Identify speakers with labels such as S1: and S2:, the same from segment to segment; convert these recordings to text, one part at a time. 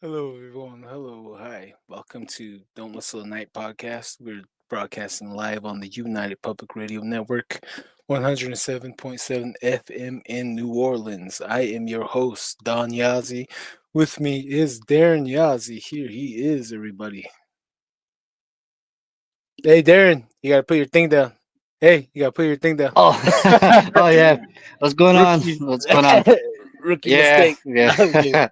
S1: Hello, everyone. Hello, hi. Welcome to Don't Whistle at Night podcast. We're broadcasting live on the United Public Radio Network, 107.7 FM in New Orleans. I am your host, Don Yazzie. With me is Darren Yazzie. Here he is, everybody. Hey, Darren, you got to put your thing down. Hey, you got to put your thing down.
S2: Oh, oh yeah. What's going on?
S1: Rookie.
S2: What's going on?
S1: Rookie
S2: Yeah,
S1: mistake.
S2: yeah.
S1: I was kidding.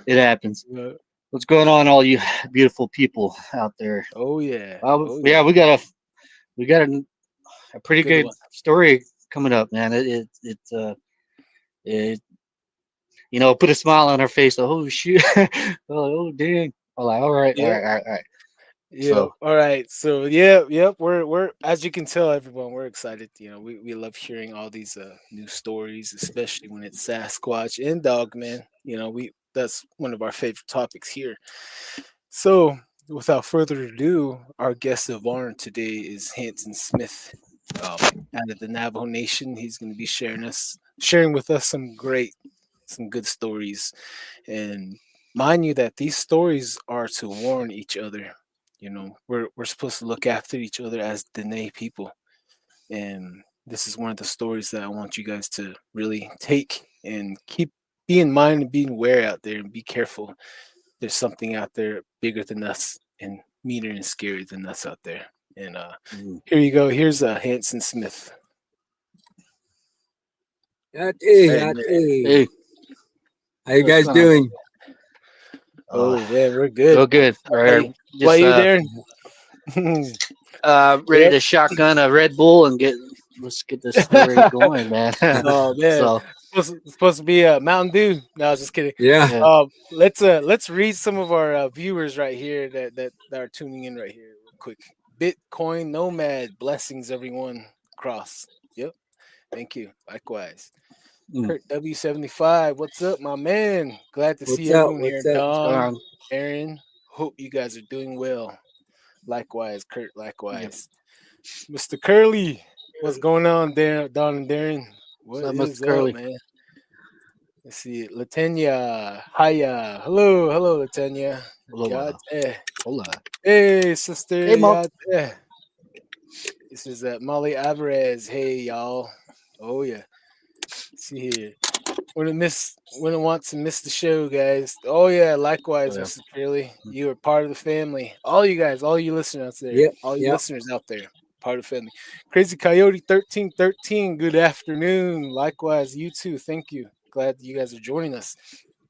S2: It happens.
S1: Uh,
S2: What's going on, all you beautiful people out there?
S1: oh, yeah.
S2: Well,
S1: Oh,
S2: yeah,
S1: yeah.
S2: we got a pretty
S1: Good
S2: good
S1: one.
S2: story coming up, man. It put a smile on our face. Oh shoot. Oh dang. I'm like, all right, all
S1: Yeah.
S2: right, all right, all right.
S1: Yep.
S2: So
S1: All right. So yep. We're as you can tell, everyone, we're excited. We love hearing all these new stories, especially when it's Sasquatch and Dogman. We that's one of our favorite topics here. So without further ado, our guest of honor today is Hanson Smith, out of the Navajo Nation. He's going to be sharing with us some good stories, and mind you that these stories are to warn each other. We're supposed to look after each other as Dene people, and this is one of the stories that I want you guys to really take and keep be in mind and be aware out there and be careful. There's something out there bigger than us and meaner and scarier than us out there. And
S2: mm,
S1: here you go. Here's Hanson Smith.
S3: Hey,
S2: hey,
S3: hey.
S2: hey,
S3: How you
S2: what's
S3: guys
S2: going on?
S3: doing?
S2: Uh,
S1: Oh man, we're good.
S2: real good. All
S1: How
S2: right,
S1: you, what
S2: just
S1: you there?
S2: ready
S1: Yep.
S2: to shotgun a Red Bull and let's get this story going, man.
S1: Oh man,
S2: So
S1: it's supposed to be Mountain Dew. No, I was just kidding.
S3: Yeah.
S2: yeah,
S1: Let's read some of our viewers right here that are tuning in right here real quick. Bitcoin Nomad, blessings everyone. Cross. Yep. Thank you. Likewise.
S2: mm,
S1: Kurt W75, what's up, my man? Glad to see
S3: What's up?
S1: everyone here.
S3: What's up?
S2: what's going
S1: Don,
S2: on?
S1: Aaron, hope you guys are doing well. Likewise, Kurt.
S2: Yep.
S1: Likewise. Mr. Curly, what's going on there, Don and Darren?
S2: What's
S1: What
S2: up,
S1: is
S2: Mr.
S1: up,
S2: Curly?
S1: man? Let's see. Latanya. Hiya. Hello. Hello, Latanya.
S2: Aloha.
S1: Yad eh.
S2: Hola.
S1: Hey, sister.
S2: Hey, Mo.
S1: Yad eh. This is Molly Alvarez. Hey, y'all. Oh, yeah. Let's see here. Wouldn't want to miss the show, guys. Oh, yeah.
S2: Oh,
S1: Likewise,
S2: yeah.
S1: Mr. Curly. You are part of the family. All you guys, all you listeners out there,
S3: Yep.
S1: all you
S3: Yep.
S1: listeners out there, part of the family. Crazy Coyote 1313. Good afternoon. Likewise, you too. Thank you. Glad that you guys are joining us.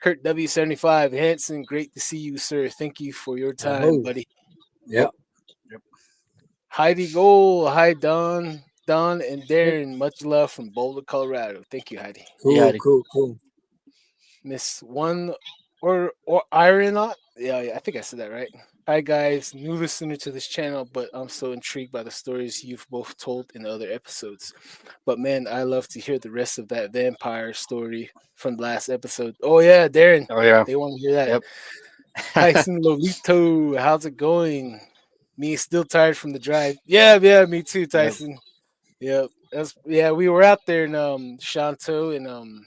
S1: Kurt W75 Hanson, great to see you, sir. Thank you for your time,
S3: Oh.
S1: buddy.
S3: Yep.
S2: Yep.
S1: Heidi Gold, hi Don and
S3: Yep.
S1: Darren. Much love from Boulder, Colorado. Thank you, Heidi.
S2: Yeah.
S3: Cool. Cool. Cool.
S1: Miss One or Ironaut. Yeah, I think I said that right. Hi guys, new listener to this channel, but I'm so intrigued by the stories you've both told in other episodes. But man, I love to hear the rest of that vampire story from the last episode. Oh yeah, Darren,
S2: Oh, yeah.
S1: they want to hear that.
S2: Yep.
S1: Tyson Lolito, how's it going? Me still tired from the drive. Yeah, me too,
S2: Yep.
S1: Tyson. Yep. We were out there in Shanto and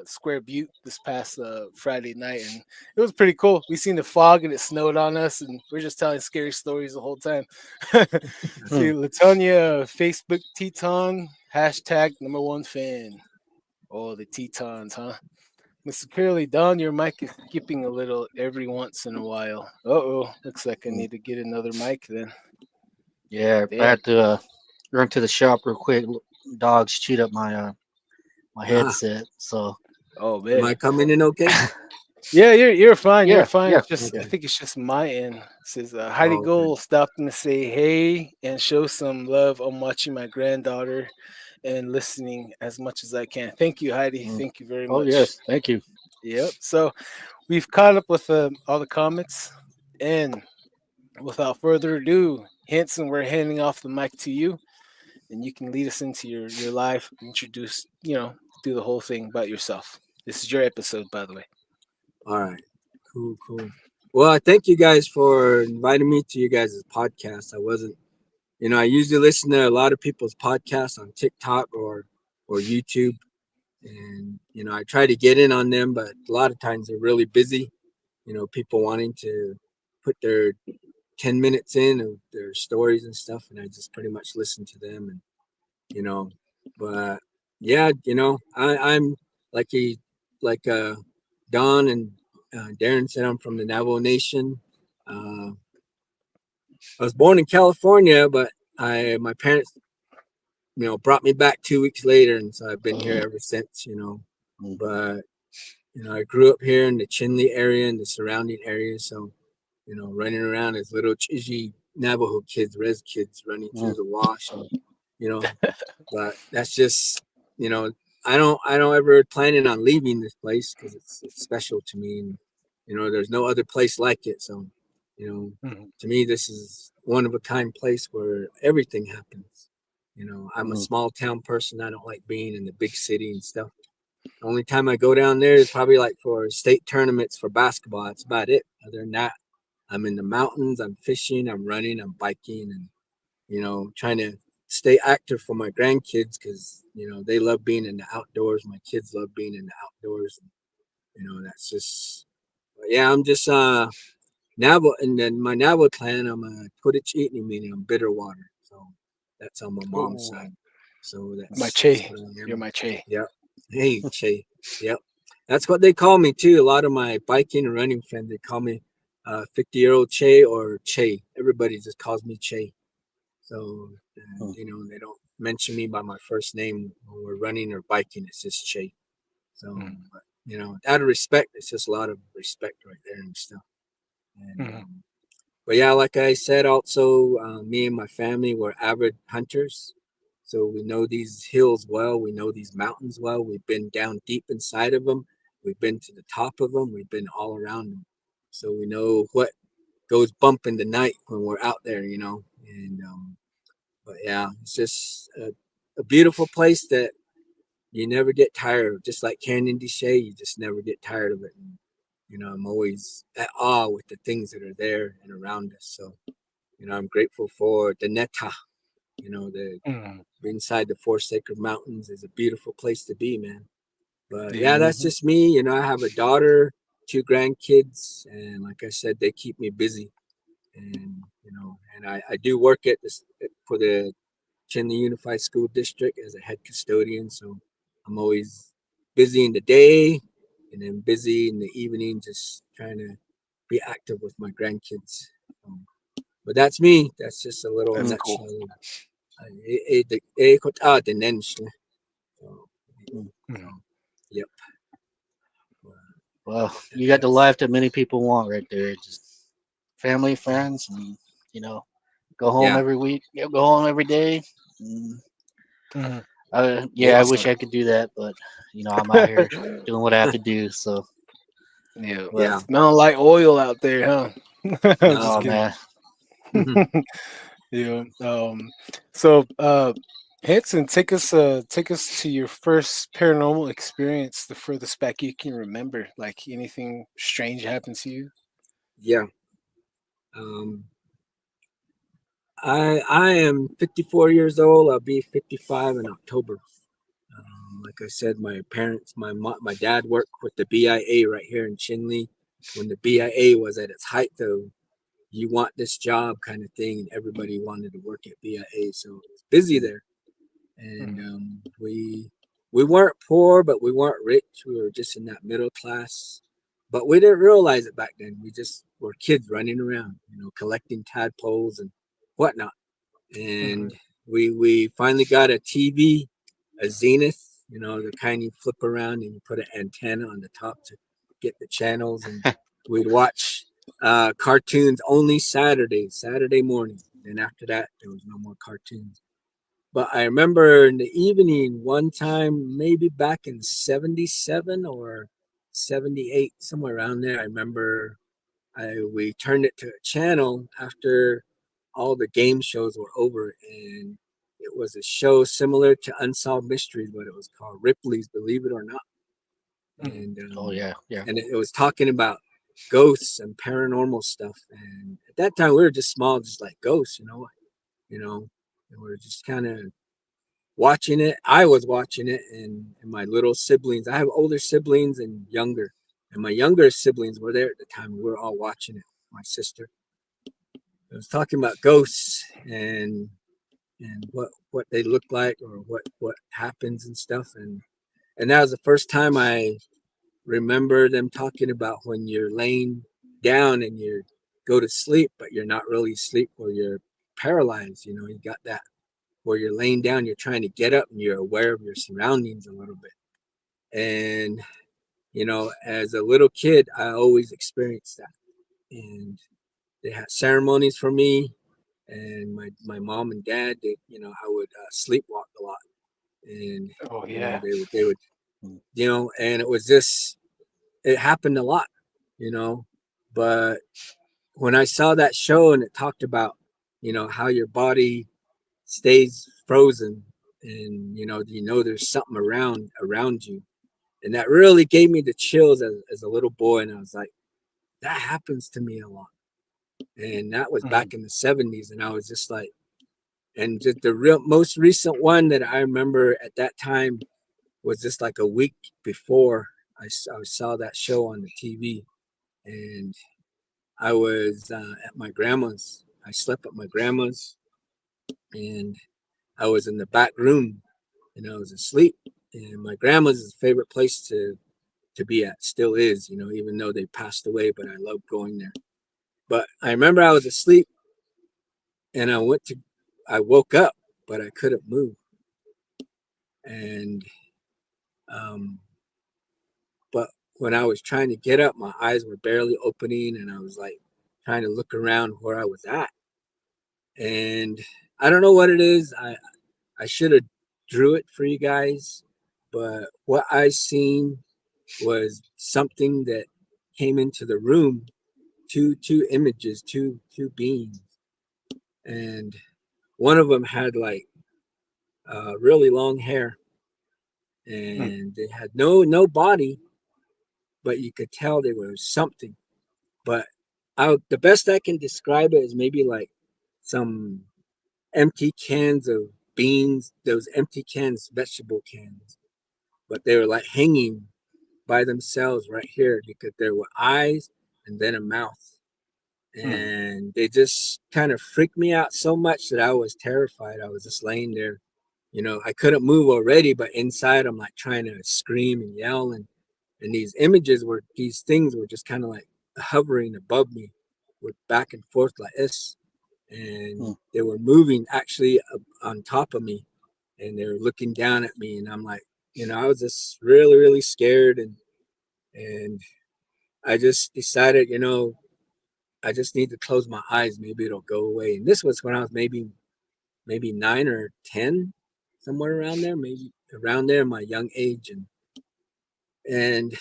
S1: Square Butte this past Friday night, and it was pretty cool. We seen the fog and it snowed on us, and we're just telling scary stories the whole time.
S2: Hmm.
S1: See, Latonia, Facebook Teton, hashtag #1 fan. Oh, the Tetons, huh? Mr. Curly, Don, your mic is skipping a little every once in a while. Oh, looks like I
S3: Mm.
S1: need to get another mic then.
S2: Yeah. I
S1: Damn.
S2: had to run to the shop real quick. Dogs chewed up my
S3: Ah.
S2: headset. So
S1: Oh
S3: Am I
S1: man.
S3: coming in okay?
S1: Yeah, you're fine. You're
S2: yeah,
S1: fine.
S2: yeah.
S1: It's just I
S3: Okay.
S1: think it's just my end. It says Heidi
S3: Oh, okay.
S1: Gold stopped in to say hey and show some love. I'm watching my granddaughter and listening as much as I can. Thank you, Heidi.
S2: Mm.
S1: Thank you very
S2: Oh
S1: much.
S2: yes, thank you.
S1: Yep. So we've caught up with all the comments, and without further ado, Hanson, we're handing off the mic to you, and you can lead us into your life, introduce, do the whole thing about yourself. This is your episode, by the way.
S3: All right. Cool. Cool. Well, I thank you guys for inviting me to you guys' podcast. I wasn't, I usually listen to a lot of people's podcasts on TikTok or YouTube, and I try to get in on them, but a lot of times they're really busy. people wanting to put their 10 minutes in of their stories and stuff, and I just pretty much listen to them. And you know but yeah, I'm like he like Don and Darren said, I'm from the Navajo Nation. I was born in California, but I my parents brought me back 2 weeks later, and so I've been here ever since.
S2: Mm,
S3: But I grew up here in the Chinle area and the surrounding areas, so running around as little Chiji Navajo kids, res kids, running
S2: mm,
S3: through the wash, and you know but that's just you know I don't ever planning on leaving this place because it's special to me, and there's no other place like it. So you know
S1: Mhm.
S3: to me, this is one of a kind place where everything happens. I'm a
S2: mm,
S3: small town person. I don't like being in the big city and stuff. The only time I go down there is probably like for state tournaments for basketball. That's about it. Other than that, I'm in the mountains, I'm fishing, I'm running, I'm biking, and trying to stay active for my grandkids because they love being in the outdoors. My kids love being in the outdoors. And, that's just yeah. I'm just Navajo, and then my Navajo clan. I'm a Twitch-Eating, meaning I'm bitter water. So that's on my mom's
S1: Oh,
S3: side. So
S1: my
S3: that's
S1: Che.
S3: what I
S1: You're
S3: am.
S1: my Che.
S3: Yep. Hey, Che. Yep. That's what they call me too. A lot of my biking and running friends, they call me 50-year-old Che or Che. Everybody just calls me Che. So,
S2: mm,
S3: they don't mention me by my first name when we're running or biking. It's just Che. So,
S1: Mhm.
S3: but, out of respect, it's just a lot of respect right there and stuff. And,
S1: Mhm.
S3: but yeah, like I said, also, me and my family were avid hunters. So we know these hills well. We know these mountains well. We've been down deep inside of them. We've been to the top of them. We've been all around them. So we know what goes bump in the night when we're out there. And but yeah, it's just a beautiful place that you never get tired of. Just like Canyon de Chelly, you just never get tired of it. And, I'm always at awe with the things that are there and around us. So, I'm grateful for the Neta. The
S1: Mhm.
S3: inside the Four Sacred Mountains is a beautiful place to be, man. But
S1: Yeah.
S3: yeah, that's
S1: Mhm.
S3: just me. I have a daughter, two grandkids, and like I said, they keep me busy. And I do work at this for the Chinle Unified School District as a head custodian. So I'm always busy in the day and then busy in the evening, just trying to be active with my grandkids. Um, but that's me. That's just a little
S1: That's
S2: mm,
S1: cool.
S3: nutshell. So,
S2: mm.
S3: so,
S1: Mhm.
S3: yep.
S2: Well,
S3: That,
S2: you got the
S3: that's
S2: life that many people want right there. Just family, friends, and you know, go home
S3: yeah.
S2: every week. Yeah, go home every day. Mm,
S1: Mhm.
S2: yeah, I
S3: It's
S2: wish
S1: Awesome.
S2: I could do that, but I'm out here doing what I have to do. So,
S1: Yeah.
S2: but
S3: yeah.
S1: Smelling like oil out there, huh? I'm just
S2: oh
S3: No.
S1: kidding.
S2: man,
S1: Yeah. So, Hanson, take us to your first paranormal experience, the furthest back you can remember. Like anything strange happened to you?
S3: Yeah. Um, I am 54 years old. I'll be 55 in October. Like I said, my parents, my dad worked with the BIA right here in Chinle when the BIA was at its height of you want this job kind of thing, and everybody wanted to work at BIA, so it was busy
S2: mm,
S3: there. And
S1: Mhm.
S3: we weren't poor, but we weren't rich. We were just in that middle class, but we didn't realize it back then. We just were kids running around, collecting tadpoles and whatnot. And
S1: Mhm.
S3: we finally got a TV, a Zenith, the kind you flip around and you put an antenna on the top to get the channels, and we'd watch cartoons only Saturday morning. Then after that, there was no more cartoons. But I remember in the evening one time, maybe back in 77 or 78, somewhere around there, I remember we turned it to a channel after all the game shows were over, and it was a show similar to Unsolved Mysteries, but it was called Ripley's Believe It or Not.
S1: Mhm.
S3: And
S2: oh yeah, yeah.
S3: it was talking about ghosts and paranormal stuff. And at that time, we were just small, just like ghosts, you know, and we were just kind of watching it. I was watching it, and my little siblings. I have older siblings and younger. and my younger siblings were there at the time. We were all watching it. My sister. It was talking about ghosts and what they look like or what happens and stuff. And that was the first time I remember them talking about when you're laying down and you go to sleep, but you're not really asleep or you're paralyzed. You know, you got that where you're laying down, you're trying to get up and you're aware of your surroundings a little bit. And, you know, as a little kid, I always experienced that. And they had ceremonies for me. And my mom and dad, they, you know, I would sleepwalk a lot. And,
S1: Oh
S3: you know,
S1: yeah.
S3: they would, you know, and it was just, it happened a lot, you know. But when I saw that show and it talked about, you know, how your body stays frozen and you know there's something around you, and that really gave me the chills as a little boy, and I was like, that happens to me a lot. And that was
S1: Mhm.
S3: back in the 70s, and I was just like, and just the real most recent one that I remember at that time was just like a week before I saw that show on the TV. And I was at my grandma's. I slept at my grandma's, and I was in the back room, and I was asleep. And my grandma's favorite place to be at, still is, you know, even though they passed away. But I love going there. But I remember I was asleep, and I woke up, but I couldn't move. And um, but when I was trying to get up, my eyes were barely opening, and I was like trying to look around where I was at. And I don't know what it is. I should have drew it for you guys, but what I seen was something that came into the room, two images, two beings, and one of them had like really long hair,
S1: Mm.
S3: and they had no body, but you could tell they were something. But the best I can describe it is maybe like some empty cans of beans, those empty cans, vegetable cans, but they were like hanging by themselves right here because there were eyes and then a mouth.
S1: Mm.
S3: And they just kind of freaked me out so much that I was terrified. I was just laying there. You know, I couldn't move already, but inside I'm like trying to scream and yell. And these things were just kind of like hovering above me with back and forth like this. And they were moving actually on top of me, and they were looking down at me. And I'm like, you know, I was just really, really scared. And I just decided, you know, I just need to close my eyes. Maybe it'll go away. And this was when I was maybe 9 or 10, somewhere around there, maybe around there, my young age. And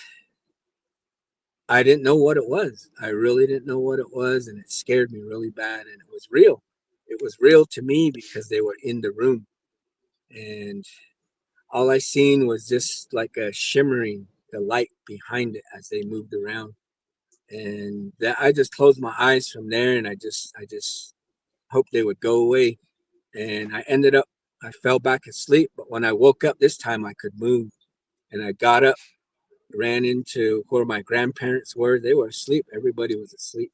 S3: I didn't know what it was. I really didn't know what it was, and it scared me really bad. And it was real. It was real to me because they were in the room, and all I seen was just like a shimmering, the light behind it as they moved around. And that I just closed my eyes from there, and I just hoped they would go away. And I fell back asleep. But when I woke up this time, I could move, and I got up, ran into where my grandparents were. They were asleep. Everybody was asleep.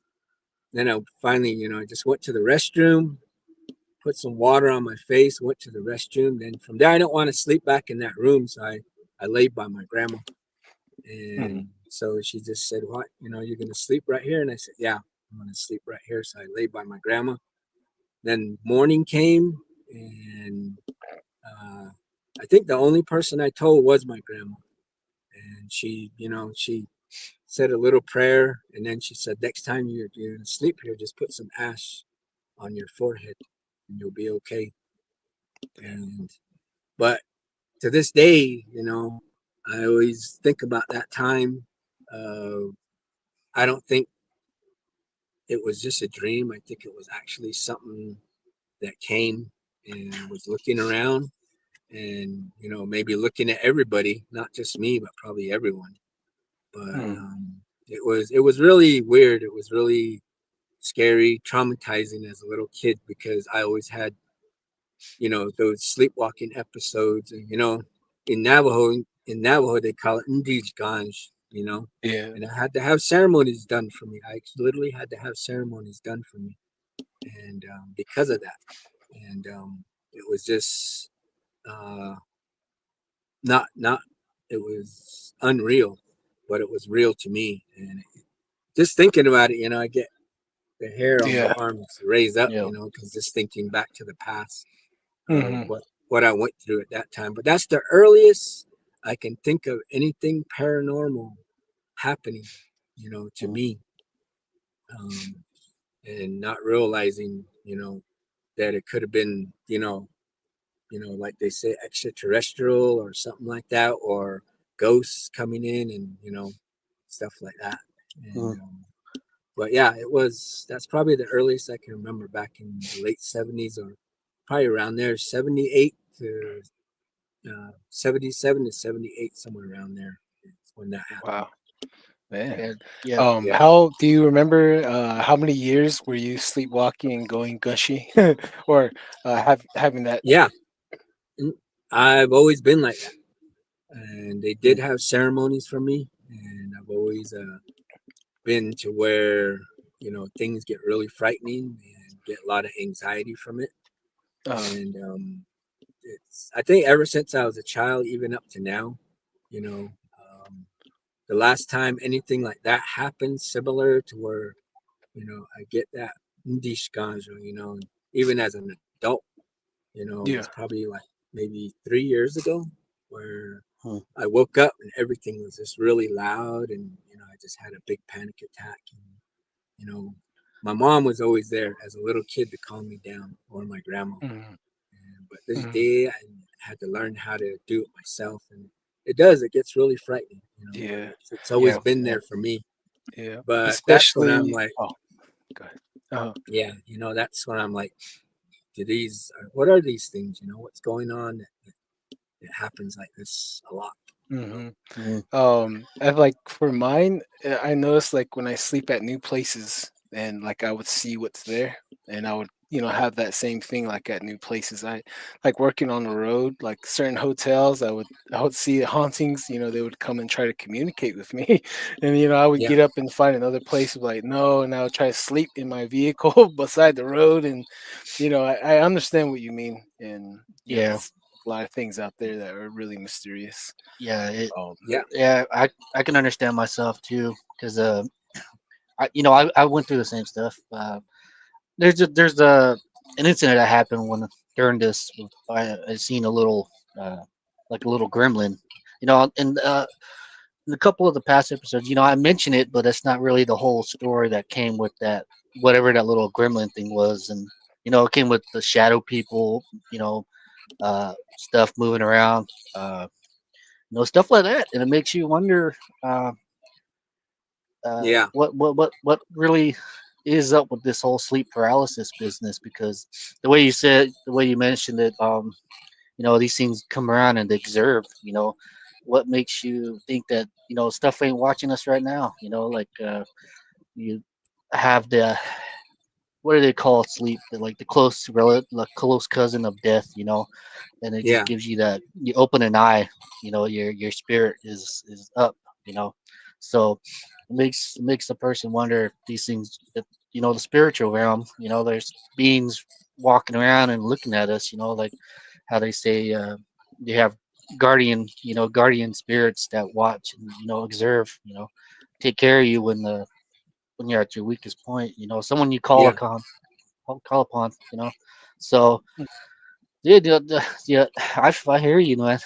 S3: Then I finally, you know, I just went to the restroom, put some water on my face, went to the restroom. Then from there, I don't want to sleep back in that room, so I laid by my grandma.
S1: Mhm.
S3: And so she just said, "What? You know, you're gonna sleep right here?" And I said, "Yeah, I'm gonna sleep right here." So I laid by my grandma. Then morning came, and uh, I think the only person I told was my grandma. And she, you know, she said a little prayer, and then she said, "Next time you're gonna sleep here, just put some ash on your forehead, and you'll be okay." And but to this day, you know, I always think about that time. Uh, I don't think it was just a dream. I think it was actually something that came and was looking around, and you know, maybe looking at everybody, not just me, but probably everyone. But
S1: Mm.
S3: it was really weird. It was really scary, traumatizing as a little kid because I always had, you know, those sleepwalking episodes. And you know, in Navajo they call it Ndij Ganj. you know,
S1: Yeah.
S3: and I had to have ceremonies done for me. I literally had to have ceremonies done for me, and because of that, and it was just uh, not it was unreal, but it was real to me. And just thinking about it, I get the hair on my
S1: Yeah.
S3: arms raise up,
S2: Yeah.
S3: because just thinking back to the past of
S1: Hmm.
S3: what I went through at that time. But that's the earliest I can think of anything paranormal happening, to
S2: Mm.
S3: me, um, and not realizing, that it could have been, like they say, extraterrestrial or something like that, or ghosts coming in and stuff like that. And
S2: Mm.
S3: but yeah, that's probably the earliest I can remember, back in the late '70s, or probably around there, '78 to 77 to '78, somewhere around there is when that happened.
S1: Wow, man.
S2: Yeah. Yeah.
S3: Yeah,
S1: How do you remember? How many years were you sleepwalking and going gushy, or having that?
S3: yeah. And I've always been like that, and they did
S2: Mm.
S3: have ceremonies for me, and I've always been to where things get really frightening and get a lot of anxiety from it.
S1: Uh,
S3: And it's I think ever since I was a child, even up to now, you know, the last time anything like that happened, similar to where I get that ndishkanjo, even as an adult, was
S1: yeah.
S3: probably like maybe 3 years ago, where
S2: Mm.
S3: I woke up and everything was just really loud, and I just had a big panic attack. And you know, my mom was always there as a little kid to calm me down, or my grandma.
S1: Mhm,
S3: But this
S1: mhm.
S3: day, I had to learn how to do it myself, and it gets really frightening, but
S1: Yeah,
S3: it's always
S2: Yeah.
S3: been
S2: Yeah.
S3: there for me.
S1: yeah.
S3: But that's when I'm
S1: Especially.
S3: like,
S1: Oh, go ahead. Uh,
S3: yeah, that's when I'm like, what are these things? What's going on? It happens like this a lot. You know?
S1: hmm
S2: Mm.
S1: I've like for mine, I noticed like when I sleep at new places and like I would see what's there and I would, have that same thing like at new places. I like working on the road, like certain hotels, I would see hauntings, they would come and try to communicate with me. And I would
S3: Yeah,
S1: get up and find another place like no, and I would try to sleep in my vehicle beside the road and I understand what you mean and
S2: Yeah.
S1: it's a lot of things out there that are really mysterious.
S2: Yeah.
S1: Um
S3: yeah,
S2: Yeah. I can understand myself too, because I went through the same stuff. There's an incident that happened when during this. I seen a little uh, like a little gremlin, and in a couple of the past episodes, I mentioned it, but it's not really the whole story that came with that, whatever that little gremlin thing was. And it came with the shadow people, stuff moving around, uh, stuff like that, and it makes you wonder, uh,
S3: yeah,
S2: what really is up with this whole sleep paralysis business, because the way you mentioned it, these things come around and they observe, what makes you think that, stuff ain't watching us right now, like, you have the, what do they call sleep, like the close relative, like close cousin of death, and it just
S3: yeah,
S2: gives you that, you open an eye, your spirit is up, you know so it makes the person wonder if these things, if, the spiritual realm, there's beings walking around and looking at us, like how they say, you have guardian spirits that watch and, observe, take care of you when you're at your weakest point, someone you
S3: yeah,
S2: call upon, so yeah, yeah, I hear you, man.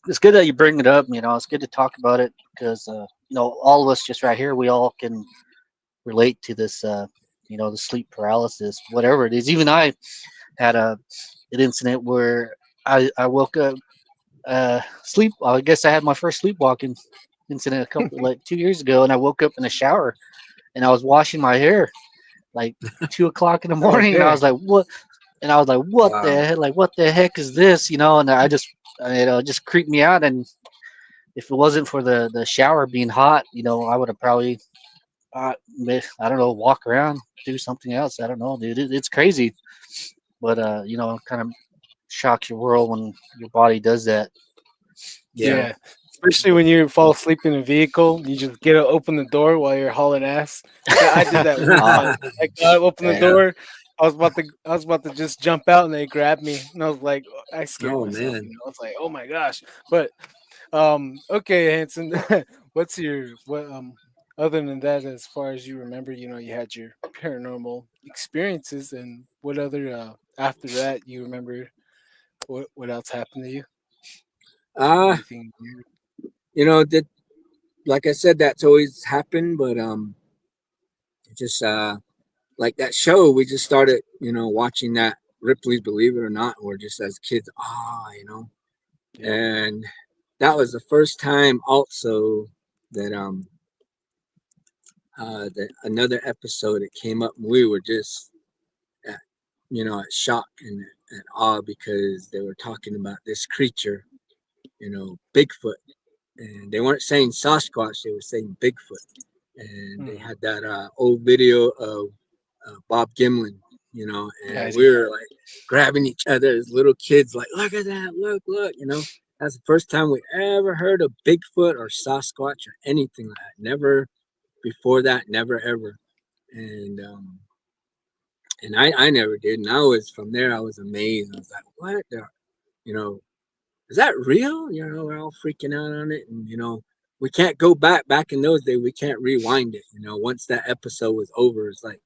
S2: It's good that you bring it up. It's good to talk about it, because all of us just right here, we all can relate to this. The sleep paralysis, whatever it is. Even I had an incident where I woke up, sleep. I guess I had my first sleepwalking incident a couple, like 2 years ago, and I woke up in the shower and I was washing my hair like 2 o'clock in the
S3: right
S2: morning, and I
S3: there.
S2: was like, what? And I was like, what the
S3: Wow.
S2: heck? Like, what the heck is this? And I just, it just creeped me out. And if it wasn't for the shower being hot, I would have probably, I don't know, walk around, do something else. I don't know, dude. It's crazy, but kind of shocks your world when your body does that.
S3: Yeah,
S1: Yeah. especially when you fall asleep in a vehicle, you just get to open the door while you're hauling ass. I did that one
S2: Ah,
S1: time. I got up, opened the
S3: Yeah.
S1: door. I was about to just jump out, and they grabbed me, and I was like, I scared
S3: Oh
S1: myself.
S3: man.
S1: I was like, oh my gosh. But okay, Hanson, what's your what other than that, as far as you remember, you had your paranormal experiences, and what other after that you remember? What else happened to you?
S3: Uh,
S1: Anything weird?
S3: that like I said, that's always happened, but just like that show, we just started, watching that Ripley's Believe It or Not, or just as kids,
S1: Yep.
S3: and that was the first time also that that another episode that came up, and we were just at, at shock and at awe because they were talking about this creature, Bigfoot, and they weren't saying Sasquatch, they were saying Bigfoot, and they
S1: Mm.
S3: had that old video of Bob Gimlin, and
S1: Gotcha.
S3: we were like grabbing each other as little kids, like, look at that, look. That's the first time we ever heard of Bigfoot or Sasquatch or anything like that. Never before that, never ever. And I never did. And I was from there, I was amazed. I was like, what? You know, is that real? We're all freaking out on it. And, we can't go back in those days. We can't rewind it. Once that episode was over, it's like,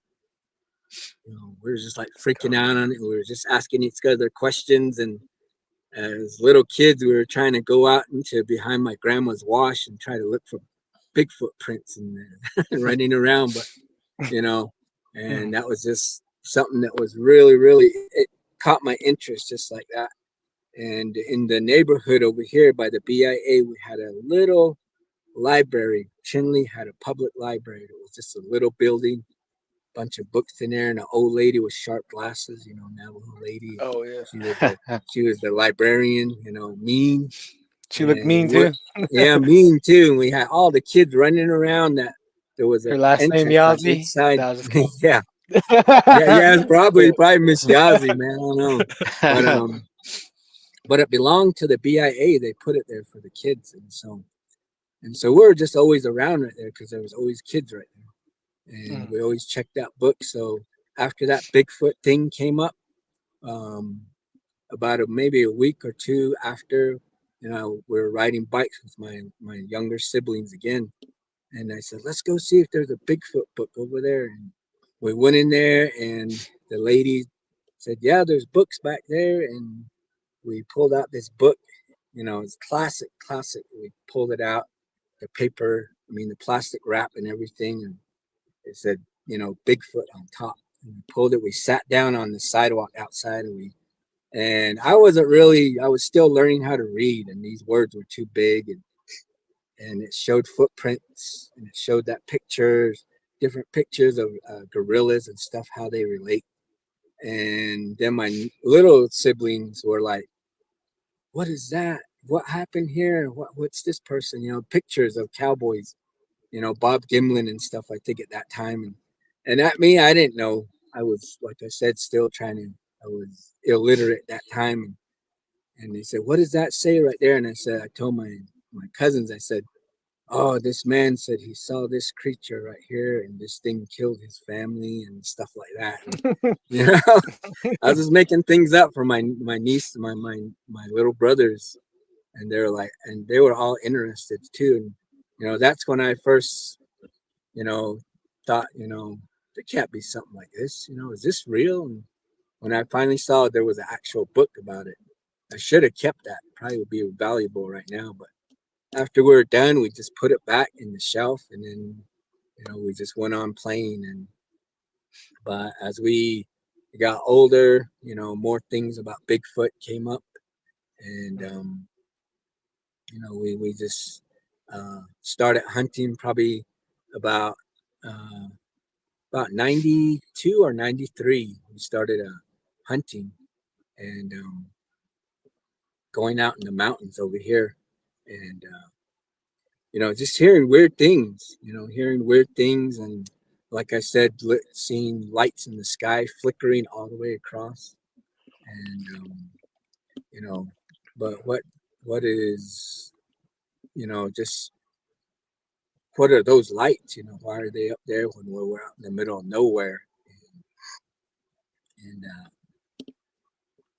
S3: we were just like
S1: It's
S3: freaking
S1: gone.
S3: out on it. We were just asking each other questions. And as little kids, we were trying to go out into behind my grandma's wash and try to look for Bigfoot prints and running around. But, you know, and
S1: Mm.
S3: that was just something that was really, really, it caught my interest just like that. And in the neighborhood over here by the BIA, we had a little library. Chinley had a public library. It was just a little building, bunch of books in there, and an old lady with sharp glasses, Navajo lady. And
S1: Oh yeah.
S3: she was the she was the librarian, mean.
S1: She looked
S3: And
S1: mean too.
S3: yeah, mean too. And we had all the kids running around. That there was an
S1: Her last name
S3: entrance on each
S1: Yazi.
S3: side.
S1: No, I was just kidding.
S3: Yeah, yeah. It's probably
S1: But
S3: probably Miss Yazzie, man. I don't know, but it belonged to the BIA. They put it there for the kids, and so we were just always around right there because there was always kids right there, and
S1: mm,
S3: we always checked out books. So after that Bigfoot thing came up, um, about maybe a week or two after, we were riding bikes with my younger siblings again, and I said, let's go see if there's a Bigfoot book over there. And we went in there, and the lady said, yeah, there's books back there, and we pulled out this book. It's classic. We pulled it out, the paper, the plastic wrap and everything, and it said, Bigfoot on top. And we pulled it. We sat down on the sidewalk outside, and I was still learning how to read, and these words were too big, and it showed footprints, and it showed that different pictures of gorillas and stuff, how they relate. And then my little siblings were like, what is that? What happened here? What's this person? Pictures of cowboys, Bob Gimlin and stuff, I think, at that time. And at me, I didn't know. I was, like I said, still I was illiterate at that time. And they said, what does that say right there? And I told my cousins, I said, oh, this man said he saw this creature right here, and this thing killed his family and stuff like that. And, you know, I was just making things up for my niece, my little brothers, and they were all interested too. And that's when I first, you know, thought, there can't be something like this. Is this real? And when I finally saw there was an actual book about it, I should have kept that. Probably would be valuable right now. But after we were done, we just put it back in the shelf, and then we just went on playing. But as we got older, more things about Bigfoot came up, and we just started hunting probably about uh, about 92 or 93. We started hunting and going out in the mountains over here, and just hearing weird things, and like I said, seeing lights in the sky flickering all the way across, and you know, but what is just what are those lights? Why are they up there when we're out in the middle of nowhere? And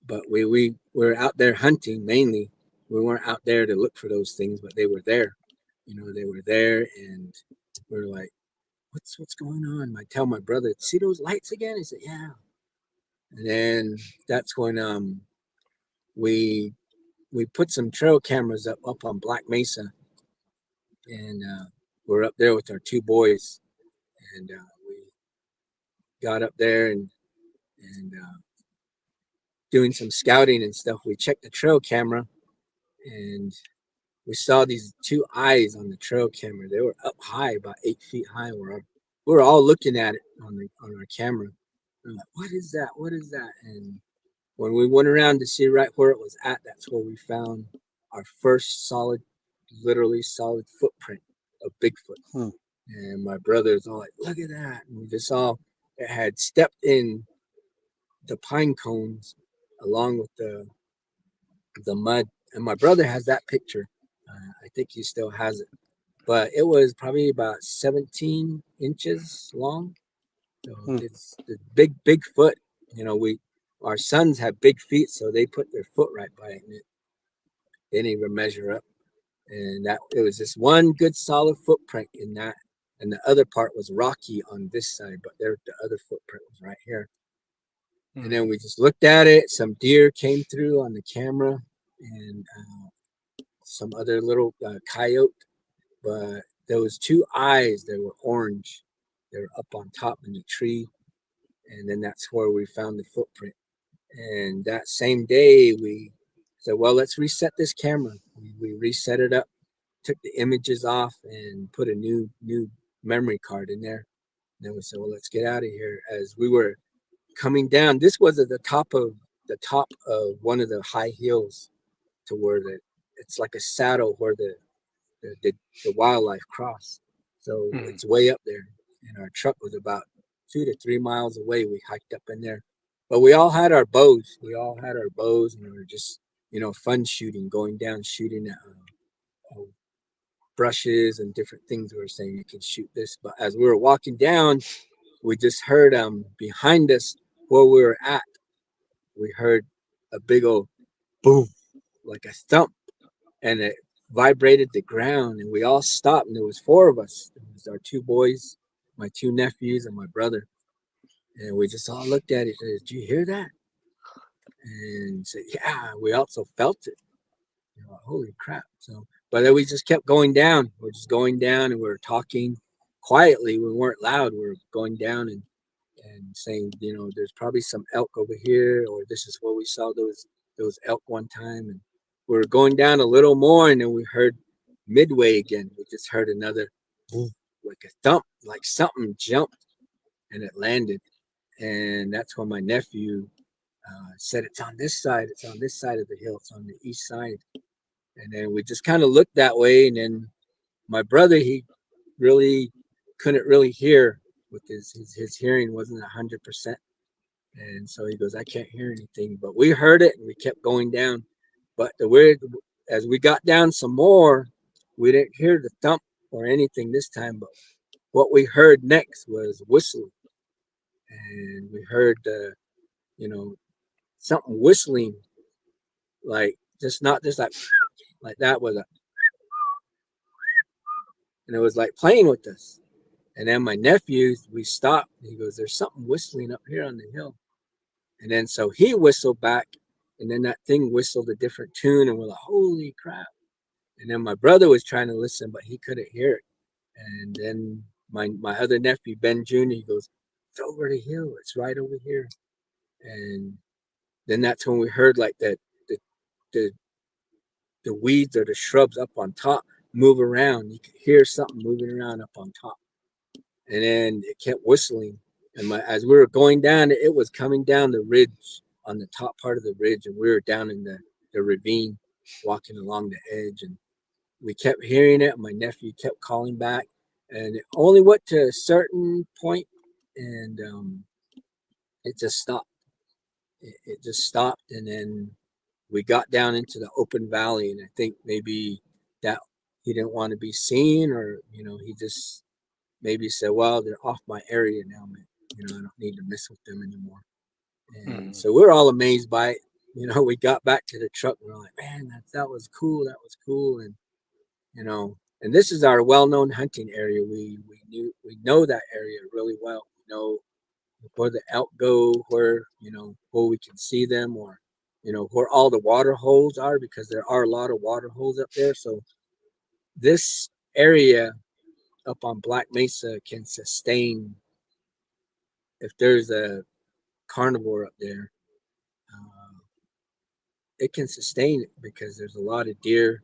S3: but we were out there hunting mainly. We weren't out there to look for those things, but they were there. They were there, and we are like, "What's going on?" I tell my brother, "See those lights again?" He said, "Yeah." And then that's when we we put some trail cameras up on Black Mesa, and we're up there with our two boys, and we got up there and doing some scouting and stuff. We checked the trail camera, and we saw these two eyes on the trail camera. They were up high, about 8 feet high. We were all looking at it on our camera. We're like, "What is that? What is that?" And when we went around to see right where it was at, that's where we found our first solid, literally solid footprint of Bigfoot.
S2: Hmm.
S3: And my brother's all like, "Look at that!" And we just saw it had stepped in the pine cones along with the mud. And my brother has that picture. I think he still has it, but it was probably about 17 inches long. So
S2: Hmm.
S3: it's the big foot. We our sons have big feet, so they put their foot right by it, and they didn't even measure up. And that it was just one good solid footprint in that, and the other part was rocky on this side, but the other footprint was right here. And then we just looked at it. Some deer came through on the camera, and some other little coyote. But there was two eyes that were orange. They were up on top in the tree, and then that's where we found the footprint. And that same day, we said, "Well, let's reset this camera." We reset it up, took the images off, and put a new memory card in there. And then we said, "Well, let's get out of here." As we were coming down, this was at the top of one of the high hills to where it's like a saddle where the, the, the wildlife cross. So
S1: Mm.
S3: it's way up there. And our truck was about 2 to 3 miles away. We hiked up in there. But we all had our bows. We all had our bows, and we were just, fun shooting, going down, shooting at brushes and different things. We were saying you can shoot this. But as we were walking down, we just heard behind us where we were at, we heard a big old boom, like a thump, and it vibrated the ground, and we all stopped, and there was four of us. It was our two boys, my two nephews, and my brother, and we just all looked at it and said, "Did you hear that?" And said, "Yeah." We also felt it. Holy crap! So, but then we just kept going down. We're just going down, and we were talking quietly. We weren't loud. We were going down and saying, there's probably some elk over here, or this is where we saw those elk one time. And we were going down a little more, and then we heard midway again. We just heard another boom, like a thump, like something jumped and it landed. And that's when my nephew said, "It's on this side. It's on this side of the hill. It's on the east side." And then we just kind of looked that way. And then my brother, he really couldn't really hear with his hearing wasn't 100%. And so he goes, "I can't hear anything." But we heard it, and we kept going down. But the weird, as we got down some more, we didn't hear the thump or anything this time. But what we heard next was whistling. And we heard, something whistling, like just not just like that was and it was like playing with us. And then my nephew, we stopped. He goes, "There's something whistling up here on the hill." And then so he whistled back, and then that thing whistled a different tune, and we're like, "Holy crap!" And then my brother was trying to listen, but he couldn't hear it. And then my other nephew Ben Jr. He goes, "It's over the hill. It's right over here." And then that's when we heard like the the the weeds or the shrubs up on top move around. You could hear something moving around up on top, and then it kept whistling. And as we were going down, it was coming down the ridge on the top part of the ridge, and we were down in the ravine, walking along the edge, and we kept hearing it. My nephew kept calling back, and it only went to a certain point, and it just stopped. It just stopped, and then we got down into the open valley, and I think maybe that he didn't want to be seen, or he just maybe said, well, they're off my area now, man. I don't need to mess with them anymore. And
S1: Mhm.
S3: so we're all amazed by it. We got back to the truck and we're like, man, that was cool. That was cool. And and this is our well-known hunting area. We know that area really well. We know where the elk go, where we can see them, or where all the water holes are, because there are a lot of water holes up there. So this area up on Black Mesa can sustain, if there's a carnivore up there, uh, it can sustain it, because there's a lot of deer,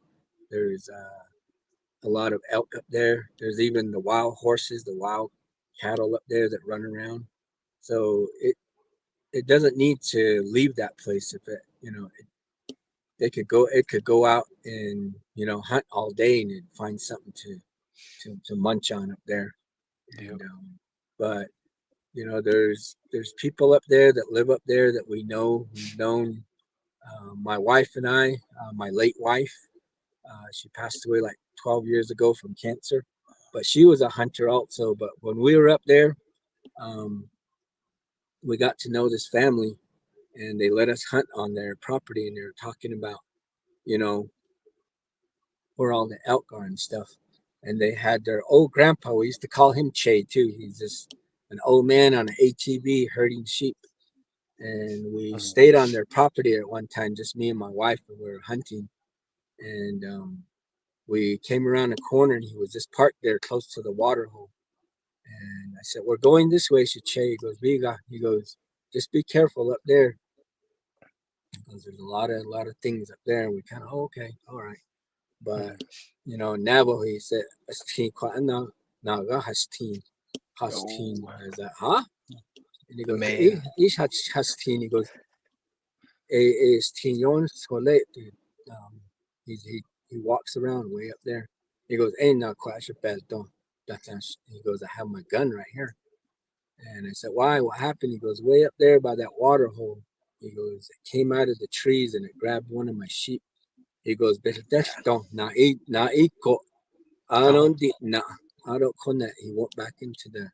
S3: there's a lot of elk up there, there's even the wild horses, the wild cattle up there that run around. So it doesn't need to leave that place. If it could go out and hunt all day and find something to munch on up there.
S1: Yep.
S3: And but there's people up there that live up there that we know. We've known, my wife and I, my late wife. She passed away like 12 years ago from cancer, but she was a hunter also. But when we were up there, um, we got to know this family, and they let us hunt on their property, and they were talking about, you know, where all the elk are and stuff. And they had their old grandpa. We used to call him Che too. He's just an old man on an ATV herding sheep. And we
S1: Mhm.
S3: stayed on their property at one time, just me and my wife, and we were hunting. And we came around a corner, and he was just parked there close to the water hole. And I said, "We're going this way, Che." He goes, "Biga." He goes, "Just be careful up there." Because there's a lot of things up there. And we kind of, oh, okay, all right. But
S1: Mhm.
S3: Navajo, he said, "Hastin na naga hastin."
S1: Oh,
S3: Is that huh? And he
S1: the
S3: goes,
S1: man.
S3: ish hastin." He goes, is tinyon solet, dude. He walks around way up there. He goes, "Ain't not quite a bad don't." He goes, "I have my gun right here." And I said, "Why? What happened?" He goes, "Way up there by that water hole." He goes, "It came out of the trees and it grabbed one of my sheep." He goes, "Better don't na eat ko. I
S1: Oh.
S3: don't di na I don't connect." He went back into the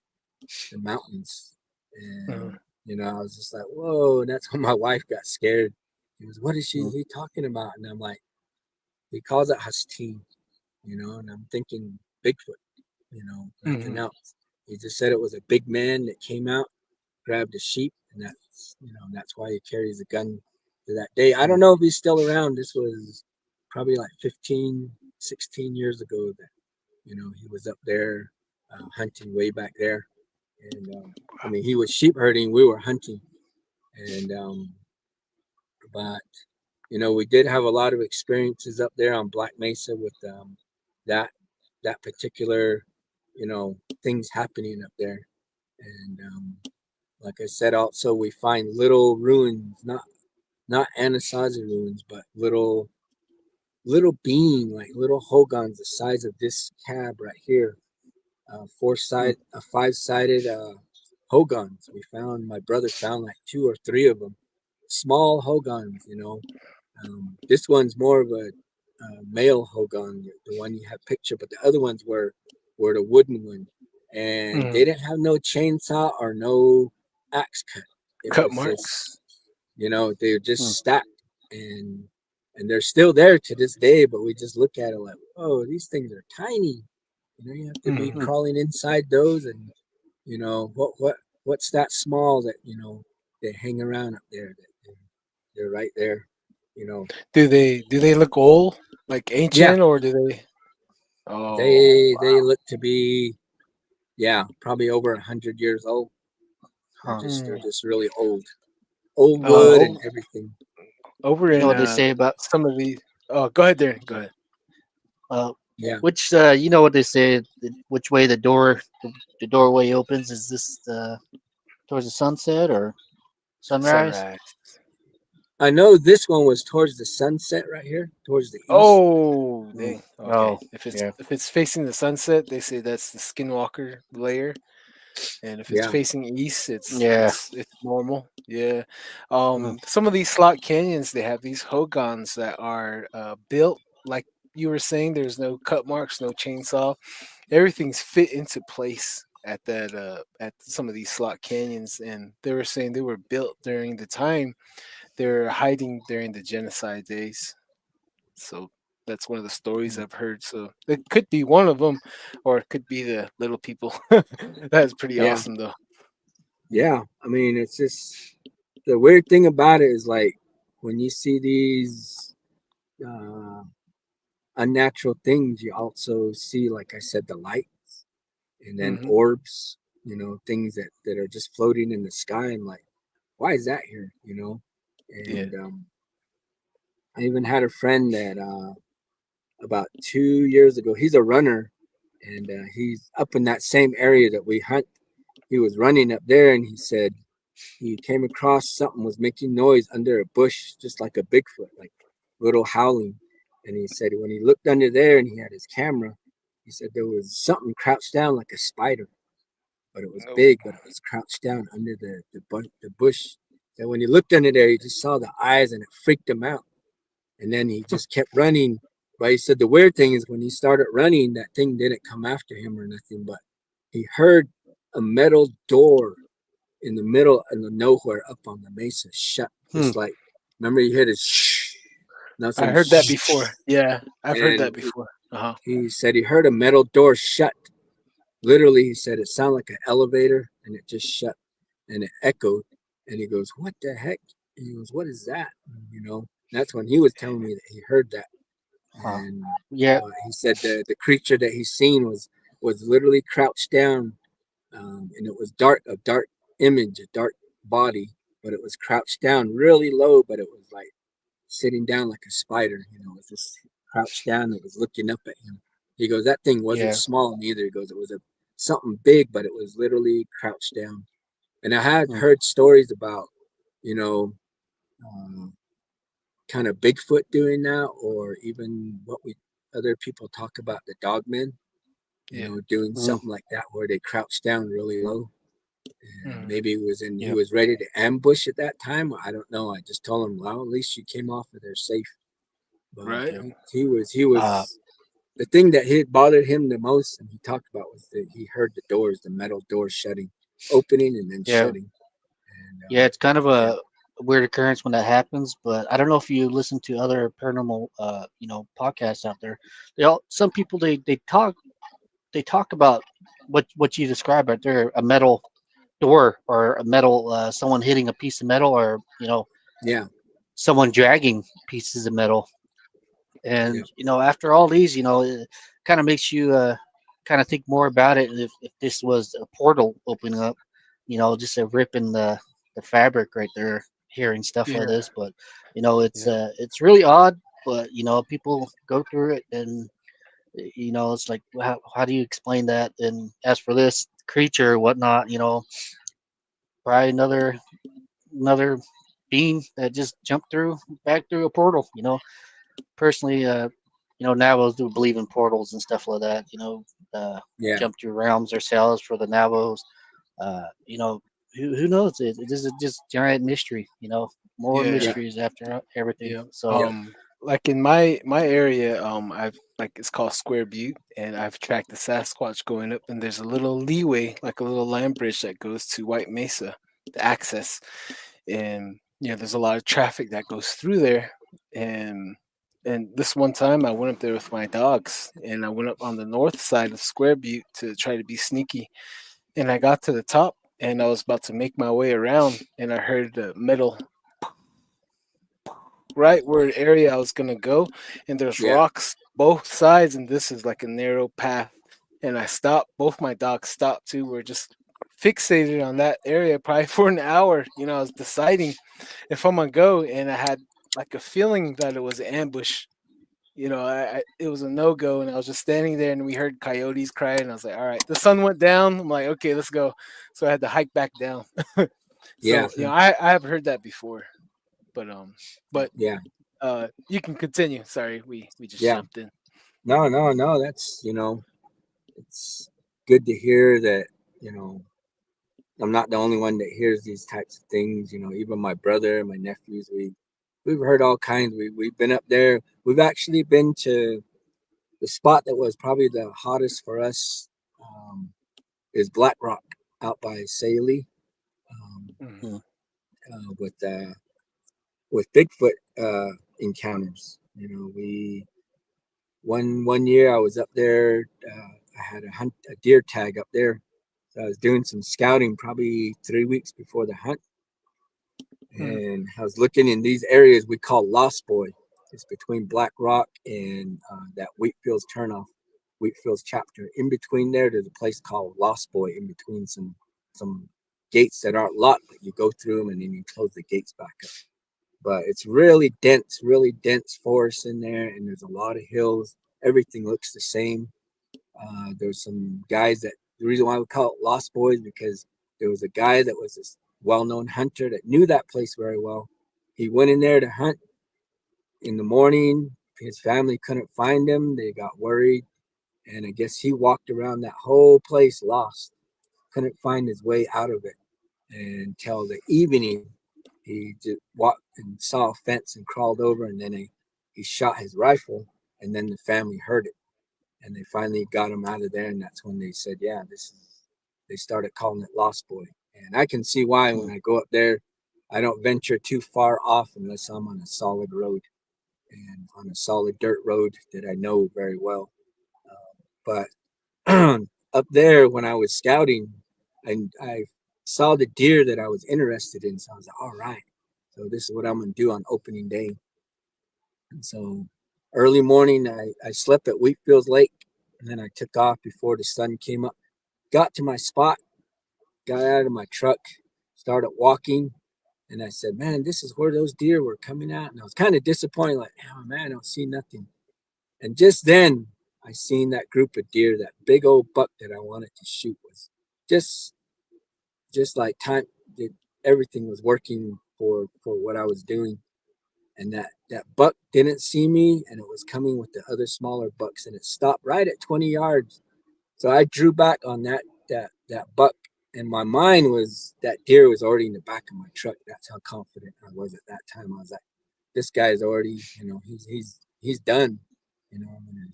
S3: mountains. And
S1: Mhm.
S3: I was just like, whoa. And that's when my wife got scared. He goes, "What is
S2: Mm.
S3: he talking about?" And I'm like, he calls it Hastin, and I'm thinking Bigfoot, nothing
S1: Mhm.
S3: else. He just said it was a big man that came out, grabbed a sheep, and that's why he carries a gun to that day. I don't know if he's still around. This was probably like 15, 16 years ago that, he was up there, hunting way back there. And I mean, he was sheep herding, we were hunting. And but we did have a lot of experiences up there on Black Mesa with that that particular things happening up there. And like I said, also we find little ruins, not Anasazi ruins, but little being, like little hogans the size of this cab right here,
S2: Mm.
S3: five-sided hogans. My brother found like two or three of them, small hogans. This one's more of a male hogan, the one you have picture, but the other ones were the wooden one, and
S1: Mhm.
S3: they didn't have no chainsaw or no axe cut. It
S1: Cut
S3: was
S1: marks.
S3: just, they're just
S2: Mm.
S3: stacked, and they're still there to this day. But we just look at it like, oh, these things are tiny. You have to be
S1: Mhm.
S2: Mm.
S3: crawling inside those, and what's that small that they hang around up there, that they're right there. You know,
S1: Do they look old, like
S3: yeah,
S1: ancient, or do they? Oh,
S3: they look to be, yeah, probably over 100 years old.
S2: Huh.
S3: They're
S1: mm.
S3: just really old
S2: Uh,
S3: wood and
S1: Over
S3: everything.
S1: over
S2: you know
S1: in
S2: what they say about
S1: some of the. Oh, go ahead, Darren. Go ahead.
S2: uh,
S3: Yeah,
S2: which you know what they say, which way the doorway opens, is this towards the sunset or sunrise?
S1: Sunrise.
S3: I know this one was towards the sunset right here, towards the east.
S1: Oh,
S2: Mm.
S1: dang. Okay.
S2: Oh,
S1: If it's
S2: yeah.
S1: if it's facing the sunset, they say that's the skinwalker layer. And if it's
S3: Yeah,
S1: facing east, it's
S2: Yeah.
S1: it's it's normal. Yeah.
S2: Mm.
S1: Some of these slot canyons, they have these hogans that are built like you were saying, there's no cut marks, no chainsaw. Everything's fit into place at that at some of these slot canyons, and they were saying they were built during the time they were hiding during the genocide days. So that's one of the stories I've heard. So it could be one of them, or it could be the little people. That's pretty
S3: Yeah,
S1: awesome, though.
S3: yeah. I mean, it's just the weird thing about it is like when you see these uh, unnatural things, you also see, like I said, the light and then
S1: Hmm.
S3: orbs. Things that are just floating in the sky. And like, why is that here?
S1: Yeah.
S3: And I even had a friend that about 2 years ago, he's a runner, and he's up in that same area that we hunt. He was running up there, and he said he came across something was making noise under a bush, just like a Bigfoot, like little howling. And he said when he looked under there and he had his camera, he said there was something crouched down like a spider, but it was
S1: Oh.
S3: big, but it was crouched down under the bush. And when he looked under there, he just saw the eyes, and it freaked him out. And then he just kept running. But he said the weird thing is when he started running, that thing didn't come after him or nothing, but he heard a metal door in the middle of the nowhere up on the mesa shut.
S2: Hmm.
S3: Just like, remember you heard a shh,
S1: I
S3: nothing
S1: heard that
S3: shh.
S1: before. Yeah, I've heard
S3: And
S1: that before. Uh huh.
S3: he said he heard a metal door shut. Literally, he said it sounded like an elevator and it just shut and it echoed. And he goes, "What the heck?" And he goes, "What is that?" That's when he was telling me that he heard that.
S2: Huh.
S3: And
S2: Yeah.
S3: he said the creature that he seen was literally crouched down, and it was a dark image, a dark body, but it was crouched down really low, but it was like sitting down like a spider. It was just crouched down. It was looking up at him. He goes, that thing wasn't
S2: Yeah.
S3: small neither. He goes, it was a something big, but it was literally crouched down. And I had
S2: Hmm.
S3: heard stories about, you know, um, kind of Bigfoot doing that, or even what we other people talk about the dogmen,
S1: Yeah.
S3: doing
S2: Hmm.
S3: something like that where they crouch down really low. And
S1: Hmm.
S3: maybe he
S2: Yep.
S3: was ready to ambush at that time. I don't know. I just told him, well, at least you came off of there safe. But
S1: Right.
S2: Yep.
S3: he
S2: Uh.
S3: was the thing that had bothered him the most, and he talked about was that he heard the doors, the metal doors shutting, opening and then
S2: Yeah.
S3: shutting. And
S2: Yeah. It's kind of
S3: yeah,
S2: a weird occurrence when that happens, but I don't know if you listen to other paranormal, podcasts out there. Some people they talk about what you described right there, a metal door or a metal, someone hitting a piece of metal, or
S3: yeah,
S2: someone dragging pieces of metal.
S3: yeah,
S2: And after all these, it kind of makes you kind of think more about it. If this was a portal opening up, just a rip in the fabric right there, hearing stuff like
S1: Yeah.
S2: this. But it's
S1: Yeah.
S2: it's really odd. But people go through it, and it's like, how do you explain that? And as for this creature or whatnot, probably another being that just jumped back through a portal. Personally, Navajos do believe in portals and stuff like that. Uh,
S3: yeah,
S2: jump through realms ourselves for the Navajos. Who knows? It is just giant mystery. More
S1: Yeah.
S3: yeah,
S2: mysteries after everything.
S1: Yeah.
S2: So
S1: Like in my area, I've like it's called Square Butte, and I've tracked the Sasquatch going up, and there's a little leeway, like a little land bridge that goes to White Mesa, the access, and there's a lot of traffic that goes through there, and this one time I went up there with my dogs, and I went up on the north side of Square Butte to try to be sneaky, and I got to the top, and I was about to make my way around, and I heard the metal right where the area I was gonna go, and there's
S3: yeah,
S1: rocks both sides, and this is like a narrow path. And I stopped. Both my dogs stopped too. We're just fixated on that area probably for an hour. I was deciding if I'm gonna go, and I had like a feeling that it was an ambush. It was a no go, and I was just standing there, and we heard coyotes crying. And I was like, all right. The sun went down. I'm like, okay, let's go. So I had to hike back down.
S3: yeah,
S1: So I have heard that before, but but
S3: yeah,
S1: you can continue. Sorry, we just
S3: yeah.
S1: jumped in.
S3: No, no, no. That's it's good to hear that. You know, I'm not the only one that hears these types of things. Even my brother and my nephews, we've heard all kinds. We've been up there. We've actually been to the spot that was probably the hottest for us is Black Rock out by Saley, um,
S1: Mhm.
S2: mm,
S3: uh, with uh, with Bigfoot encounters. You know, we one year I was up there. I had a deer tag up there. So I was doing some scouting probably 3 weeks before the hunt,
S1: Mhm.
S3: and I was looking in these areas we call Lost Boy. It's between Black Rock and that Wheatfields turnoff, Wheatfields chapter. In between there, there's a place called Lost Boy. In between some gates that aren't locked, but you go through them and then you close the gates back up. But it's really dense forest in there, and there's a lot of hills. Everything looks the same. There's some guys that the reason why we call it Lost Boys because there was a guy that was this well-known hunter that knew that place very well. He went in there to hunt in the morning. His family couldn't find him. They got worried, and I guess he walked around that whole place lost. Couldn't find his way out of it until the evening. He just walked and saw a fence and crawled over, and then he shot his rifle, and then the family heard it, and they finally got him out of there, and that's when they said, "Yeah, this is." They started calling it Lost Boy, and I can see why. When
S2: mm,
S3: I go up there, I don't venture too far off unless I'm on a solid road and on a solid dirt road that I know very well. But up there, when I was scouting, I saw the deer that I was interested in, so I was like, "All right, so this is what I'm gonna do on opening day." And so early morning, I slept at Wheatfields Lake, and then I took off before the sun came up. Got to my spot, got out of my truck, started walking, and I said, "Man, this is where those deer were coming out." And I was kind of disappointed, like, "Oh man, I don't see nothing." And just then, I seen that group of deer, that big old buck that I wanted to shoot was just just like time. Everything was working for what I was doing, and that buck didn't see me, and it was coming with the other smaller bucks, and it stopped right at 20 yards. So I drew back on that buck, and my mind was that deer was already in the back of my truck. That's how confident I was at that time. I was like, this guy's already, he's done. I'm gonna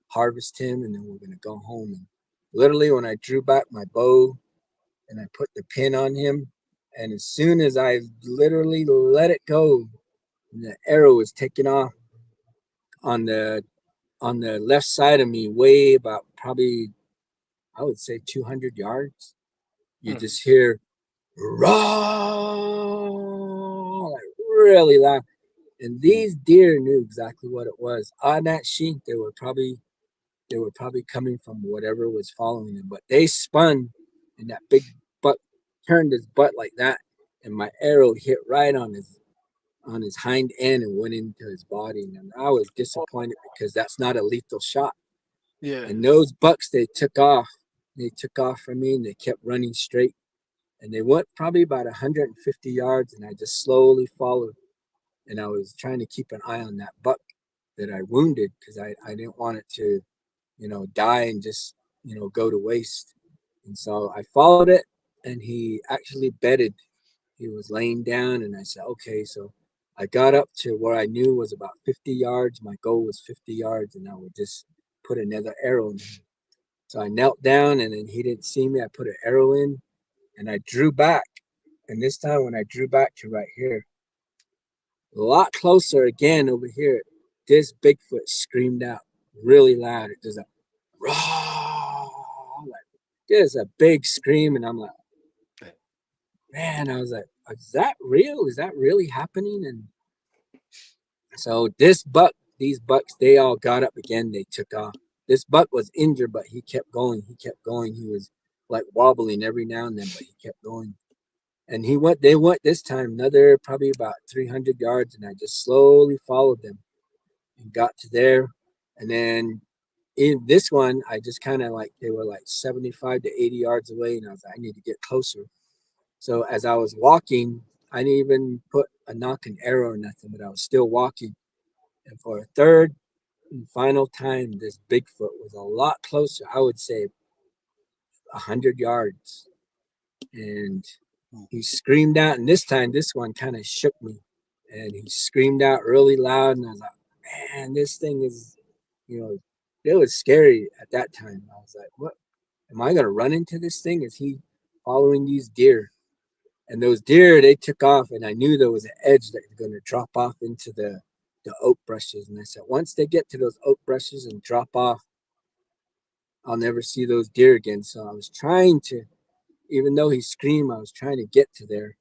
S3: harvest him, and then we're gonna go home. And literally, when I drew back my bow and I put the pin on him, and as soon as I literally let it go, the arrow was taken off on the left side of me, way about probably I would say 200 yards. You
S1: Mhm.
S3: just hear raw, like really loud. And
S2: mm,
S3: these deer knew exactly what it was. On that sheet, they were probably coming from whatever was following them, but they spun, and that big buck turned his butt like that, and my arrow hit right on his hind end and went into his body. And I was
S1: Oh,
S3: disappointed because that's not a lethal shot.
S1: yeah.
S3: And those bucks, they took off. They took off from me, and they kept running straight. And they went probably about 150 yards, and I just slowly followed. And I was trying to keep an eye on that buck that I wounded because I didn't want it to, die and just, go to waste. And so I followed it, and he actually bedded. He was laying down, and I said, okay. So I got up to where I knew was about 50 yards. My goal was 50 yards, and I would just put another arrow in him. So I knelt down, and then he didn't see me. I put an arrow in, and I drew back. And this time, when I drew back to right here, a lot closer again over here, this Bigfoot screamed out really loud. It does a raw, like there's a big scream, and I'm like, man, I was like, is that real? Is that really happening? And so these bucks, they all got up again. They took off. This buck was injured, but he kept going. He kept going. He was like wobbling every now and then, but he kept going. And they went this time another probably about 300 yards, and I just slowly followed them and got to there. And then in this one, I just kind of like, they were like 75 to 80 yards away, and I was like, I need to get closer. So as I was walking, I didn't even put a knock and arrow or nothing, but I was still walking. And for a third and final time, this Bigfoot was a lot closer. I would say 100 yards, and
S2: mm,
S3: he screamed out. And this time, this one kind of shook me, and he screamed out really loud. And I was like, man, this thing is, you know, it was scary at that time. I was like, what? Am I gonna run into this thing? Is he following these deer? And those deer, they took off, and I knew there was an edge that was gonna drop off into the oak brushes. And I said, once they get to those oak brushes and drop off, I'll never see those deer again. So I was trying to, even though he screamed, I was trying to get to there.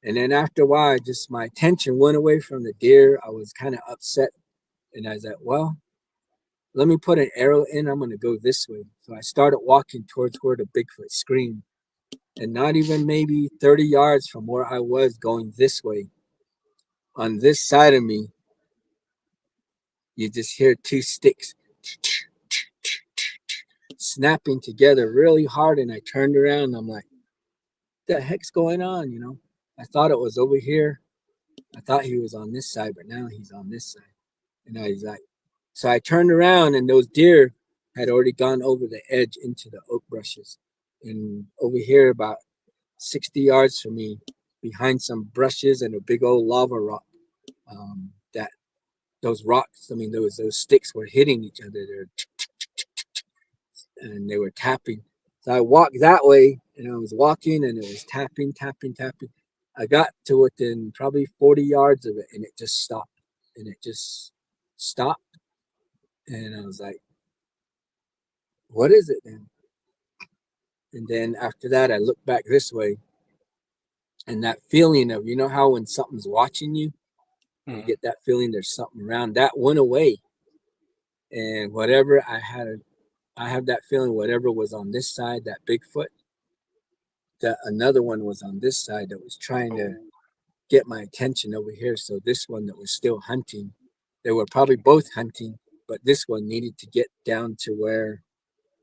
S3: And then after a while, just my attention went away from the deer. I was kind of upset, and I was like, well, let me put an arrow in. I'm going to go this way. So I started walking towards where the Bigfoot screamed. And not even maybe 30 yards from where I was going this way, on this side of me, you just hear two sticks snapping together really hard. And I turned around and I'm like, what the heck's going on? I thought it was over here. I thought he was on this side, but now he's on this side. And I was like, so I turned around and those deer had already gone over the edge into the oak brushes. And over here, about 60 yards from me, behind some brushes and a big old lava rock, that those rocks, I mean, those sticks were hitting each other there, and they were tapping. So I walked that way, and I was walking, and it was tapping, tapping, tapping. I got to within probably 40 yards of it, and it just stopped. And it just stopped. And I was like, what is it then? And then after that, I looked back this way, and that feeling of, how when something's watching you, you
S1: Mhm.
S3: get that feeling there's something around, that went away. And whatever I have that feeling, whatever was on this side, that Bigfoot, that another one was on this side that was trying to
S1: Oh.
S3: get my attention over here. So this one that was still hunting, they were probably both hunting, but this one needed to get down to where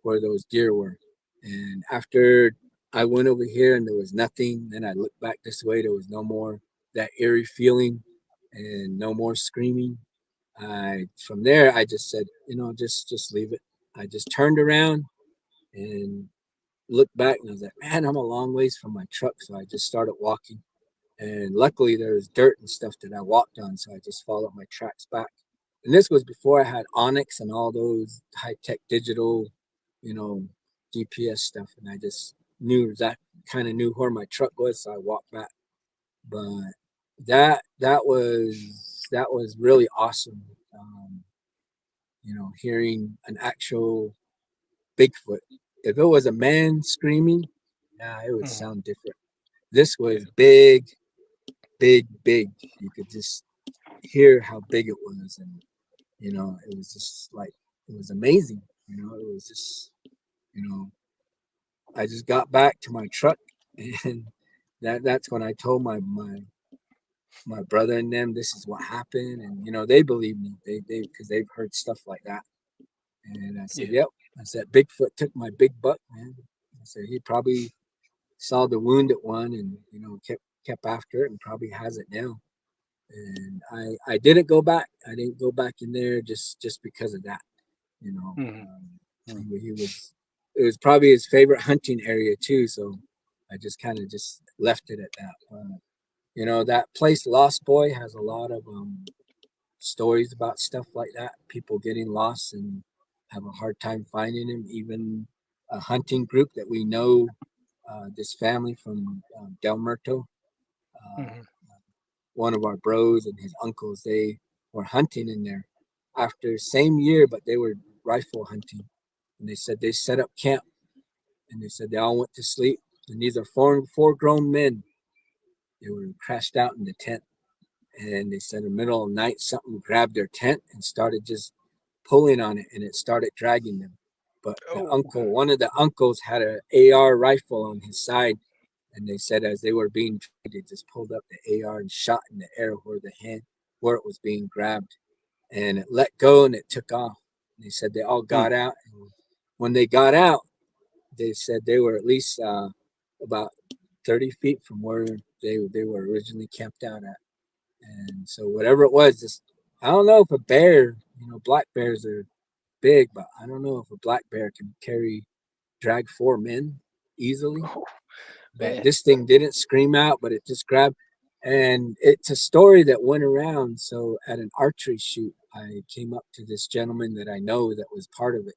S3: those deer were. And after I went over here and there was nothing, then I looked back this way. There was no more that eerie feeling and no more screaming. I From there I just said, just leave it. I just turned around and looked back, and I was like, man, I'm a long ways from my truck. So I just started walking. And luckily there was dirt and stuff that I walked on, so I just followed my tracks back. And this was before I had Onyx and all those high tech digital, you know, GPS stuff. And I just knew that kind of knew where my truck was, so I walked back. But that was really awesome. Hearing an actual Bigfoot. If it was a man screaming, yeah, it would
S1: Mhm.
S3: sound different. This
S1: Yeah.
S3: was big, big, big. You could just hear how big it was, and it was just like it was amazing. It was just you know, I just got back to my truck, and that's when I told my brother and them this is what happened, and they believe me. They because they've heard stuff like that, and I said,
S1: Yeah.
S3: yep. I said Bigfoot took my big buck, man. I said he probably saw the wounded one and kept after it and probably has it now. And I didn't go back. I didn't go back in there just because of that. You know,
S1: Mhm.
S3: um,
S1: Mhm.
S3: he was it was probably his favorite hunting area too. So I just kind of just left it at that. That place Lost Boy has a lot of stories about stuff like that. People getting lost and have a hard time finding him. Even a hunting group that we know, this family from Del Muerto, uh,
S1: Mhm.
S3: one of our bros and his uncles, they were hunting in there after same year, but they were rifle hunting. And they said they set up camp, and they said they all went to sleep. And these are four grown men. They were crashed out in the tent. And they said in the middle of the night, something grabbed their tent and started just pulling on it, and it started dragging them. But
S1: Oh.
S3: one of the uncles had an AR rifle on his side, and they said as they were being dragged, they just pulled up the AR and shot in the air where it was being grabbed, and it let go and it took off. And they said they all
S1: Mm.
S3: got out, and when they got out, they said they were at least about 30 feet from where they were originally camped out at. And so whatever it was, just I don't know if a bear, black bears are big, but I don't know if a black bear can drag four men easily.
S1: Oh,
S3: But
S1: man.
S3: this thing didn't scream out, but it just grabbed. And it's a story that went around. So at an archery shoot, I came up to this gentleman that I know that was part of it,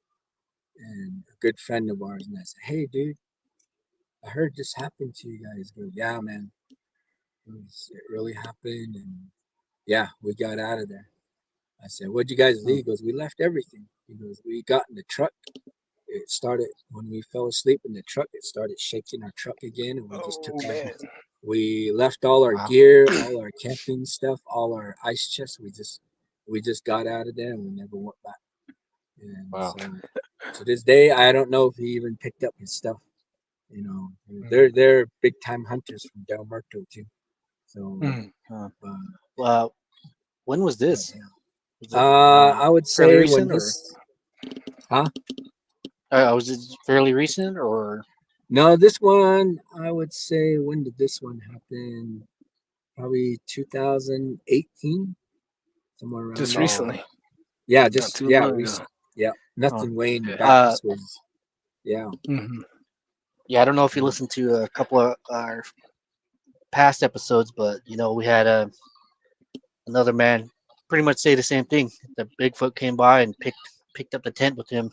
S3: and a good friend of ours, and I said, "Hey, dude, I heard this happened to you guys." He goes, "Yeah, man, it really happened, and yeah, we got out of there." I said, "What'd you guys do?"
S2: Mm.
S3: He goes, "We left everything." He goes, "We got in the truck. It started when we fell asleep in the truck. It started shaking our truck again, and we just
S1: Oh
S3: took off.
S1: man.
S3: We left all our
S2: Wow.
S3: gear, all our camping stuff, all our ice chests. We just got out of there, and we never went back. And
S2: Wow.
S3: so to this day, I don't know if he even picked up his stuff. You know,
S1: Mm,
S3: they're big time hunters from Del Muerto too. So,
S1: mm.
S2: Uh,
S3: uh,
S2: well, when was
S3: but
S2: this?
S3: yeah,
S2: Was it
S3: I would
S2: fairly
S3: say when
S2: recent, or
S3: this, huh?
S2: was it fairly recent, or
S3: No, this one, I would say, when did this one happen? Probably 2018, somewhere around
S1: Just
S3: there.
S2: oh,
S1: recently,
S3: Yeah,
S1: not
S3: just,
S1: too
S3: yeah,
S1: long ago.
S3: recent. Yeah,
S2: oh,
S3: nothing way in the
S1: Yeah.
S3: back. This was, yeah,
S1: Hmm.
S2: yeah, I don't know if you
S3: yeah,
S2: listened to a couple of our past episodes, but we had another man pretty much say the same thing. The Bigfoot came by and picked up the tent with him,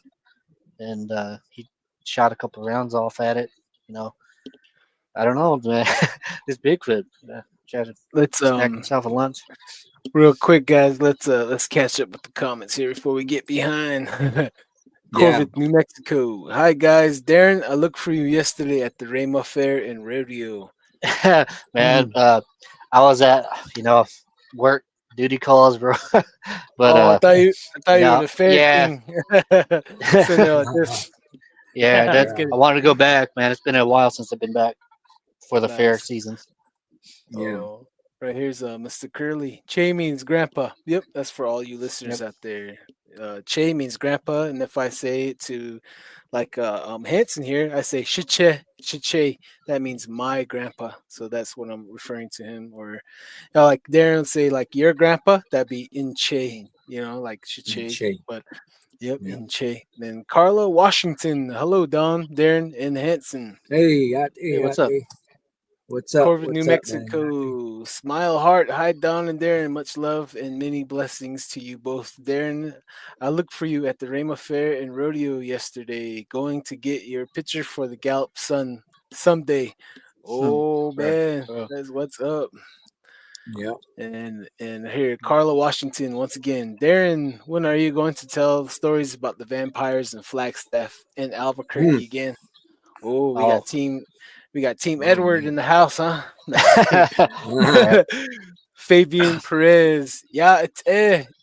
S2: and he shot a couple rounds off at it. You know, I don't know, man. This Bigfoot tried to
S1: Let's
S2: snack himself a lunch.
S1: real quick, guys. Let's catch up with the comments here before we get behind.
S3: yeah.
S1: Corvid, New Mexico. Hi guys, Darren. I looked for you yesterday at the Rama Fair in Rodeo.
S2: Man,
S3: Mm.
S2: I was at work duty calls, bro. But
S1: Oh, I thought you were the fair
S2: yeah,
S1: king. So no, this
S2: yeah. That
S1: just
S3: Yeah,
S2: I
S1: kidding.
S2: wanted to go back, man. It's been a while since I've been back for the fair
S1: Nice.
S2: season.
S3: yeah.
S1: Oh, right here's Mr. Curly. Che means grandpa. Yep, that's for all you listeners
S2: Yep.
S1: out there. Che means grandpa, and if I say it to like Hanson here, I say shiche, shiche. That means my grandpa. So that's what I'm referring to him. Or like Darren would say like your grandpa, that'd be in che, like
S3: And
S1: shiche.
S3: Shay.
S1: But yep,
S3: Yeah.
S1: in che. Then Carla Washington. Hello, Don, Darren, and Hanson.
S3: Hey,
S2: Hey,
S3: Ate,
S2: what's up?
S3: Ate. What's up?
S1: Corvid, New
S3: What's up, man? Ate.
S1: Mexico. Smile heart. Hi, Don and Darren. Much love and many blessings to you both. Darren, I looked for you at the Rama Fair and Rodeo yesterday, going to get your picture for the Gallup Sun someday.
S2: Hmm.
S1: Oh,
S2: Right.
S1: man.
S2: Oh,
S1: That's what's up.
S3: Yeah.
S1: And here, Carla Washington once again. Darren, when are you going to tell stories about the vampires and Flagstaff and
S3: Mm.
S1: Albuquerque again? Oh,
S2: oh.
S1: we got Team
S3: Oh,
S1: Edward
S3: man.
S1: in the house, huh? No, just kidding.
S2: Right.
S1: Fabian Perez. Yeah, it's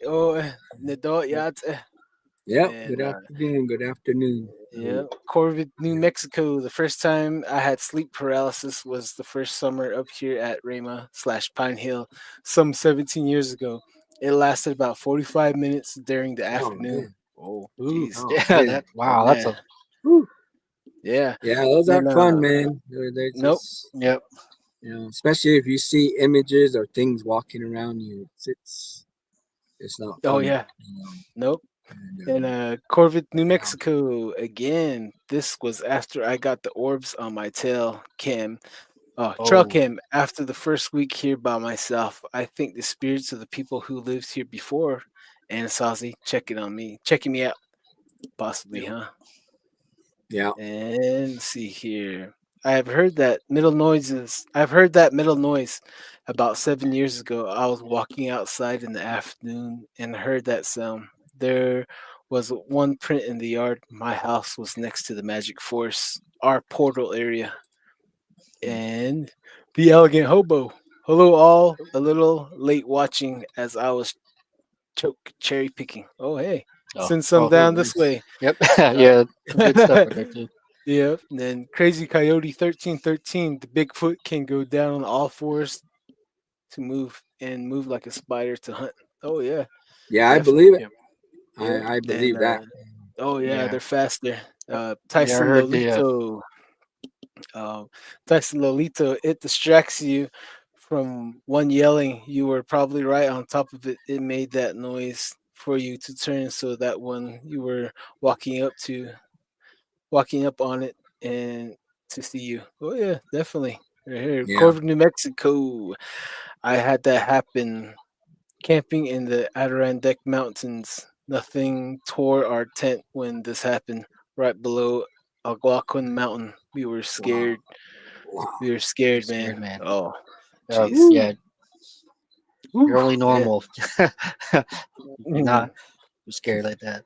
S1: oh Nado,
S3: Yep.
S1: yeah, it's
S3: Yep. Good
S1: and
S3: afternoon. Good afternoon.
S1: yeah, Corvid, New
S3: Yeah.
S1: Mexico. The first time I had sleep paralysis was the first summer up here at Rama/Pine Hill, some 17 years ago. It lasted about 45 minutes during the
S3: Oh,
S1: afternoon.
S3: man.
S1: Oh,
S2: Ooh.
S1: jeez.
S3: Oh,
S2: Yeah.
S3: man.
S2: That.
S1: Oh
S2: Wow. That's
S1: man.
S2: a.
S3: Whew.
S1: Yeah.
S3: Yeah, those
S1: Then
S3: aren't fun, man. They're
S1: nope.
S3: just,
S2: Yep.
S3: especially if you see images or things walking around you. It's not
S1: Oh
S3: fun.
S1: yeah. Nope.
S3: And
S1: In Corvid, New
S3: yeah.
S1: Mexico, again. This was after I got the orbs on my trail
S2: Oh.
S1: cam. After the first week here by myself, I think the spirits of the people who lived here before Anasazi checking me out, possibly,
S3: Yeah.
S1: huh?
S3: Yeah.
S1: And let's see here. I've heard that middle noise about 7 years ago. I was walking outside in the afternoon and heard that sound. There was one print in the yard. My house was next to the magic forest, our portal area, and the elegant hobo. Hello, all. A little late watching as I was cherry picking. Oh, hey,
S2: Oh.
S1: send some
S2: Oh.
S3: Oh,
S1: down this
S3: nice.
S1: way.
S2: Yep.
S1: Uh,
S2: Yeah. Some good stuff right there too.
S1: Yeah, and then Crazy Coyote 1313, the Bigfoot can go down on all fours to move like a spider to hunt. Oh yeah,
S3: Yeah, I
S1: definitely.
S3: believe it.
S2: Yep.
S1: Yep.
S3: I
S1: Then
S3: believe that.
S1: oh yeah,
S2: Yeah.
S1: they're faster.
S2: Yep. Yeah. I
S1: Tyson
S2: heard the.
S1: Lolito. Um, Tyson Lolito, it distracts you from one yelling. You were probably right on top of it. It made that noise for you to turn so that when you were walking up to walking up on it and to see you. Oh yeah, definitely. Right here,
S3: Yeah.
S1: Corvid, New Mexico. I had that happen camping in the Adirondack Mountains. Nothing tore our tent when this happened. Right below Algonquin Mountain. We were
S3: Wow.
S1: scared.
S3: Wow.
S1: We were
S2: You're
S1: scared, man.
S2: scared, man.
S1: Oh, jeez.
S3: Woo.
S2: Yeah,
S1: Woo,
S2: you're only
S1: man.
S2: normal. You're
S1: Mhm.
S2: not scared like that.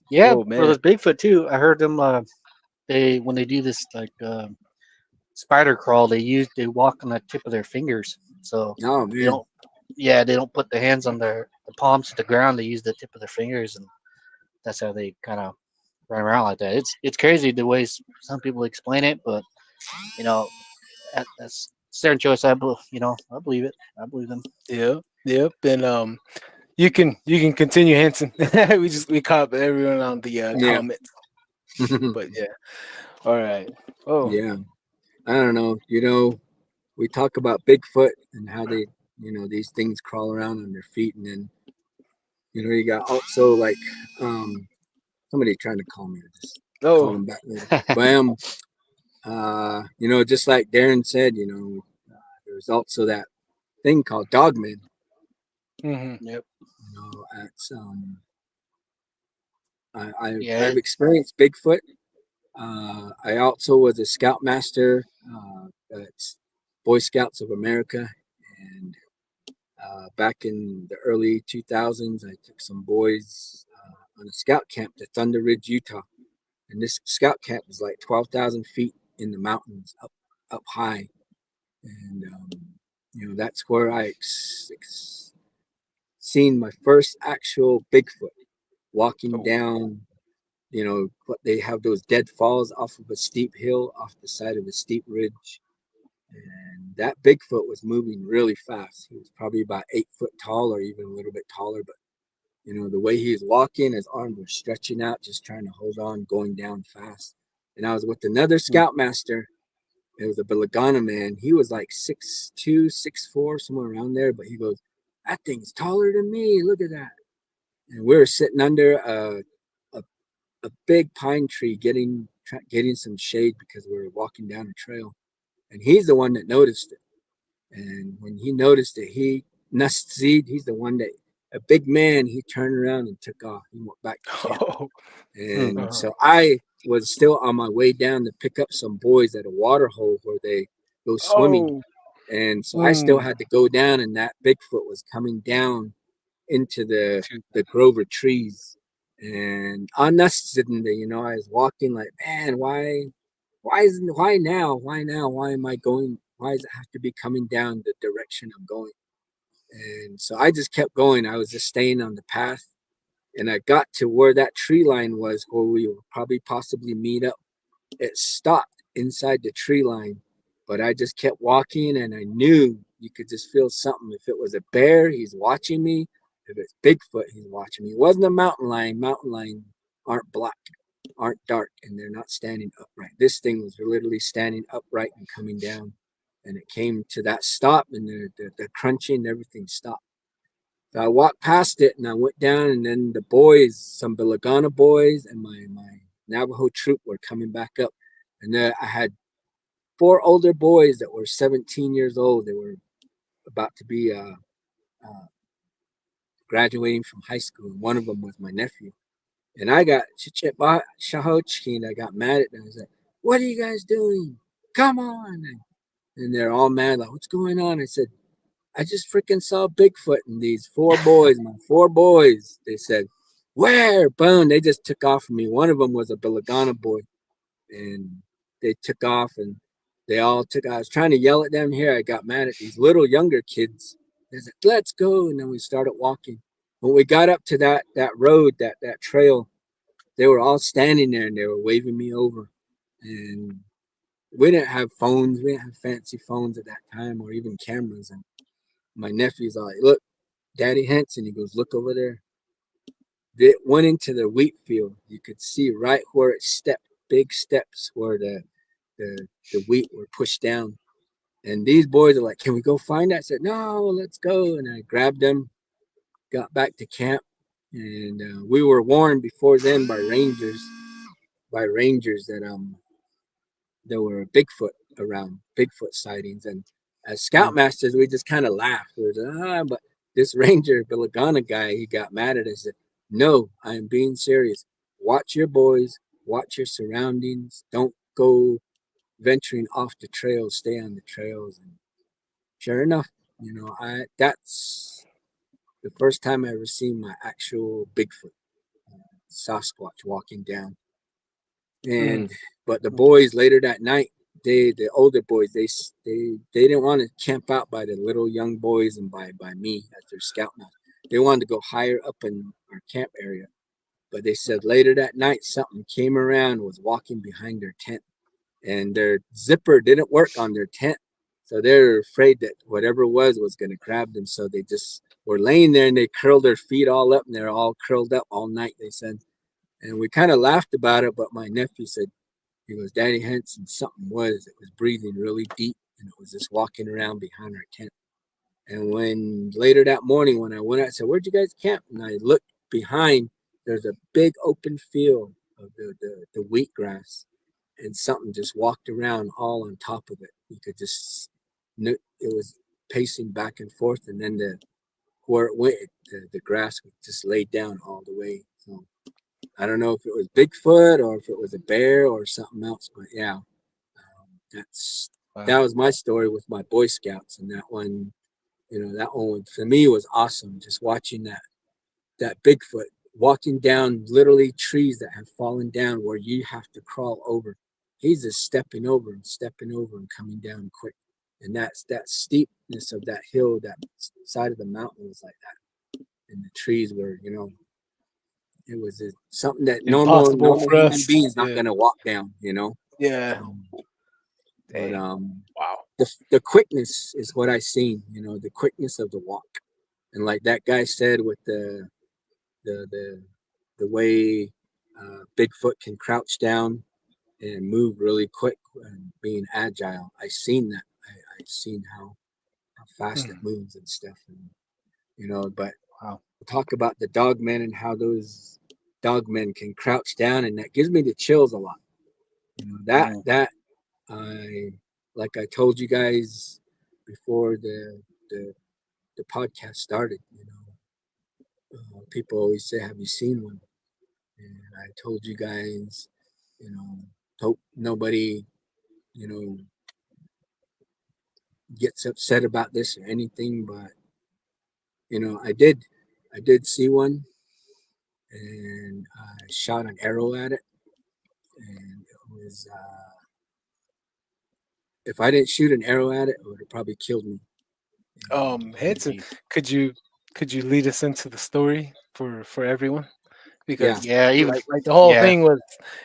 S2: Yeah,
S1: Oh,
S2: for
S1: man.
S2: those Bigfoot too. I heard them. They when they do this like spider crawl, they walk on the tip of their fingers. So
S3: Oh
S2: they
S3: man.
S2: don't. Yeah, they don't put the hands on the palms to the ground. They use the tip of their fingers, and that's how they kind of run around like that. It's crazy the ways some people explain it, but you know that's their choice. I believe it. I believe them.
S1: Yep. Yep. And you can continue, Hanson. we caught everyone on the
S3: Yeah.
S1: comments, but yeah. All right. Oh.
S3: Yeah. I don't know. We talk about Bigfoot and how they, these things crawl around on their feet, and then you got also like somebody trying to call me. I just call
S1: Oh.
S3: them back later. But just like Darren said, there's also that thing called dogmen.
S1: Hmm.
S2: Yep.
S3: That's
S2: Yeah.
S3: I've experienced Bigfoot. I also was a scoutmaster at Boy Scouts of America, and back in the early 2000s, I took some boys on a scout camp to Thunder Ridge, Utah, and this scout camp was like 12,000 feet in the mountains, up high, and that's where I seen my first actual Bigfoot walking
S1: Oh.
S3: down. What they have those deadfalls off of a steep hill, off the side of a steep ridge. And that Bigfoot was moving really fast. He was probably about 8 foot tall or even a little bit taller. But, the way he was walking, his arms were stretching out, just trying to hold on, going down fast. And I was with another scoutmaster. It was a Belagana man. He was like 6'2", 6'4", somewhere around there. But he goes, that thing's taller than me. Look at that. And we were sitting under a a big pine tree getting some shade because we were walking down a trail. And he's the one that noticed it. And when he noticed it, he's the one that, a big man, he turned around and took off. He went back to camp.
S1: Oh.
S3: And
S1: Uh-huh.
S3: so I was still on my way down to pick up some boys at a water hole where they go swimming.
S1: Oh.
S3: And so I still
S1: Mm.
S3: had to go down, and that Bigfoot was coming down into the
S1: Shoot.
S3: the grove of trees. And unnecessarily, I was walking like, man, why now? Why now? Why am I going? Why does it have to be coming down the direction I'm going? And so I just kept going. I was just staying on the path. And I got to where that tree line was, where we would probably possibly meet up. It stopped inside the tree line, but I just kept walking, and I knew you could just feel something. If it was a bear, he's watching me. If it's Bigfoot, he's watching me. It wasn't a mountain lion. Mountain lion aren't black, aren't dark, and they're not standing upright. This thing was literally standing upright and coming down. And it came to that stop, and the crunching and everything stopped. So I walked past it, and I went down, and then the boys, some Bilagana boys and my Navajo troop were coming back up. And I had four older boys that were 17 years old. They were about to be uh, graduating from high school. And one of them was my nephew. And I got and I got mad at them. I was like, what are you guys doing? Come on. And they're all mad, like, what's going on? I said, I just freaking saw Bigfoot and these four boys, my four boys. They said, where? Boom. They just took off from me. One of them was a Belagana boy. And they took off, and they all took. I was trying to yell at them here. I got mad at these little younger kids. They said, let's go. And then we started walking. When we got up to that road, that trail, they were all standing there, and they were waving me over. And we didn't have phones. We didn't have fancy phones at that time, or even cameras. And my nephew's all like, look, Daddy Hanson. He goes, look over there. It went into the wheat field. You could see right where it stepped, big steps where the wheat were pushed down. And these boys are like, can we go find that? I said, no, let's go. And I grabbed them, got back to camp. And we were warned before then by rangers that there were Bigfoot around, Bigfoot sightings. And as
S1: Mm.
S3: scoutmasters, we just kind of laughed. We were like, but this ranger, the Lagana guy, he got mad at us. Said, "No, I am being serious. Watch your boys. Watch your surroundings. Don't go venturing off the trails. Stay on the trails." And sure enough, I that's the first time I ever seen my actual Bigfoot, Sasquatch walking down.
S1: Mm,
S3: And but the boys later that night, the older boys, they didn't want to camp out by the little young boys and by me as their scout master. They wanted to go higher up in our camp area. But they said later that night something came around, was walking behind their tent, and their zipper didn't work on their tent. So they're afraid that whatever it was going to grab them. So they just were laying there and they curled their feet all up and they're all curled up all night, they said. And we kind of laughed about it, but my nephew said, he goes, Daddy Hanson, something it was breathing really deep and it was just walking around behind our tent. And when later that morning, when I went out, I said, where'd you guys camp? And I looked behind, there's a big open field of the wheatgrass, and something just walked around all on top of it. You could just, it was pacing back and forth, and then where it went, the grass was just laid down all the way. So I don't know if it was Bigfoot or if it was a bear or something else, but yeah, that's that
S1: wow.
S3: was my story with my Boy Scouts, and that one, that one for me was awesome. Just watching that Bigfoot walking down literally trees that have fallen down where you have to crawl over. He's just stepping over and coming down quick. And that steepness of that hill, that side of the mountain was like that. And the trees were, it was something that normal
S1: Impossible
S3: normal
S1: for
S3: human
S1: us.
S3: beings not
S1: Yeah.
S3: gonna walk down.
S1: Yeah.
S3: Um, but
S1: Dang. Wow.
S3: the quickness is what I seen. The quickness of the walk, and like that guy said with the the the way Bigfoot can crouch down and move really quick and being agile. I seen that. I seen how fast it
S1: Mm,
S3: moves and stuff. And but
S2: Wow.
S3: talk about the dogmen and how those dogmen can crouch down, and that gives me the chills a lot.
S2: Mm.
S3: That I like I told you guys before the the podcast started. People always say, "Have you seen one?" And I told you guys, you know, hope nobody, you know, gets upset about this or anything, but I did see one, and I shot an arrow at it, and it was, if I didn't shoot an arrow at it, it would have probably killed me. And
S1: Hanson,
S2: Jeez.
S1: could you lead us into the story for everyone?
S3: yeah,
S1: Because
S2: Yeah. Even.
S1: like the whole
S2: Yeah.
S1: thing was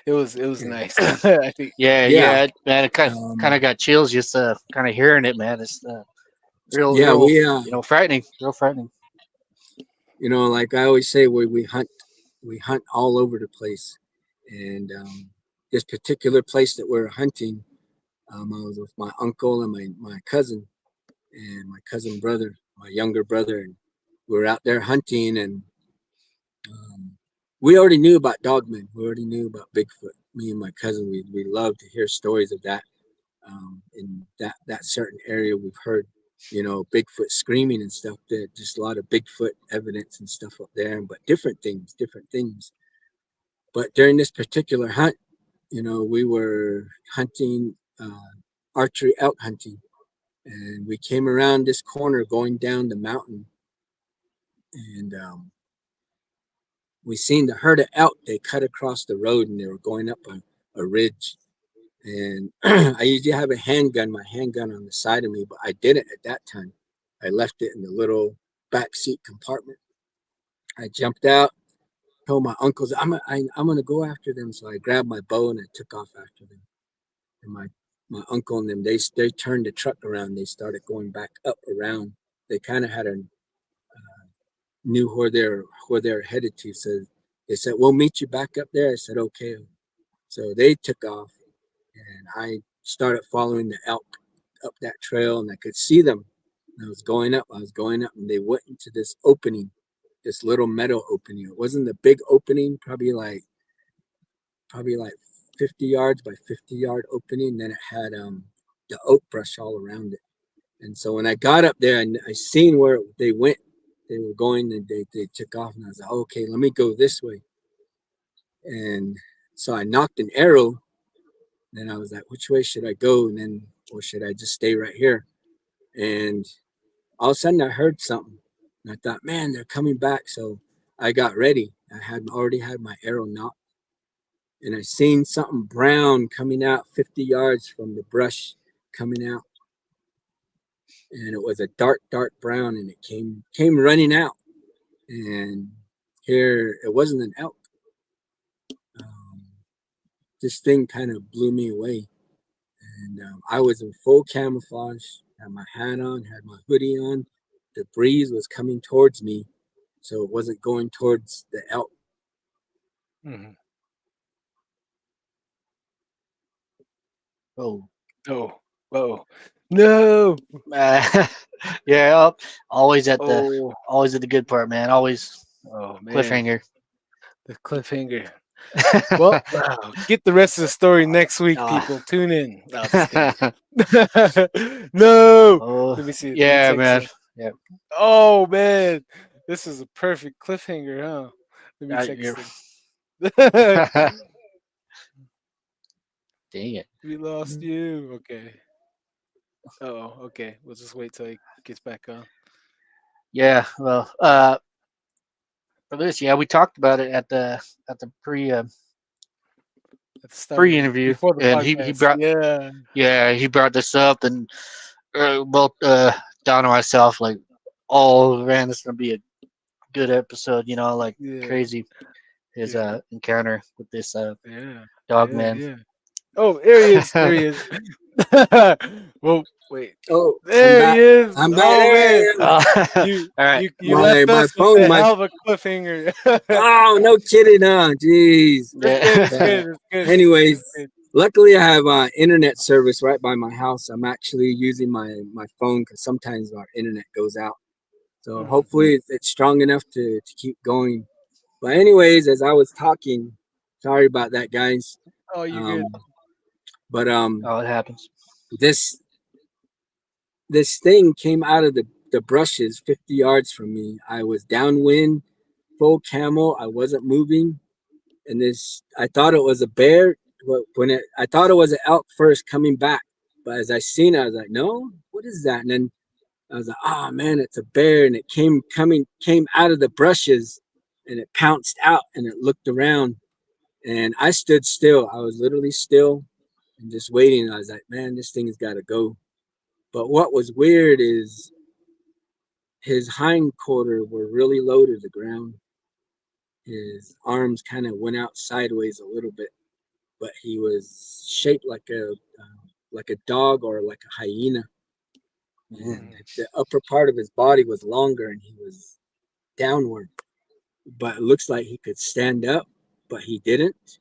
S1: it was
S3: yeah,
S1: nice. I think
S2: Yeah.
S3: yeah,
S2: Yeah. Man, it kind of
S3: um,
S2: got chills just kind of hearing it, man. It's real,
S3: yeah.
S2: real, frightening. Real frightening.
S3: Like I always say, we hunt all over the place, and this particular place that we're hunting, I was with my uncle and my cousin and my cousin brother, my younger brother, and we were out there hunting, and um, we already knew about dogmen. We already knew about Bigfoot. Me and my cousin, we love to hear stories of that. In that certain area, we've heard, Bigfoot screaming and stuff. There, just a lot of Bigfoot evidence and stuff up there, but different things, different things. But during this particular hunt, we were hunting, archery elk hunting, and we came around this corner going down the mountain, and we seen the herd of elk. They cut across the road and they were going up a ridge. And I usually have a handgun, my handgun on the side of me, but I didn't at that time. I left it in the little back seat compartment. I jumped out, told my uncles, I'm going to go after them. So I grabbed my bow and I took off after them. And my uncle and them, they turned the truck around. They started going back up around. They kind of had a knew where they're headed to. So they said, "We'll meet you back up there." I said, "Okay." So they took off, and I started following the elk up that trail, and I could see them. And I was going up. And they went into this opening, this little meadow opening. It wasn't a big opening, probably like 50 yards by 50-yard opening. Then it had the oak brush all around it. And so when I got up there and I seen where they went, they were going and they took off, and I was like, okay, let me go this way. And so I knocked an arrow. Then I was like, which way should I go? And then, or should I just stay right here? And all of a sudden I heard something. And I thought, man, they're coming back. So I got ready. I had already had my arrow knocked. And I seen something brown coming out 50 yards from the brush coming out. And it was a dark, dark brown, and it came running out. And here, it wasn't an elk. Um, this thing kind of blew me away. And I was in full camouflage, had my hat on, had my hoodie on. The breeze was coming towards me, so it wasn't going towards the elk.
S1: Mhm.
S2: Oh,
S1: Oh, oh, no!
S2: yeah. Always at the
S1: Oh,
S2: always at the good part, man. Always
S1: oh man,
S2: cliffhanger.
S1: the cliffhanger. Well, wow. Get the rest of the story next week,
S2: Ah.
S1: people. Tune in. No, just kidding. No.
S2: Oh,
S1: Let me see. Let me
S2: yeah,
S1: text
S2: man.
S1: him.
S2: Yeah,
S1: Oh man, this is a perfect cliffhanger, huh? Let me
S2: you're,
S1: text him.
S2: dang it.
S1: We lost you. Okay. Oh, okay. We'll just wait till he gets back on.
S2: Yeah, well, for this, yeah, we talked about it at the
S1: At the start
S2: pre
S1: of
S2: interview,
S1: before the
S2: and he
S1: podcast.
S2: brought
S1: Yeah.
S2: yeah he brought this up, and both Don and myself like, oh man, this is gonna be a good episode, like
S1: Yeah.
S2: crazy his
S1: Yeah.
S2: encounter with this
S1: Yeah.
S2: dog
S1: Yeah.
S2: man.
S1: Yeah. Oh, there he is. There he is. Well, wait.
S3: Oh, I'm
S1: There he
S3: back.
S1: is.
S3: I'm back.
S1: Oh
S3: There
S1: man.
S3: I am.
S2: All right,
S1: You
S3: My
S1: left
S3: my
S1: us with
S3: phone.
S1: a
S3: My
S1: hell of a cliffhanger.
S3: oh, no kidding, huh? Jeez.
S1: It's good. It's
S2: yeah.
S1: good. It's good.
S3: Anyways,
S1: It's good.
S3: luckily I have internet service right by my house. I'm actually using my phone because sometimes our internet goes out. So
S1: Mhm.
S3: hopefully it's strong enough to keep going. But anyways, as I was talking, sorry about that, guys.
S1: Oh, you
S3: Um,
S1: good.
S3: but
S2: Oh, it happens.
S3: this this thing came out of the brushes 50 yards from me. I was downwind, full camo. I wasn't moving, and this I thought it was a bear. When I thought it was an elk first coming back, but as I seen it, I was like, no, what is that? And then I was like, oh man, it's a bear, and it came out of the brushes, and it pounced out, and it looked around, and I stood still. I was literally still and just waiting. I was like, man, this thing's got to go. But what was weird is his hind quarter were really low to the ground. His arms kind of went out sideways a little bit, but he was shaped like a dog or like a hyena, and
S1: Mhm.
S3: the upper part of his body was longer, and he was downward. But it looks like he could stand up, but he didn't.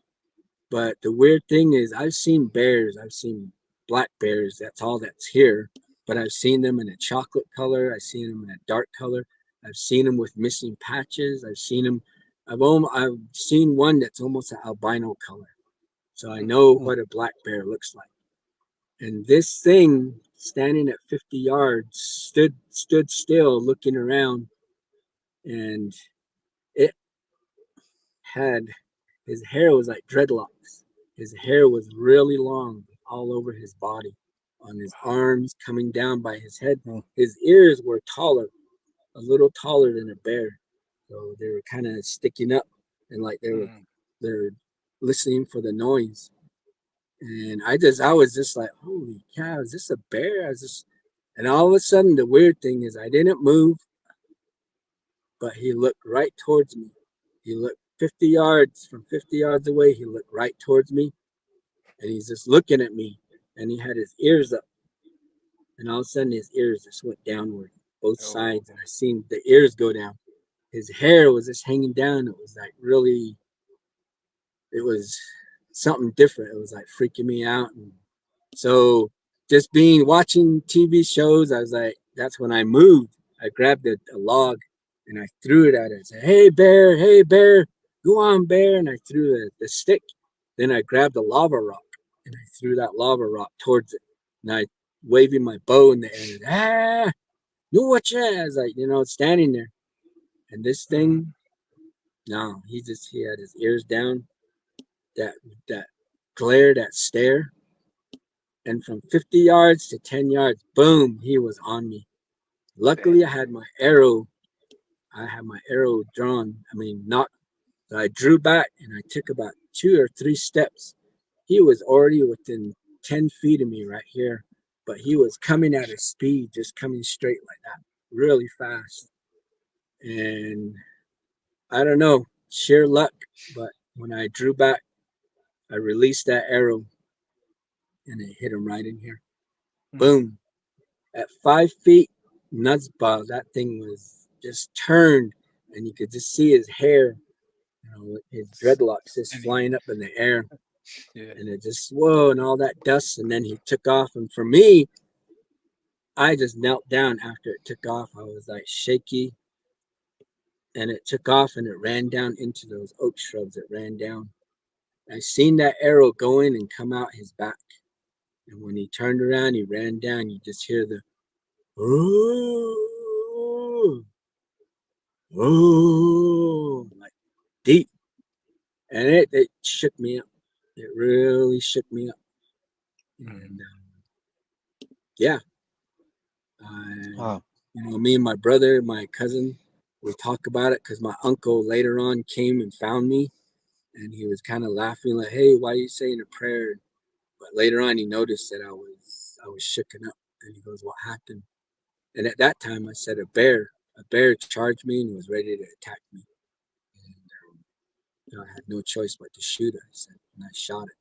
S3: But the weird thing is, I've seen bears. I've seen black bears. That's all that's here. But I've seen them in a chocolate color. I've seen them in a dark color. I've seen them with missing patches. I've seen them. I've seen one that's almost an albino color. So I know
S2: Mm.
S3: what a black bear looks like. And this thing, standing at 50 yards, stood still, looking around, and it had his hair was like dreadlocks. His hair was really long all over his body, on his arms, coming down by his head.
S2: Mm.
S3: His ears were taller, a little taller than a bear. So they were kind of sticking up, and like
S1: Mhm.
S3: they're listening for the noise. And I was just like, holy cow, is this a bear? And all of a sudden, the weird thing is I didn't move, but he looked right towards me. He looked 50 yards, from 50 yards away, he looked right towards me, and he's just looking at me, and he had his ears up, and all of a sudden his ears just went downward, both
S1: Oh.
S3: sides, and I seen the ears go down. His hair was just hanging down. It was like really, it was something different. It was like freaking me out. And so just being watching TV shows, I was like, that's when I moved. I grabbed a log and I threw it at it. I said, hey bear, go on, bear. And I threw the stick. Then I grabbed a lava rock and I threw that lava rock towards it. And I waving my bow in the air. Ah, no, what ya? I was like, standing there. And this
S1: Mhm.
S3: thing, no, he had his ears down, that that glare, that stare, and from 50 yards to 10 yards, boom, he was on me.
S1: Damn.
S3: Luckily, I had my arrow drawn. I mean, not. So I drew back and I took about 2 or 3 steps. He was already within 10 feet of me right here, but he was coming at a speed, just coming straight like that, really fast. And I don't know, sheer luck, but when I drew back, I released that arrow and it hit him right in here.
S1: Mhm.
S3: Boom. At 5 feet, nutsball, that thing was just turned, and you could just see his hair, his dreadlocks just
S1: And he,
S3: flying up in the air,
S1: yeah.
S3: and it just whoa, and all that dust, and then he took off. And for me, I just knelt down after it took off. I was like shaky, and it took off, and it ran down into those oak shrubs. It ran down. I seen that arrow go in and come out his back, and when he turned around, he ran down. You just hear the oh, oh, like deep, and it shook me up. It really shook me up,
S1: Mhm.
S3: and yeah, I,
S2: Huh.
S3: me and my brother, my cousin, we talk about it because my uncle later on came and found me, and he was kind of laughing like, "Hey, why are you saying a prayer?" But later on, he noticed that I was shooken up, and he goes, "What happened?" And at that time, I said, a bear charged me and was ready to attack me. And I had no choice but to shoot it. I said, and I shot it.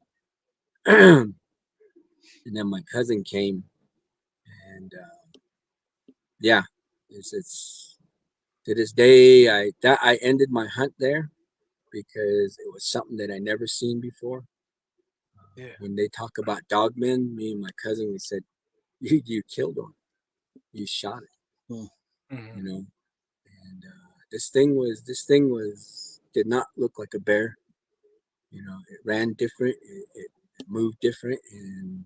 S3: And then my cousin came, and yeah, it's to this day I ended my hunt there because it was something that I never seen before.
S1: Yeah.
S3: When they talk about dogmen, me and my cousin we said, you killed one, you shot it,
S2: Hmm.
S3: you
S1: Mhm.
S3: know. And this thing was did not look like a bear. It ran different, it moved different, and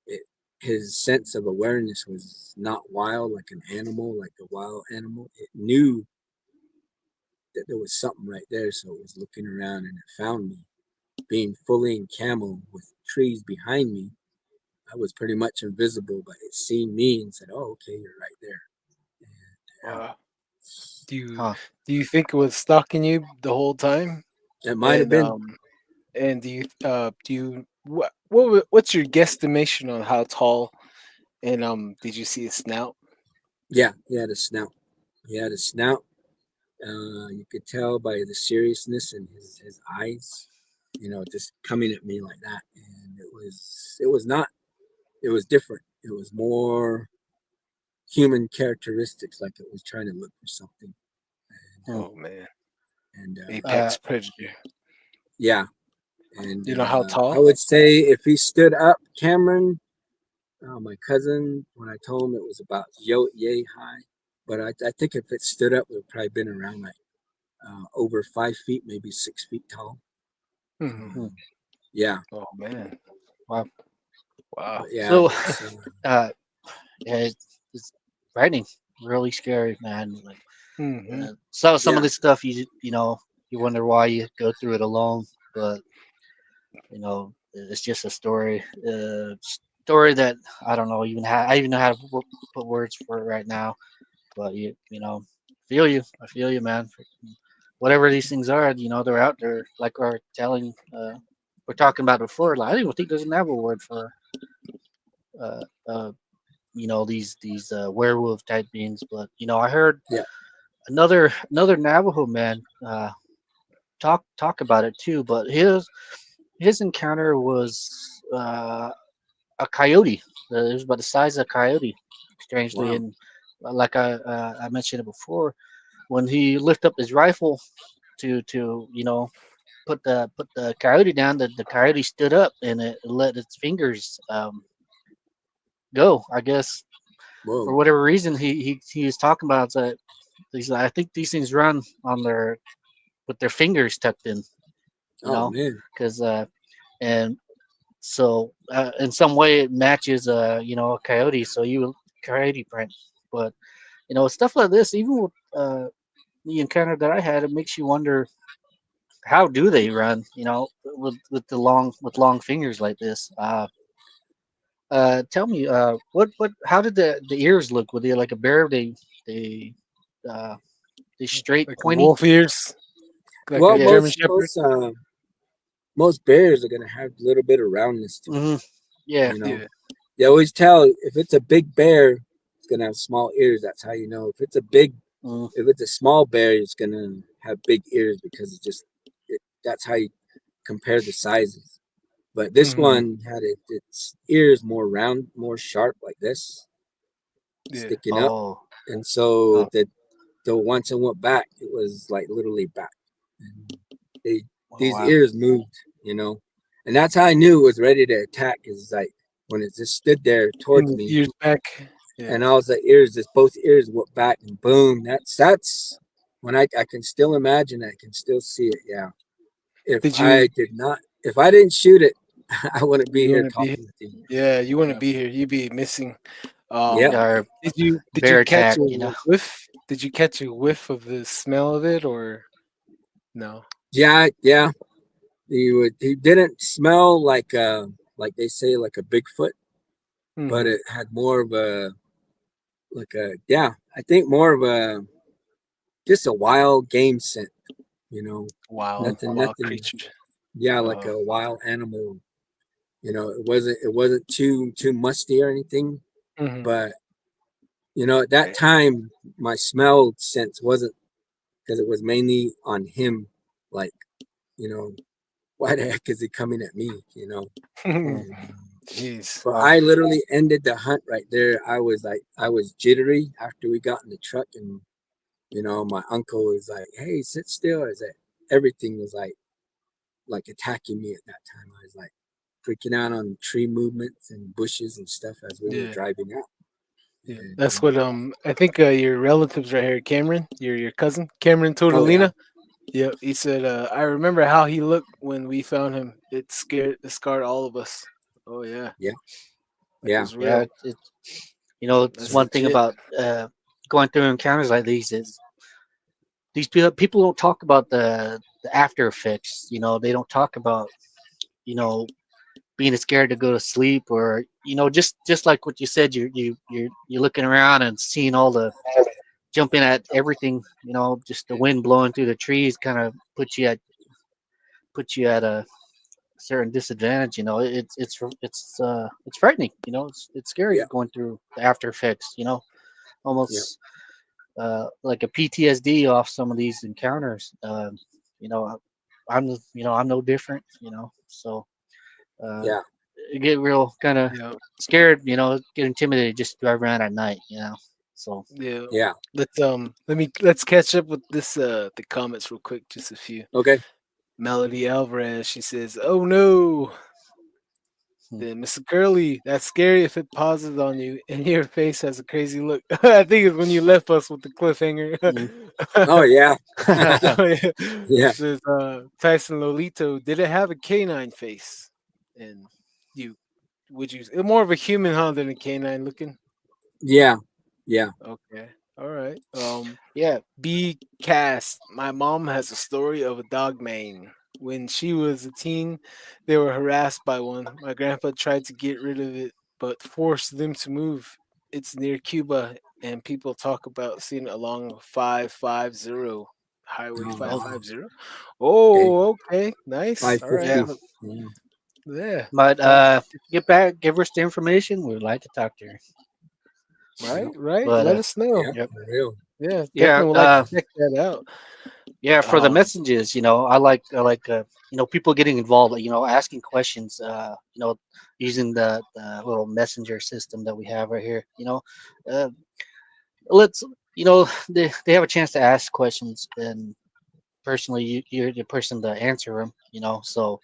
S3: it his sense of awareness was not wild like an animal, like a wild animal. It knew that there was something right there, so it was looking around and it found me. Being fully in camo with trees behind me, I was pretty much invisible, but it seen me and said, "Oh, okay, you're right there." And
S1: Wow. Do you
S2: Huh.
S1: do you think it was stalking you the whole time?
S3: it might have
S1: And
S3: been,
S1: what's your guesstimation on how tall? And did you see a snout?
S3: yeah, he had a snout. He had a snout. You could tell by the seriousness in his eyes, just coming at me like that. And it was not, it was different. It was more human characteristics, like it was trying to look for something.
S2: Hmm.
S1: Oh man,
S3: And
S2: Uh,
S1: apex predator.
S3: yeah, and
S1: You know how
S3: I
S1: tall?
S3: would say if he stood up, Cameron, my cousin, when I told him it was about yay high, but I think if it stood up, it would probably been around like over 5 feet, maybe 6 feet tall.
S1: Mhm.
S2: hmm.
S3: Um, yeah,
S1: Oh man,
S2: Wow.
S1: wow.
S3: but yeah,
S2: So,
S3: it's
S2: uh, yeah, it's frightening, really scary, man. Like,
S1: Hmm.
S2: so some of
S3: yeah,
S2: this stuff you wonder why you go through it alone, but it's just a story that I don't know I even know how to put words for it right now. But I feel you, man. Whatever these things are, they're out there. Like we're talking about before. Like I don't even think there's an Navajo word for uh, uh, these werewolf type beings. But I heard
S3: yeah.
S2: another Navajo man talk about it too. But his encounter was a coyote. It was about the size of a coyote, strangely,
S3: Wow.
S2: and like I mentioned it before, when he lifted up his rifle to put the coyote down, the coyote stood up and it let its fingers go. I guess for
S3: Whoa.
S2: whatever reason he was talking about that. He's like, I think these things run on their with their fingers tucked in, you
S3: Oh
S2: know,
S3: man.
S2: because and so in some way it matches a coyote, so you coyote print, but stuff like this, even with the encounter that I had, it makes you wonder how do they run? With the long fingers like this. Tell me, what how did the ears look? Were they like a bear? They uh they straight
S1: Like a
S2: pointy?
S1: wolf ears, like
S3: Well,
S1: a
S2: Yeah.
S1: German
S3: most
S1: Shepherd.
S3: most most bears are gonna have a little bit of roundness to it.
S2: Hmm. Yeah.
S3: You know,
S1: Yeah.
S3: they always tell if it's a big bear, it's gonna have small ears. That's how you know.
S2: Mm.
S3: If it's a small bear, it's gonna have big ears because that's how you compare the sizes. But this
S1: Hmm.
S3: one had its ears more round, more sharp, like this,
S1: Yeah.
S3: sticking up,
S2: Oh.
S3: and so
S2: Oh.
S3: the once I went back, it was like literally back. And they
S2: Oh
S3: these
S2: wow.
S3: ears moved, you know, and that's how I knew it was ready to attack. Is like when it just stood there
S1: In
S3: towards
S1: the
S3: me,
S1: ears back. Yeah.
S3: and all the ears, just both ears went back, and boom. That's when I can still imagine. I can still see it. Yeah.
S1: Did you?
S3: If I didn't shoot it, I wouldn't be
S1: You
S3: here
S1: want to be?
S3: talking with you.
S1: Yeah, you want to
S3: Yeah.
S1: be here. You'd be missing.
S3: Yeah.
S2: Yeah.
S1: Did you
S2: Bear
S1: catch
S2: attack.
S1: a whiff? Did you catch a whiff of the smell of it or no?
S3: Yeah. Yeah. He didn't smell like they say like a Bigfoot, but
S1: Hmm.
S3: it had more of a like a yeah. I think more of a just a wild game scent. You know,
S1: Wild,
S2: Mm.
S3: nothing.
S1: wild
S3: Nothing.
S1: creature.
S3: Yeah, like
S1: Oh,
S3: a wild animal. You know, it wasn't too musty or anything,
S1: hmm.
S3: but at that time my smell sense wasn't because it was mainly on him. Like, you know, why the heck is he coming at me? And
S1: Jeez.
S3: but
S2: Wow.
S3: I literally ended the hunt right there. I was jittery after we got in the truck, and my uncle was like, "Hey, sit still." Is that everything was like attacking me at that time. I was like freaking out on tree movements and bushes and stuff as we were
S1: Yeah,
S3: driving out.
S1: yeah.
S3: And
S1: That's what I think your relatives right here, Cameron, your cousin, Cameron
S3: oh yeah,
S1: Tortolina. Yeah, he said I remember how he looked when we found him. It scarred all of us. Oh yeah,
S3: yeah,
S1: like it
S3: yeah,
S1: was
S2: Yeah.
S1: real.
S2: It's
S1: That's
S2: one thing
S1: legit.
S2: about going through encounters like these is these people don't talk about the after effects. They don't talk about you know being scared to go to sleep, or just like what you said, you're looking around and seeing all the jumping at everything. Just the wind blowing through the trees kind of puts you at a certain disadvantage. It's frightening. It's scary
S3: yeah,
S2: going through the after effects.
S3: yeah,
S2: Almost like a PTSD off some of these encounters. You know, I'm no different. So uh,
S3: yeah,
S2: I get real kind of
S1: Yeah,
S2: scared. Get intimidated just to drive around at night. So
S1: yeah.
S3: yeah.
S1: Let's catch up with this the comments real quick, just a few.
S3: Okay.
S1: Melody Alvarez, she says, "Oh no,
S2: hmm.
S1: then Mr. Curly, that's scary if it pauses on you and your face has a crazy look." I think it's when you left us with the cliffhanger.
S2: Mm.
S3: Oh yeah,
S1: Oh, yeah.
S3: yeah,
S1: She says, Tyson Lolito, did it have a canine face? And you would you more of a human huh than a canine looking?
S3: yeah, yeah.
S1: Okay. All right.
S2: Yeah.
S1: B cast. My mom has a story of a dog mane. When she was a teen, they were harassed by one. My grandpa tried to get rid of it, but forced them to move. It's near Cuba, and people talk about seeing it along 550, Highway
S3: Oh wow.
S2: Oh,
S1: 550.
S3: Okay.
S1: Oh, okay. Nice.
S3: Five
S1: All right.
S2: yeah.
S3: fifty. Yeah.
S1: Yeah.
S2: But
S1: Five.
S2: get back, give us the information. We'd like to talk to her.
S3: Yeah.
S1: Right. Right.
S2: But
S1: Let us know.
S3: Yeah.
S2: yep.
S3: For real.
S1: Yeah.
S2: Yeah.
S1: Definitely would like to check that out.
S2: Yeah. For the
S1: Um,
S2: messages, I like people getting involved. Asking questions. Using the little messenger system that we have right here. Uh, let's they have a chance to ask questions, and personally, you're the person to answer them. So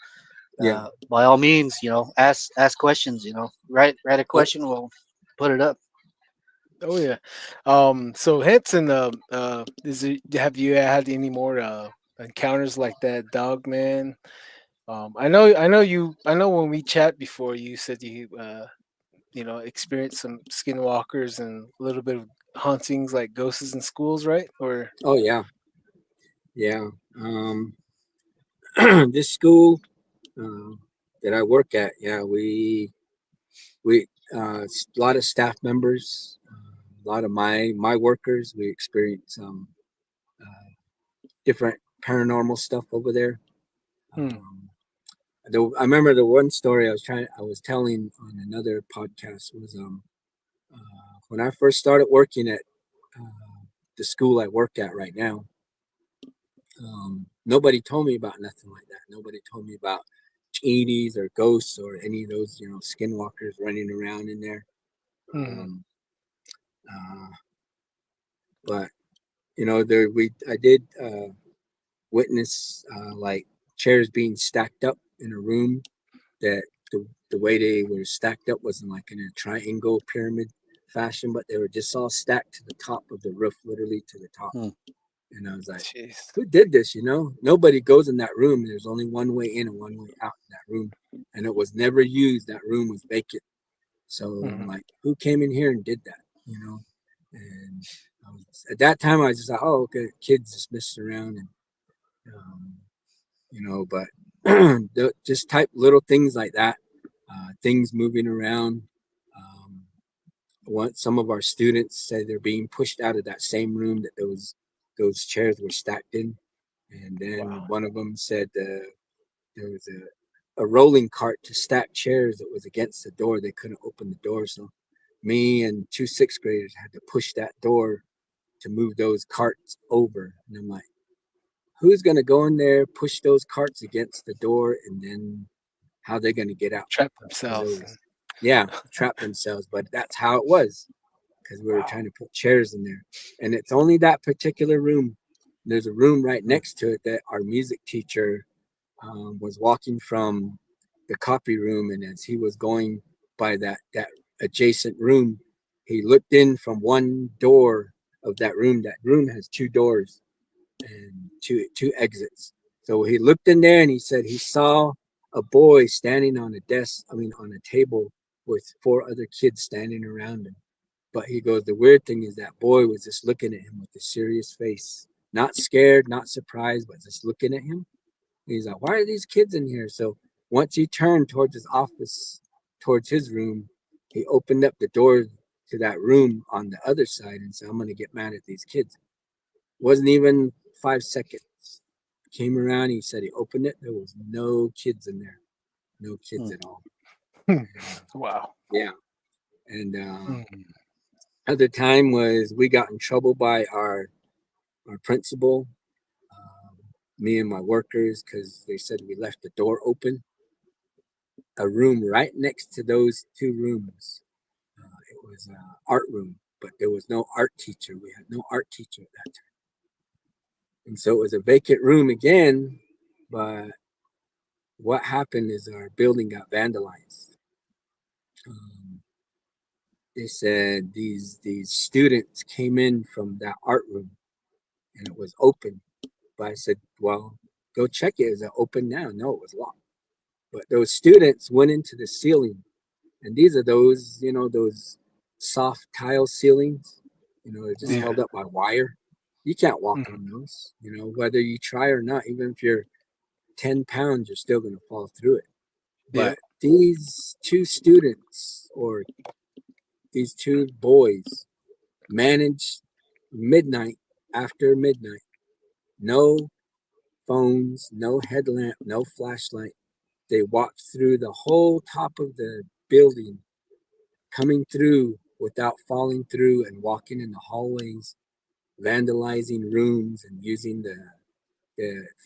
S3: Yeah.
S2: by all means, ask questions. Write a
S3: Oh,
S2: question. We'll put it up.
S1: Oh yeah. So Hanson, have you had any more encounters like that, dog man? I know when we chat before, you said you experienced some skinwalkers and a little bit of hauntings like ghosts in schools, right? Or
S3: oh yeah. Yeah. This school uh, that I work at, yeah, we a lot of staff members, a lot of my workers. We experience uh, different paranormal stuff over there.
S1: Hmm.
S3: Um, I remember the one story I was telling on another podcast was when I first started working at the school I work at right now. Nobody told me about nothing like that. Nobody told me about genies or ghosts or any of those, skinwalkers running around in there.
S1: Hmm.
S3: Um, uh, but there I did witness like chairs being stacked up in a room that the way they were stacked up wasn't like in a triangle pyramid fashion, but they were just all stacked to the top of the roof, literally to the top.
S2: Hmm.
S3: And I was like,
S1: Jeez.
S3: who did this? Nobody goes in that room. There's only one way in and one way out in that room. And it was never used. That room was vacant. So I'm
S1: Hmm.
S3: like, who came in here and did that? And at that time, I was just like, oh, okay, kids just messing around. And, um, but just type little things like that, things moving around. Um, some of our students say they're being pushed out of that same room that those chairs were stacked in, and then
S1: Wow.
S3: one of them said there was a rolling cart to stack chairs that was against the door. They couldn't open the door, so me and two sixth graders had to push that door to move those carts over. And I'm like, who's gonna go in there, push those carts against the door, and then how they're gonna get out?
S1: Trap
S3: Because it
S1: themselves.
S3: was, yeah, trap themselves. But that's how it was because we were
S1: Wow.
S3: trying to put chairs in there. And it's only that particular room. There's a room right
S2: Hmm.
S3: next to it that our music teacher was walking from the copy room, and as he was going by that adjacent room, he looked in from one door of that room. That room has two doors and two exits. So he looked in there and he said he saw a boy standing on a desk, I mean on a table with four other kids standing around him. But he goes, the weird thing is that boy was just looking at him with a serious face, not scared, not surprised, but just looking at him. And he's like, why are these kids in here? So once he turned towards his office, towards his room, he opened up the door to that room on the other side and said, I'm going to get mad at these kids. Wasn't even 5 seconds. Came around, he said he opened it. There was no kids in there, no kids
S2: Hmm.
S3: at all.
S1: Hmm.
S3: And,
S1: Wow.
S3: yeah. And
S1: Hmm.
S3: other time was we got in trouble by our principal, um, me and my workers, because they said we left the door open. A room right next to those two rooms. It was an art room, but there was no art teacher. We had no art teacher at that time. And so it was a vacant room again, but what happened is our building got vandalized. Um, they said these students came in from that art room and it was open. But I said, well, go check it. Is it open now? No, it was locked. But those students went into the ceiling, and these are those soft tile ceilings. They're just
S1: Yeah.
S3: held up by wire. You can't walk
S1: Hmm.
S3: on those. Whether you try or not, even if you're 10 pounds, you're still going to fall through it.
S1: Yep.
S3: But these two students or these two boys managed midnight after midnight, no phones, no headlamp, no flashlight. They walked through the whole top of the building, coming through without falling through and walking in the hallways, vandalizing rooms and using the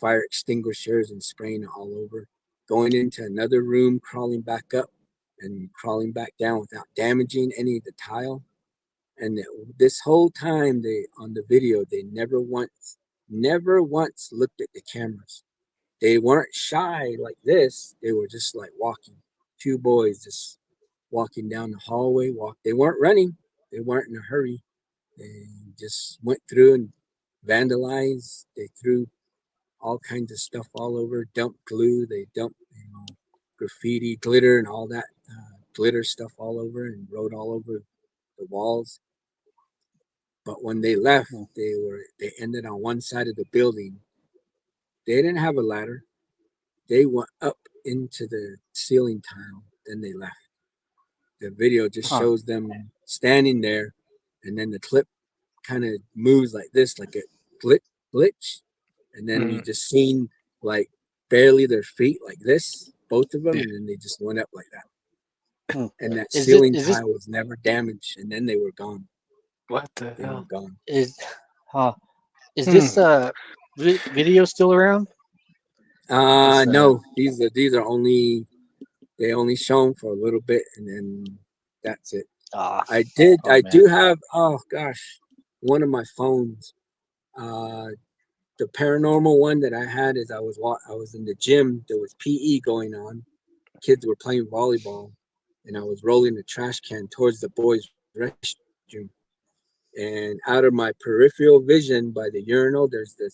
S3: fire extinguishers and spraying it all over, going into another room, crawling back up and crawling back down without damaging any of the tile. And this whole time they on the video, they never once looked at the cameras. They weren't shy like this. They were just like walking. Two boys just walking down the hallway. They weren't running. They weren't in a hurry. They just went through and vandalized. They threw all kinds of stuff all over. Dumped glue. They dumped graffiti, glitter, and all that glitter stuff all over, and wrote all over the walls. But when they left,
S2: Hmm.
S3: they ended on one side of the building, They didn't have a ladder. They went up into the ceiling tile, then they left. The video just
S2: Huh.
S3: shows them standing there, and then the clip kind of moves like this, like a glitch, and then you
S1: Mhm.
S3: just seen like barely their feet like this, both of them,
S1: Yeah.
S3: and then they just went up like that.
S2: Hmm.
S3: And that
S2: Is it?
S3: ceiling
S2: Is this?
S3: tile was never damaged, and then they were gone.
S1: What the
S3: They were
S1: hell?
S3: gone.
S2: Is? Huh. Is
S1: Hmm.
S2: this video still around? This
S3: No, these are only they only show them for a little bit, and then that's it.
S2: ah oh
S3: I
S2: man.
S3: do have, oh gosh, one of my phones. Uh, the paranormal one that I had is I was in the gym. There was PE going on. Kids were playing volleyball, and I was rolling the trash can towards the boys' restroom. And out of my peripheral vision, by the urinal, there's the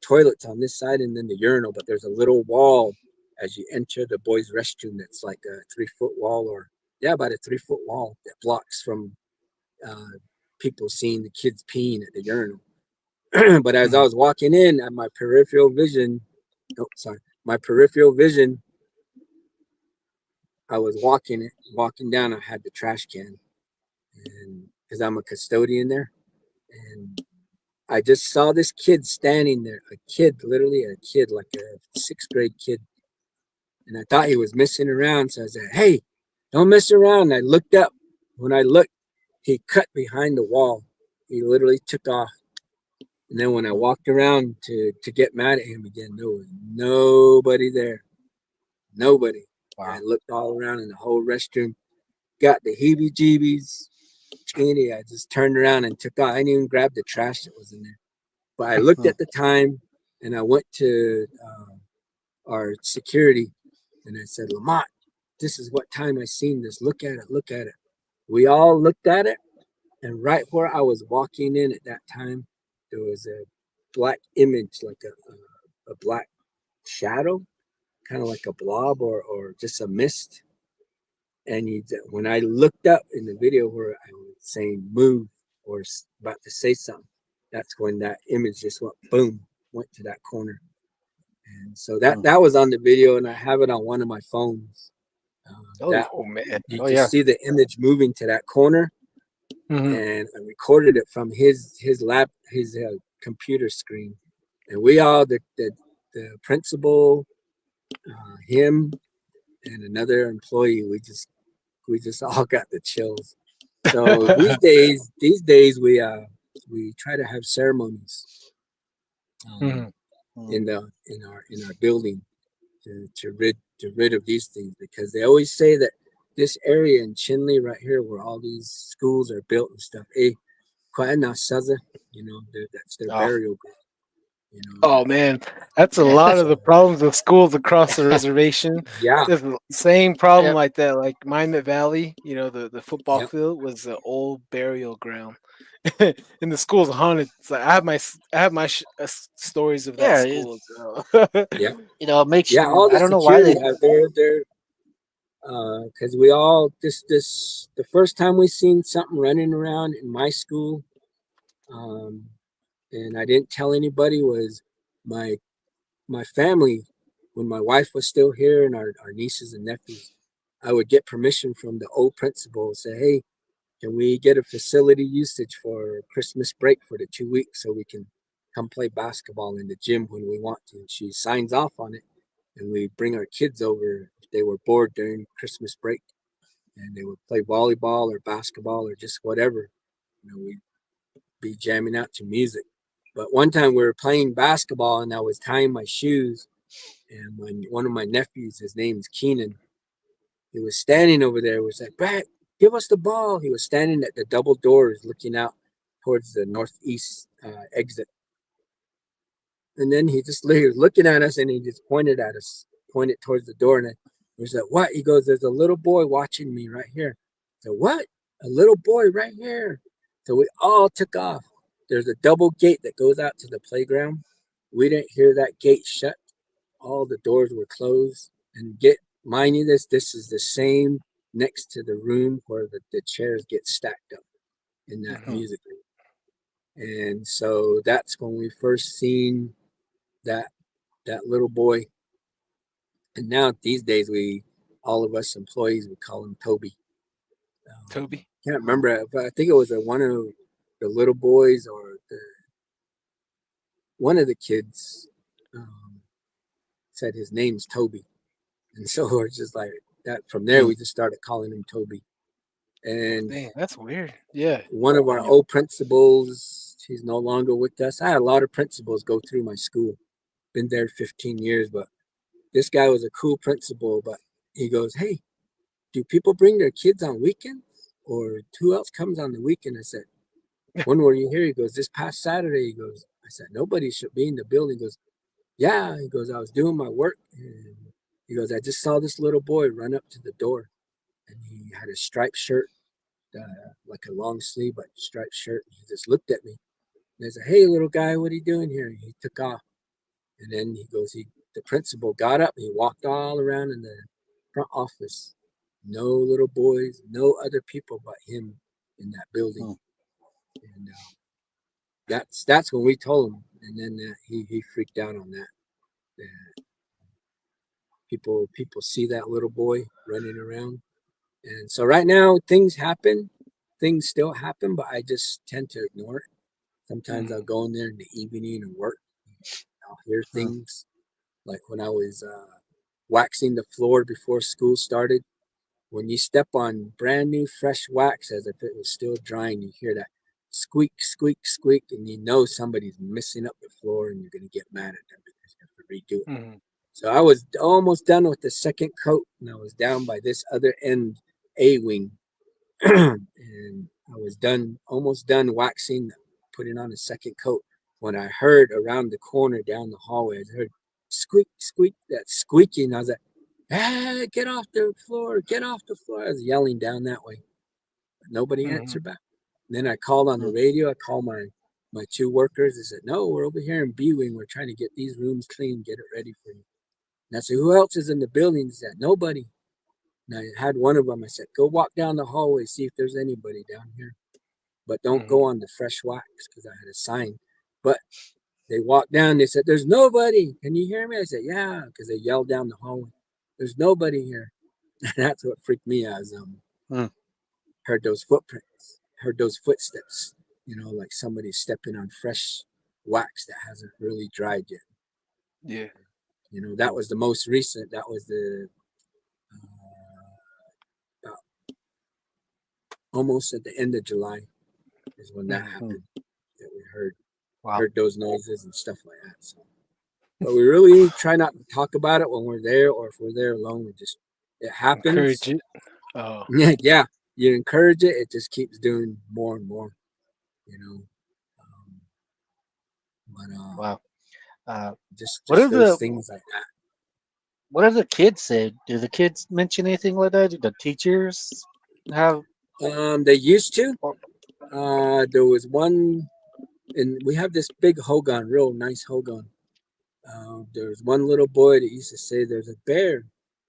S3: toilets on this side, and then the urinal. But there's a little wall as you enter the boys' restroom. That's like a 3 foot wall, or yeah, about a 3 foot wall that blocks from uh, people seeing the kids peeing at the urinal. But as I
S1: Hmm.
S3: was walking in, at my peripheral vision, oh sorry, my peripheral vision, I was walking down. I had the trash can, and because I'm a custodian there, and I just saw this kid standing there, a kid, literally a kid, like a sixth grade kid, and I thought he was messing around. So I said, "Hey, don't mess around." And I looked up. When I looked, he cut behind the wall. He literally took off. And then when I walked around to get mad at him again, there was nobody there. Nobody. I
S2: Wow.
S3: looked all around in the whole restroom, got the heebie jeebies. I just turned around and took out. I didn't even grab the trash that was in there. But I looked
S2: Hmm.
S3: at the time and I went to our security and I said, Lamont, this is what time I seen this. Look at it. Look at it. We all looked at it. And right where I was walking in at that time, there was a black image, like a black shadow, kind of like a blob or just a mist. And when I looked up in the video where I was saying move or about to say something, that's when that image just went boom, went to that corner. And so that
S2: Hmm.
S3: that was on the video, and I have it on one of my phones.
S2: Oh,
S3: That
S1: Oh man.
S3: you
S2: oh
S3: just
S2: yeah.
S3: see the image moving to that corner,
S1: Hmm.
S3: and I recorded it from his computer screen, and we all the principal, him, and another employee, we just all got the chills. So these days we try to have ceremonies um,
S1: Hmm.
S2: Hmm.
S3: in our building to rid of these things, because they always say that this area in Chinle right here where all these schools are built and stuff, that's their
S2: Oh,
S3: burial ground. You know
S1: Oh
S3: that.
S1: man, that's a
S2: yeah.
S1: lot of
S3: So
S1: the problems with schools across the reservation.
S3: yeah,
S1: There's the same problem
S2: Yep.
S1: like that. Like Minot Valley, the football
S3: yep,
S1: field was an old burial ground, and the school's haunted. It's like I have my stories of that
S2: Yeah.
S1: school as
S2: It's
S1: well.
S3: yep,
S2: it makes
S3: yeah.
S2: you.
S3: All
S2: I
S3: the
S2: don't know why
S3: security
S2: they.
S3: have their because we all this the first time we seen something running around in my school, um, and I didn't tell anybody, was my my family, when my wife was still here and our nieces and nephews. I would get permission from the old principal, say, hey, can we get a facility usage for Christmas break for the 2 weeks so we can come play basketball in the gym when we want to? And she signs off on it, and we bring our kids over if they were bored during Christmas break, and they would play volleyball or basketball or just whatever. We'd be jamming out to music. But one time we were playing basketball and I was tying my shoes, and one of my nephews, his name's Keenan, he was standing over there. Was like, Brad, give us the ball. He was standing at the double doors, looking out towards the northeast exit, and then he was looking at us, and he just pointed at us, pointed towards the door, and he was like, "What?" He goes, "There's a little boy watching me right here." So what? A little boy right here. So we all took off. There's a double gate that goes out to the playground. We didn't hear that gate shut. All the doors were closed. And get mind you, this is the same next to the room where the chairs get stacked up in that
S1: Mhm.
S3: music room. And so that's when we first seen. that that little boy. And now these days, we all of us employees we call him Toby.
S1: Toby.
S3: Can't remember, but I think it was one of the little boys or one of the kids um, said his name's Toby, and so we're just like that. From there,
S2: Hmm.
S3: we just started calling him Toby. And
S1: Dang, that's weird. Yeah.
S3: one of our old principals, he's no longer with us. I had a lot of principals go through my school. Been there 15 years, but this guy was a cool principal. But he goes, "Hey, do people bring their kids on weekends, or who else comes on the weekend?" I said, "When were you here?" He goes, "This past Saturday." He goes, I said, "Nobody should be in the building." He goes, "Yeah." He goes, "I was doing my work." And he goes, "I just saw this little boy run up to the door, and he had a striped shirt, like a long sleeve, but striped shirt. And he just looked at me. And I said, 'Hey, little guy, what are you doing here?' And he took off. And then he goes, the principal got up and he walked all around in the front office. No little boys, no other people but him in that building.
S2: Hmm.
S3: And that's when we told him. And then he freaked out on that. Uh, people see that little boy running around. And so right now things happen, things still happen, but I just tend to ignore it. Sometimes I'll
S1: Mm,
S3: go in there in the evening and work. I'll hear
S2: Hmm.
S3: things like when I was waxing the floor before school started. When you step on brand new fresh wax as if it was still drying, you hear that squeak, squeak, squeak, and you know somebody's messing up the floor and you're going to get mad at them because you have to redo it.
S1: mm,
S3: So I was almost done with the second coat and I was down by this other end A wing and I was done, almost done waxing, putting on a second coat when I heard around the corner down the hallway, I heard squeak, squeak, that squeaking. I was like, "Hey, get off the floor, get off the floor." I was yelling down that way, but nobody
S1: mm,
S3: answered back. And then I called on the
S2: Hmm.
S3: radio. I called my two workers. They said, "No, we're over here in B wing. We're trying to get these rooms clean, get it ready for you." And I said, "Who else is in the building?" They said, "Nobody." And I had one of them. I said, "Go walk down the hallway, see if there's anybody down here, but don't go
S1: mm,
S3: on the fresh wax," because I had a sign. But they walked down. They said, "There's nobody. Can you hear me?" I said, "Yeah," because they yelled down the hallway. "There's nobody here." And that's what freaked me out.
S2: Hmm.
S3: Heard those footprints, heard those footsteps. Like somebody stepping on fresh wax that hasn't really dried yet.
S1: yeah.
S3: That was the most recent. That was the about almost at the end of July is when that
S1: Mm.
S2: Hmm.
S3: happened. That we heard
S2: Wow.
S3: heard those noises and stuff like that. So, but we really try not to talk about it when we're there, or if we're there alone. We just it
S1: Encourage
S3: happens.
S1: it. Oh,
S3: Yeah. You encourage it, it just keeps doing more and more. You know, um, but
S2: Wow. Uh, what
S3: just
S2: are
S3: those
S2: the
S3: things like that.
S2: what do the kids say? Do the kids mention anything like that? Do the teachers have?
S3: They used to.
S2: Or,
S3: There was one, and we have this big hogan, real nice hogan. There was one little boy that used to say, "There's a bear,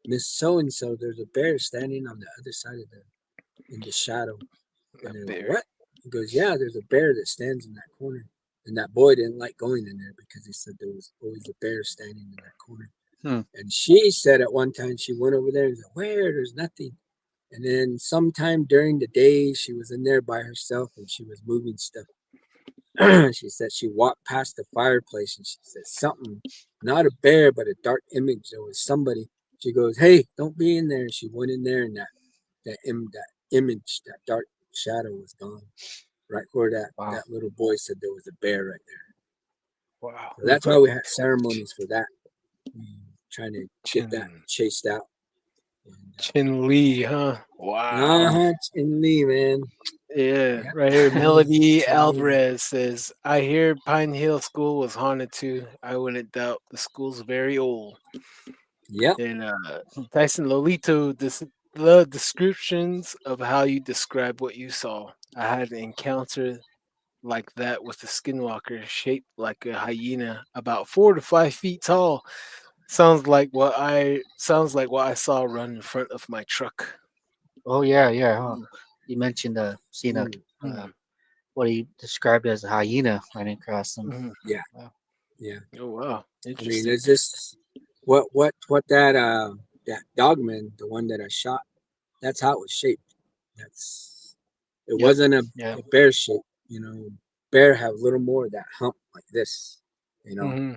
S3: Miss So and So. There's a bear standing on the other side of the in the shadow."
S1: a
S3: And they go,
S1: bear.
S3: "What?" He goes, "Yeah, there's a bear that stands in that corner." And that boy didn't like going in there because he said there was always a bear standing in that corner.
S2: hmm.
S3: And she said at one time she went over there and said, "Where? There's nothing." And then sometime during the day, she was in there by herself and she was moving stuff. She said she walked past the fireplace and she said something, not a bear, but a dark image. There was somebody. She goes, "Hey, don't be in there." And she went in there and that image, that dark shadow was gone. Right where
S2: Wow.
S3: that little boy said there was a bear right there.
S1: Wow.
S3: So
S2: Hmm.
S3: that's why we had ceremonies for that. Trying to get that
S1: Chin
S3: chased out. And
S1: Chin Lee, huh?
S2: Hmm.
S1: Wow.
S3: in Lee, man.
S1: Yeah,
S3: Yeah,
S1: right here.
S3: it's
S1: Melody
S3: amazing.
S1: Alvarez says, I hear Pine Hill School was haunted too. I wouldn't doubt the school's very old.
S3: Yep.
S1: And Tyson Lolito, the descriptions of how you describe what you saw. I had an encounter like that with a skinwalker shaped like a hyena, about 4 to 5 feet tall. Sounds like what I saw run in front of my truck.
S2: Oh yeah, yeah. Huh?
S3: Mm,
S2: You mentioned seeing a
S3: mm,
S2: uh,
S1: Mhm,
S2: what he described as a hyena running across them.
S1: mhm.
S3: yeah.
S2: Wow.
S3: Yeah.
S1: Oh wow,
S3: I mean,
S1: interesting.
S3: it's just what that dogman, the one that I shot, that's how it was shaped. That's it
S2: Yep.
S3: wasn't
S2: Yeah.
S3: a bear shape. You know, bear have a little more of that hump like this. You know,
S1: Hmm.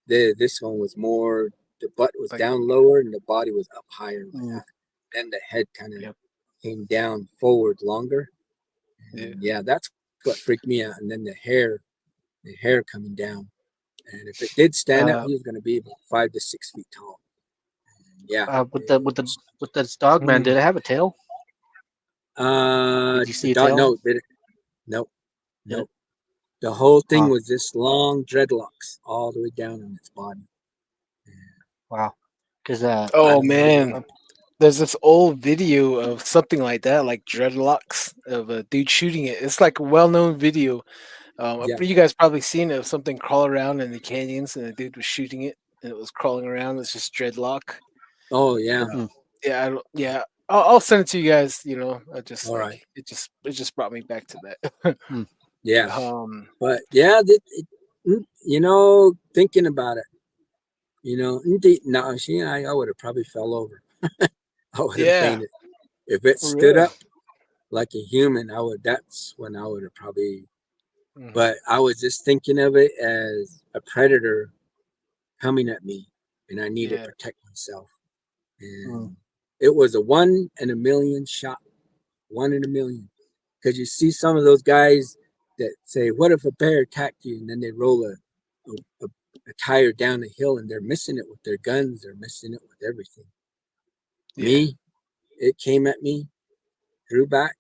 S3: this one was more. The butt was
S1: Like,
S3: down lower and the body was up higher like
S2: Mm,
S3: that. Then the head kind of
S2: yep.
S3: came down forward longer.
S1: yeah.
S3: And yeah, that's what freaked me out. And then the hair coming down. And if it did stand up,
S2: Uh,
S3: he was going to be about 5 to 6 feet tall. And yeah.
S2: with with this dog man,
S1: Mhm.
S2: did it have a tail? Did you
S3: The
S2: see a
S3: dog,
S2: tail?
S3: no, did it? Nope,
S2: Did it?
S3: nope. The whole thing
S2: Huh.
S3: was this long dreadlocks all the way down on its body. And
S2: Wow. Because
S3: I
S1: Oh
S3: don't know what.
S1: man, there's this old video of something like that, like dreadlocks of a dude shooting it. It's like a well-known video.
S3: Yeah.
S1: You guys probably seen it of something crawl around in the canyons, and the dude was shooting it, and it was crawling around. It's just dreadlock.
S3: Oh
S1: But
S3: yeah.
S2: hmm,
S1: yeah, I don't, yeah, I'll send it to you guys. You know, I just
S3: All right.
S1: like it just brought me back to that.
S2: hmm,
S3: Yeah.
S1: um,
S3: But yeah, you know, thinking about it, you know, no, I would have probably fell over. I would have
S1: yeah,
S3: fainted if it
S1: for
S3: stood
S1: real.
S3: up like a human. I would. That's when I would have probably.
S1: Hmm.
S3: But I was just thinking of it as a predator coming at me, and I need to
S1: Yeah,
S3: protect myself.
S2: hmm,
S3: And it was a 1 in a million shot, 1 in a million. Because you see some of those guys that say, "What if a bear attacked you?" And then they roll a tire down the hill, and they're missing it with their guns. They're missing it with everything.
S1: yeah,
S3: Me, it came at me, drew back.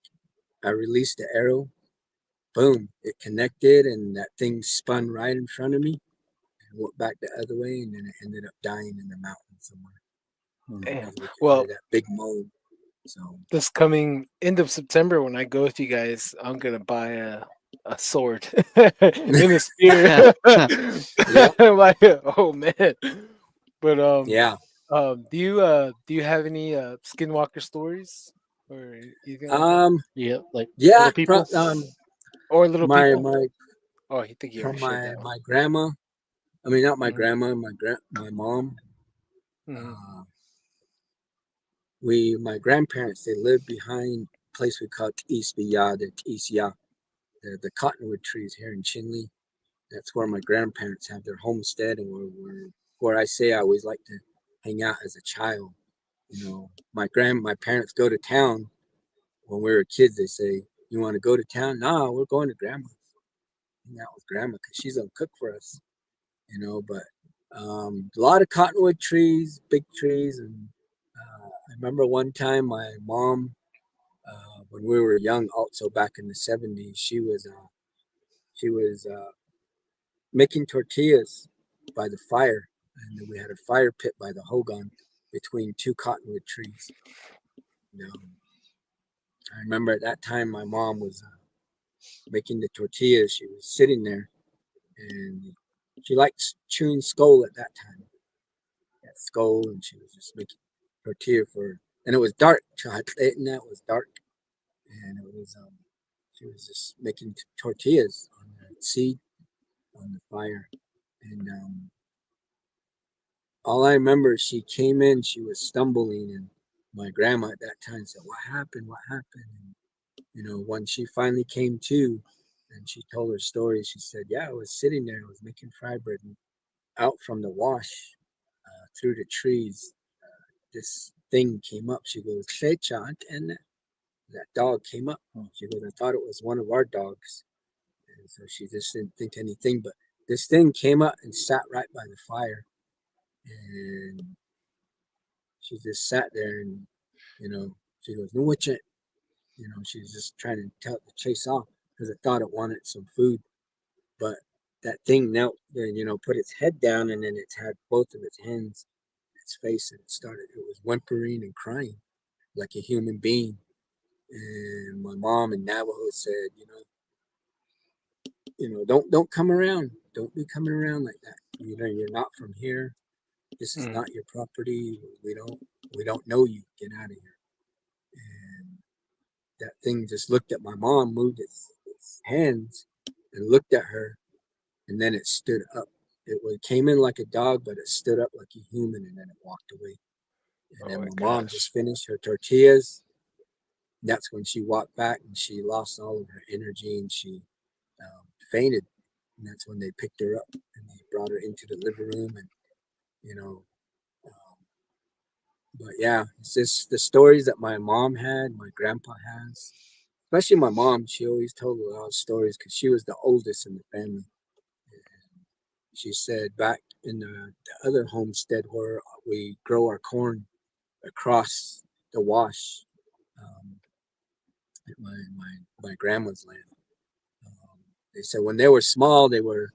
S3: I released the arrow. Boom! It connected, and that thing spun right in front of me and went back the other way, and then it ended up dying in the mountain somewhere
S2: hmm.
S1: damn.
S3: because we could hear
S1: Well,
S3: that big moan. So
S1: this coming end of September when I go with you guys, I'm gonna buy a sword and a spear.
S3: yeah,
S1: Like, oh man. But
S3: yeah.
S1: do you have any skinwalker stories or anything like that?
S3: Um,
S2: Yeah, like
S3: yeah.
S2: little people.
S1: Or little
S3: My
S1: people?
S3: my
S1: Oh, I think you already
S3: from
S1: shared that one.
S3: my grandma. I mean, not my
S1: Hmm.
S3: grandma. My mom.
S1: Hmm.
S3: Uh, my grandparents, they lived behind a place we call Isbiya, the cottonwood trees here in Chinle. That's where my grandparents have their homestead, and where I say I always like to hang out as a child. You know, my parents go to town when we were kids. They say, "You want to go to town?" "No, we're going to grandma's. Hang out with grandma because she's gonna cook for us." You know, but a lot of cottonwood trees, big trees, and I remember one time my mom, when we were young, also back in the '70s, she was making tortillas by the fire, and we had a fire pit by the hogan between two cottonwood trees. You know, I remember at that time my mom was making the tortillas. She was sitting there, and she liked chewing skull at that time. That skull, and she was just making tortilla for. And it was dark. And that was dark, and it was she was just making tortillas on the seed on the fire, and all I remember, she came in, she was stumbling, and my grandma at that time said, "What happened? What happened?" And you know, when she finally came to, and she told her story, she said, "Yeah, I was sitting there, I was making fry bread, and out from the wash, through the trees, this thing came up." She goes, "Shechant," and that dog came up.
S2: Hmm,
S3: She goes, "I thought it was one of our dogs," and so she just didn't think anything, but this thing came up and sat right by the fire, and she just sat there, and you know, she goes, "No, what's it?" You know, she's just trying to tell it to chase off because it thought it wanted some food. But that thing knelt and, you know, put its head down, and then it had both of its hands, its face, and it was whimpering and crying like a human being. And my mom in Navajo said, don't come around. Don't be coming around like that. You know, you're not from here. This is
S1: Hmm.
S3: not your property. We don't know you. Get out of here. And that thing just looked at my mom, moved its hands, and looked at her, and then it stood up. came in like a dog, but it stood up like a human, and then it walked away. And
S1: Oh
S3: then
S1: my
S3: my mom
S1: gosh.
S3: just finished her tortillas. That's when she walked back and she lost all of her energy and she fainted. And that's when they picked her up and they brought her into the living room. And, you know, um, but yeah, it's just the stories that my mom had, my grandpa has, especially my mom. She always told a lot of stories because she was the oldest in the family. And she said back in the other homestead where we grow our corn across the wash, um, at my grandma's land. Um, they said when they were small, they were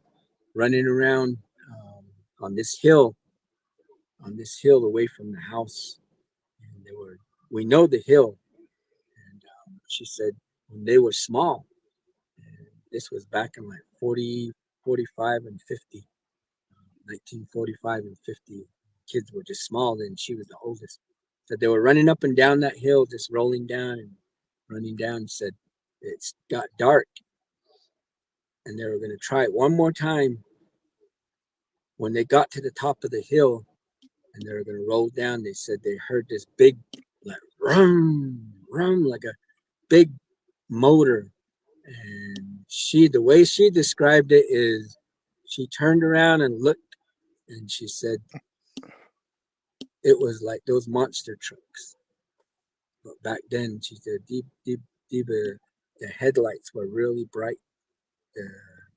S3: running around um, on this hill, away from the house, and they were. We know the hill, and she said when they were small, and this was back in like 40, 45, and 50, 1945 and 50. Kids were just small, then she was the oldest. So they were running up and down that hill, just rolling down and running down. Said it's got dark, and they were going to try it one more time. When they got to the top of the hill and they were going to roll down, they said they heard this big, like, rum, rum, like a big motor. And the way she described it is she turned around and looked and she said it was like those monster trucks. But back then, she said, the headlights were really bright. The,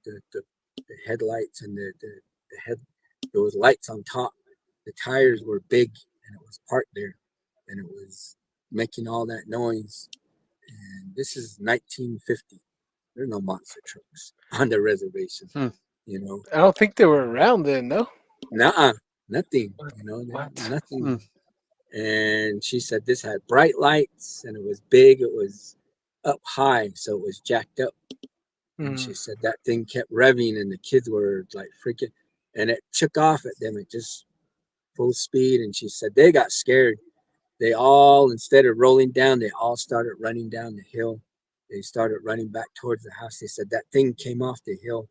S3: the, the, the headlights and the head, there was lights on top. The tires were big and it was parked there and it was making all that noise. And this is 1950. There's no monster trucks on the reservation,
S2: Hmm.
S3: you know.
S1: I don't think they were around then, no?
S3: Nah, nothing,
S1: What?
S2: Hmm.
S3: nothing. And she said this had bright lights and it was big. It was up high, so it was jacked up. And
S1: Mm,
S3: she said that thing kept revving and the kids were like freaking, and it took off at them at just full speed. And she said they got scared. They all, instead of rolling down, they all started running down the hill. They started running back towards the house. They said that thing came off the hill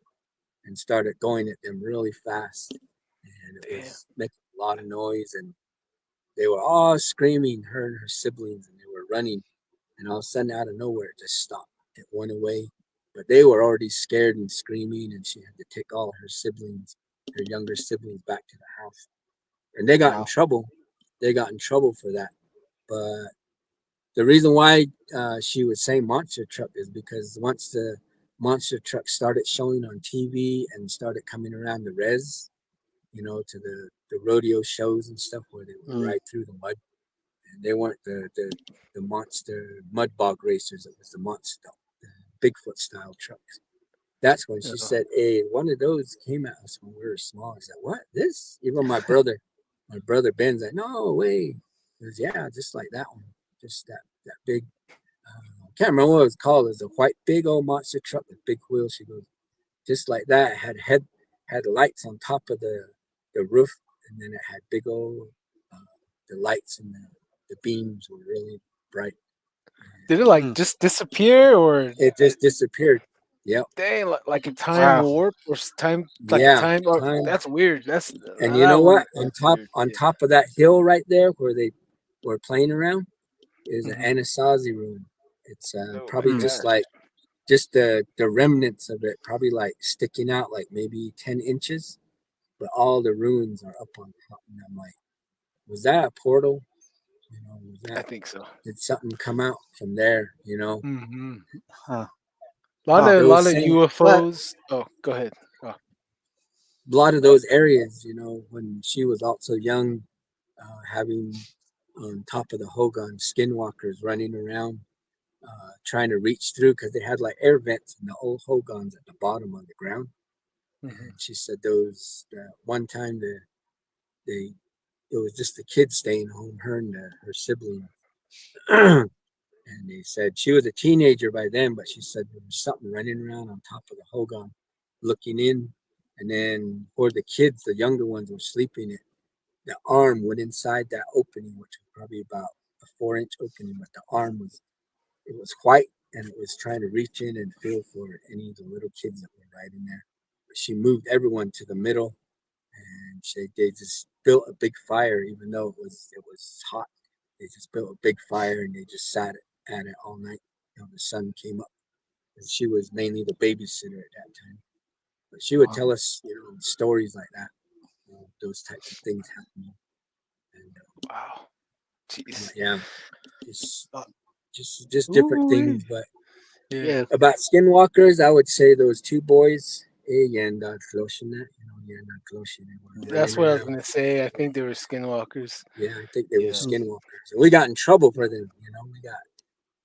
S3: and started going at them really fast. And it
S1: damn.
S3: was making a lot of noise. And they were all screaming, her and her siblings, and they were running. And all of a sudden, out of nowhere, it just stopped. It went away. But they were already scared and screaming, and she had to take all her siblings, her younger siblings, back to the house. And they got in
S2: Wow.
S3: trouble. They got in trouble for that. But the reason why she would say monster truck is because once the monster truck started showing on TV and started coming around the res, to the rodeo shows and stuff where they would
S2: Mm.
S3: ride through the mud, and they weren't the monster mud bog racers. It was the monster, the Bigfoot style trucks. That's when she
S1: Uh,
S3: said, "Hey, one of those came at us when we were small." I said, "What? This?" Even my brother Ben's like, "No way." He goes, "Yeah, just like that one, just that big." I can't remember what it was called. It was a white, big old monster truck with big wheels. She goes, just like that. It had lights on top of the roof, and then it had big old uh, the lights and the beams were really bright.
S1: did it
S3: And
S1: like
S2: Hmm.
S1: just disappear or
S3: it just disappeared. Yep.
S1: dang, like a time
S2: Wow.
S1: warp or time, like a
S3: Yeah.
S1: time? Or
S3: Time.
S1: that's weird.
S3: And you
S1: That
S3: know
S1: one.
S3: what? On
S1: That's
S3: top
S1: weird.
S3: on
S1: Yeah.
S3: top of that hill right there where they were playing around is an
S1: Hmm.
S3: Anasazi room. It's
S1: Oh my
S3: probably
S2: Hmm.
S3: just
S1: gosh.
S3: like just the remnants of it, probably like sticking out like maybe 10 inches, but all the ruins are up on top. And I'm like, was that a portal? Was
S1: I
S3: that
S1: think so.
S3: did something come out from there?
S1: Hmm.
S2: Huh.
S1: A lot
S2: Wow.
S1: of
S3: Those same
S2: But
S1: UFOs. Oh, go ahead. Oh,
S3: a lot of those areas, when she was also young, having on top of the Hogan skinwalkers running around, trying to reach through because they had like air vents in the old Hogans at the bottom of the ground.
S1: hmm.
S3: And she said those one time they it was just the kids staying home, her and her sibling. And they said she was a teenager by then, but she said there was something running around on top of the Hogan, looking in. And then where the kids, the younger ones, were sleeping, the arm went inside that opening, which was probably about a 4-inch opening, but the arm was white and it was trying to reach in and feel for any of the little kids that were right in there. But she moved everyone to the middle, and they just built a big fire, even though it was hot. They just built a big fire and they just sat at it all night. The sun came up, and she was mainly the babysitter at that time. But she would
S2: Wow.
S3: tell us, stories like that, those types of things happening, and
S1: Wow. Jeez.
S3: yeah, just
S1: Uh,
S3: just different
S1: ooh-wee.
S3: things. But
S1: Yeah.
S2: Yeah.
S3: about skinwalkers, I would say those two boys, and Floshina, and Floshina, they were running
S1: That's what I was
S3: around.
S1: gonna say. I think they were skinwalkers.
S3: Yeah, I think they were
S1: Yeah.
S2: Mm.
S3: skinwalkers, and we got in trouble for them.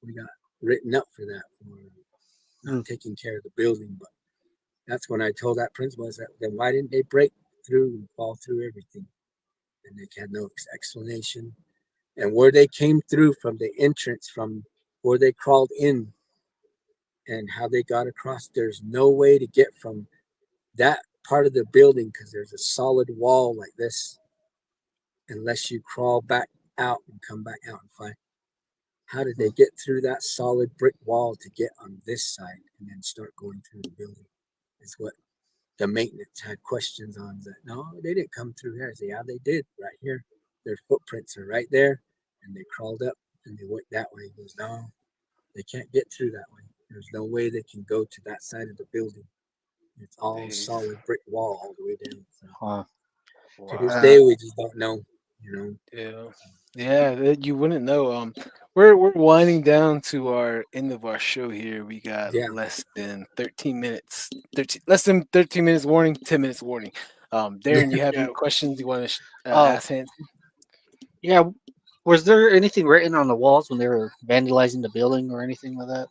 S3: We got written up for that for not
S2: Mm.
S3: taking care of the building. But that's when I told that principal, I said, then why didn't they break through and fall through everything? And they had no explanation. And where they came through from the entrance, from where they crawled in, and how they got across, there's no way to get from that part of the building because there's a solid wall like this, unless you crawl back out and come back out and find how did they
S2: Mm.
S3: get through that solid brick wall to get on this side and then start going through the building, is what the maintenance had questions on. That no, they didn't come through here. I said, yeah, they did right here. Their footprints are right there, and they crawled up and they went that way. He goes, no, they can't get through that way. There's no way they can go to that side of the building. It's all
S1: Jeez.
S3: solid brick wall all the way down. So
S2: Wow.
S3: to this
S1: Wow.
S3: day, we just don't know. You know.
S1: Yeah. Yeah, you wouldn't know. We're winding down to our end of our show here. We got
S3: Yeah.
S1: less than 13 minutes. 13 less than 13 minutes warning, 10 minutes warning. Darren, you have any
S2: Yeah.
S1: questions you want to
S2: Uh.
S1: ask Hanson?
S2: Yeah. Was there anything written on the walls when they were vandalizing the building or anything like that?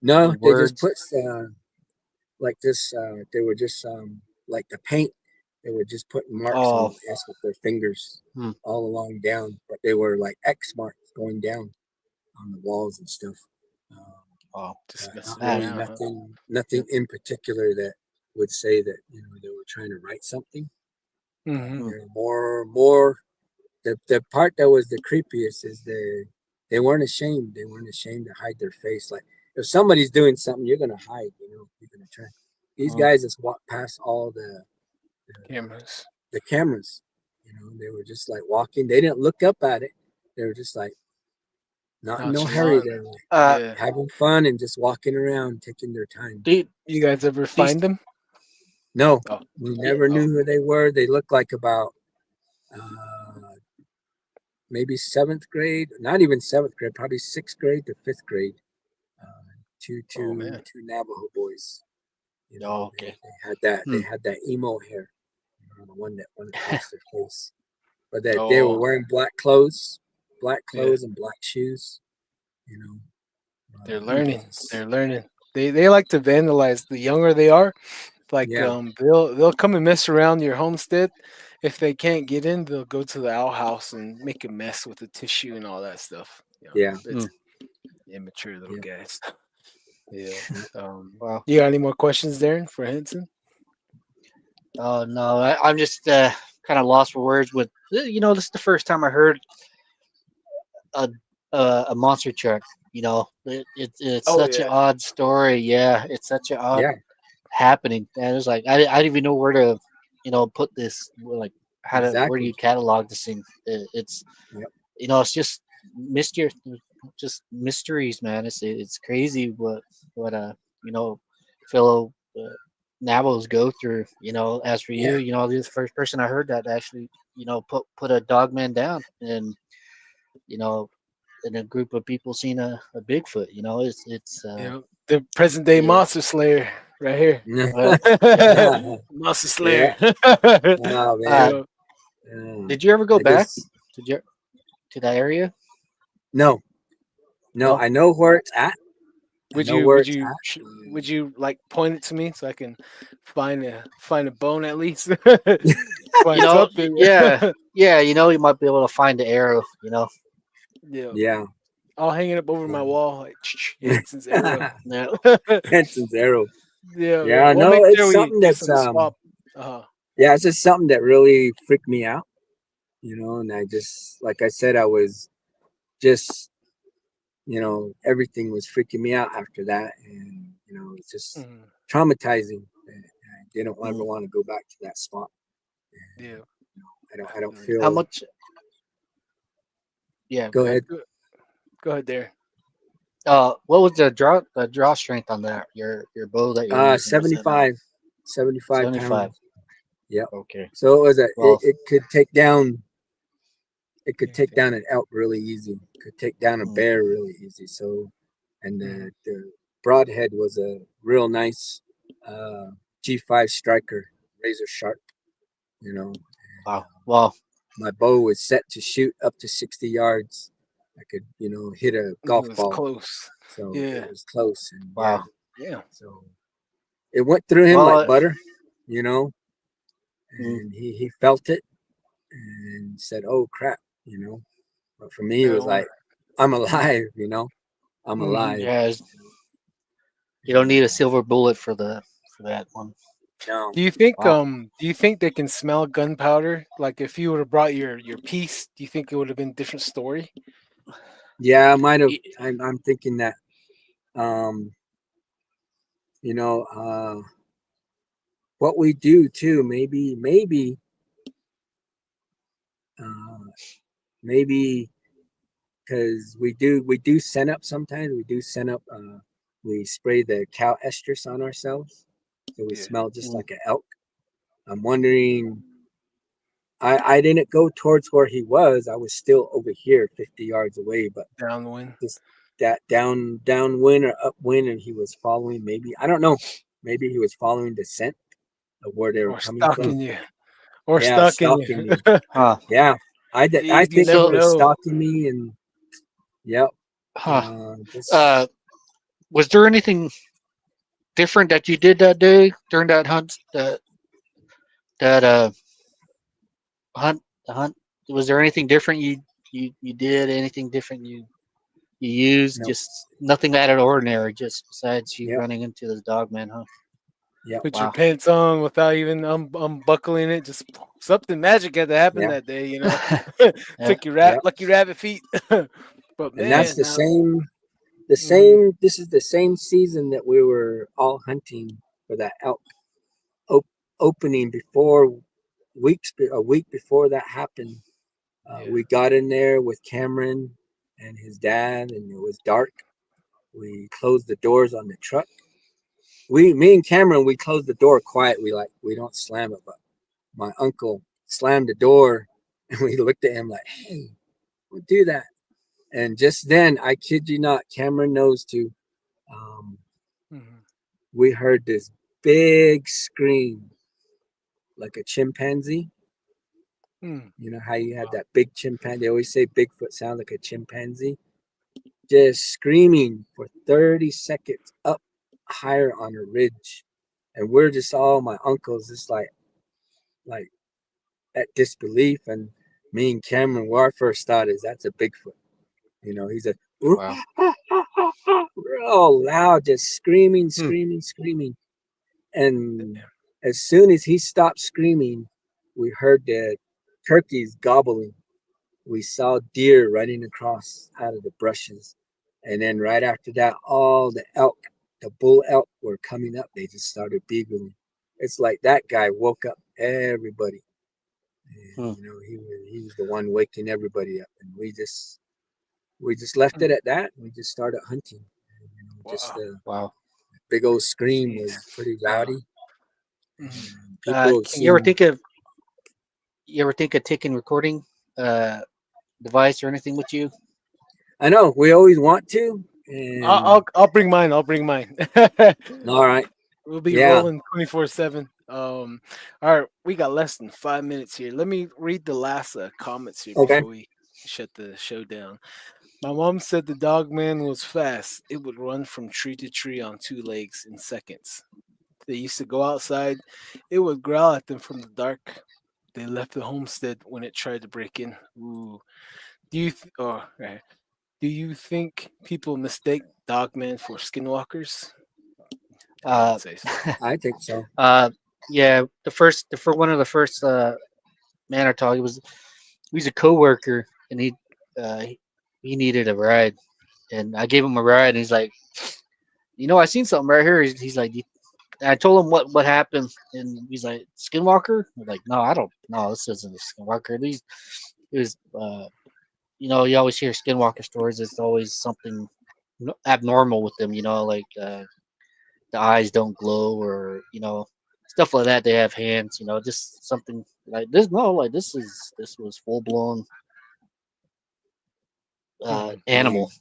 S3: No,
S2: Any
S3: they just
S2: words?
S3: put like this. They were just like the paint. They were just putting marks on
S2: Oh.
S3: the S with their fingers
S2: Hmm.
S3: all along down, but they were like X marks going down on the walls and stuff. Um,
S2: Oh.
S1: Just
S3: not
S1: messing
S2: Man.
S3: really
S1: around, huh?
S3: nothing
S1: Yep.
S3: in particular that would say that they were trying to write something.
S1: Hmm.
S2: Hmm.
S3: They're more. The part that was the creepiest is they weren't ashamed. They weren't ashamed to hide their face. Like if somebody's doing something, you're gonna hide. You're gonna try. These
S2: Hmm.
S3: guys just walked past all the,
S1: Cameras.
S3: the cameras. They were just like walking. They didn't look up at it. They were just like not in no hurry.
S1: Nonchalant.
S3: They're like
S2: Uh.
S1: Yeah.
S3: having fun and just walking around, taking their time.
S2: Do you,
S1: You guys ever
S2: these?
S1: find them?
S3: No,
S1: Oh,
S3: we
S2: Yeah.
S3: never
S1: oh,
S3: knew who they were. They looked like about uh, maybe seventh grade, not even seventh grade, probably sixth grade to fifth grade. Two
S1: oh
S3: two
S1: man.
S3: two Navajo boys.
S2: Oh,
S3: They,
S2: okay.
S3: they had that
S2: Hmm.
S3: they had that emo hair, the one that went across their face. But that they were
S2: Oh.
S3: wearing black
S1: Yeah.
S3: clothes and black shoes. You know,
S1: They're
S2: Hmm.
S3: they
S1: learning.
S3: just
S1: They're learning. They like to vandalize. The younger they are, like
S3: yeah
S1: they'll come and mess around your homestead. If they can't get in, they'll go to the outhouse and make a mess with the tissue and all that stuff.
S3: yeah
S2: Hmm.
S1: It's immature little
S3: yeah.
S1: guys. Yeah.
S3: Yeah.
S2: Wow.
S1: You got any more questions, Darren, for Henson?
S2: Oh no, I'm just kind of lost for words. With this is the first time I heard a a monster truck. It's
S1: Oh
S2: such an
S1: yeah.
S2: odd story. Yeah, it's such an odd
S3: Yeah,
S2: happening. And it's like I didn't even know where to put this. Like where do
S3: exactly.
S2: you catalog this thing? It's
S3: Yep.
S2: it's just mysteries, man. It's crazy what you know fellow Navajos go through. As for you,
S3: Yeah.
S2: you're the first person I heard that actually put a dog man down, and you know in a group of people seeing a Bigfoot. It's
S1: The present day
S2: yeah.
S1: monster slayer right here.
S2: Uh,
S1: Monster
S3: Yeah.
S1: slayer.
S3: Oh
S2: uh,
S3: man.
S1: Yeah.
S3: Yeah.
S2: did you ever go
S3: I
S2: back
S3: just
S2: to to that area?
S3: no, no.
S2: No.
S3: I know where it's at. I
S1: Would
S3: know
S1: you
S3: where
S1: would
S3: it's
S1: you
S3: at.
S1: sh- would you like point it to me so I can find a bone at least? Find something.
S2: Yeah, yeah. You might be able to find the arrow.
S1: Yeah.
S3: Yeah.
S1: I'll hang it up over my wall like Hanson's arrow.
S2: Yeah.
S3: Hanson's arrow.
S1: Yeah, yeah.
S3: Yeah.
S1: We'll
S3: No,
S1: make sure
S3: it's
S1: we
S3: something
S1: do
S3: that's
S1: some swap. Uh-huh.
S3: yeah, it's just something that really freaked me out. And I just like I said, I was just everything was freaking me out after that, and it's just
S1: Mhm.
S3: traumatizing. I didn't ever want to go back to that spot.
S1: Yeah.
S3: I don't
S1: Definitely.
S2: How
S3: feel.
S2: much? Yeah,
S3: Go
S2: go ahead.
S3: ahead.
S1: Go ahead there.
S2: What was the draw strength on that? Your bow that you're using, was it
S3: 75
S2: 75?
S3: pounds. Yep.
S2: Okay.
S3: So it was
S2: Well,
S3: it could take down,
S1: Anything.
S3: an elk really easy. Could take down a
S2: mm,
S3: bear really easy. So, and
S1: Mhm.
S3: the broadhead was a real nice G5 striker, razor sharp. You know, and
S2: wow. Well,
S3: my bow was set to shoot up to 60 yards. I could, hit a
S1: It
S3: golf
S1: was
S3: ball.
S1: close.
S3: So it
S1: Yeah.
S3: was close, and
S2: wow.
S1: Yeah.
S3: so it went through him
S2: Well,
S3: like butter, you know,
S2: mm,
S3: and he felt it and said, "Oh crap," But for me, it was
S1: Yeah.
S3: like, "I'm alive," I'm
S1: Mm-hmm.
S3: alive.
S2: yeah, you don't
S3: And
S2: need a silver bullet for that one.
S3: no,
S2: Wow.
S1: Do you think they can smell gunpowder? Like if you would have brought your piece, do you think it would have been a different story?
S3: yeah, I might have.
S2: Y-
S3: I'm thinking that, um, you know, uh, what we do too, uh, maybe because we do send up sometimes. We do send up. We spray the cow estrus on ourselves, so we
S1: Yeah.
S3: smell just
S2: mm,
S3: like an elk. I'm wondering. I didn't go towards where he was. I was still over here, 50 yards away, but
S1: Downwind.
S3: just that downwind or upwind, and he was following. Maybe I don't know. Maybe he was following the scent of where they were
S1: Or
S3: coming from.
S1: stalking you. Or
S3: Yeah,
S1: stalking
S3: stalking
S1: you.
S3: me. Yeah, I
S1: You
S3: think he
S1: never
S2: so,
S3: was
S1: know.
S3: stalking me, and yep.
S2: huh? Uh,
S3: Just
S2: was there anything different that you did that day during that hunt? That hunt the hunt. Was there anything different you did? Anything different you used?
S3: no.
S2: Just nothing out of the ordinary. Just besides you
S3: Yep,
S2: running into this dog man, huh?
S3: yep,
S1: Put your
S2: Wow.
S1: pants on without even unbuckling it. Just something magic had to happen
S3: yeah,
S1: that day, you know.
S2: Yeah.
S1: Took your
S3: yep.
S1: lucky rabbit feet. But
S3: And that's
S1: man,
S3: the
S1: now
S3: same.
S1: mhm,
S3: This is the same season that we were all hunting for that elk op- opening before a week before that happened.
S1: yeah.
S3: We got in there with Cameron and his dad, and it was dark. We closed the doors on the truck. Me and Cameron, we closed the door quiet. We don't slam it, but my uncle slammed the door, and we looked at him like, "Hey, don't do that." And just then, I kid you not, Cameron knows too. Um,
S1: Mhm.
S3: we heard this big scream like a chimpanzee.
S1: Mm.
S3: You know how you have that big chimpanzee? They always say Bigfoot sounds like a chimpanzee. Just screaming for 30 seconds up higher on a ridge. And we're just all my uncles just like at disbelief. And me and Cameron, well, our first thought is that's a Bigfoot. He's a
S2: Wow.
S3: real loud, just screaming,
S2: Hmm.
S3: screaming, screaming. And as soon as he stopped screaming, we heard the turkeys gobbling. We saw deer running across out of the brushes. And then right after that, all the elk, the bull elk, were coming up. They just started beagling. It's like that guy woke up everybody. And,
S2: Hmm.
S3: he was the one waking everybody up. And we just left it
S1: Mm.
S3: at that. We just started hunting. And, just
S1: Wow.
S3: the
S2: Wow.
S3: big old scream
S1: Jeez.
S3: was pretty
S1: Wow.
S3: rowdy.
S1: Mhm.
S3: And people
S2: Can you ever
S3: seem.
S2: think of taking recording uh device or anything with you?
S3: I know we always want to.
S1: I'll,
S3: And
S1: I'll I'll bring mine. I'll bring mine.
S3: all right.
S1: We'll be
S3: Yeah.
S1: rolling 24/7. All right, we got less than 5 minutes here. Let me read the last comments here
S3: Okay.
S1: before we shut the show down. My mom said the dog man was fast. It would run from tree to tree on two legs in seconds. They used to go outside. It would growl at them from the dark. They left the homestead when it tried to break in. Ooh. Right. Do you think people mistake dogmen for skinwalkers? I would
S2: Uh,
S1: say so.
S3: I think so.
S2: yeah. The first one of the first man I talked, he was a coworker, and uh, he needed a ride, and I gave him a ride, and he's like, I seen something right here. He's like, I told him what happened, and he's like, "Skinwalker." I'm like, "No, I don't. No, this isn't a skinwalker. These, it was, you always hear skinwalker stories. It's always something abnormal with them. Like the eyes don't glow, or stuff like that. They have hands. Just something like this. No, like this was full blown
S1: Mhm.
S2: animal.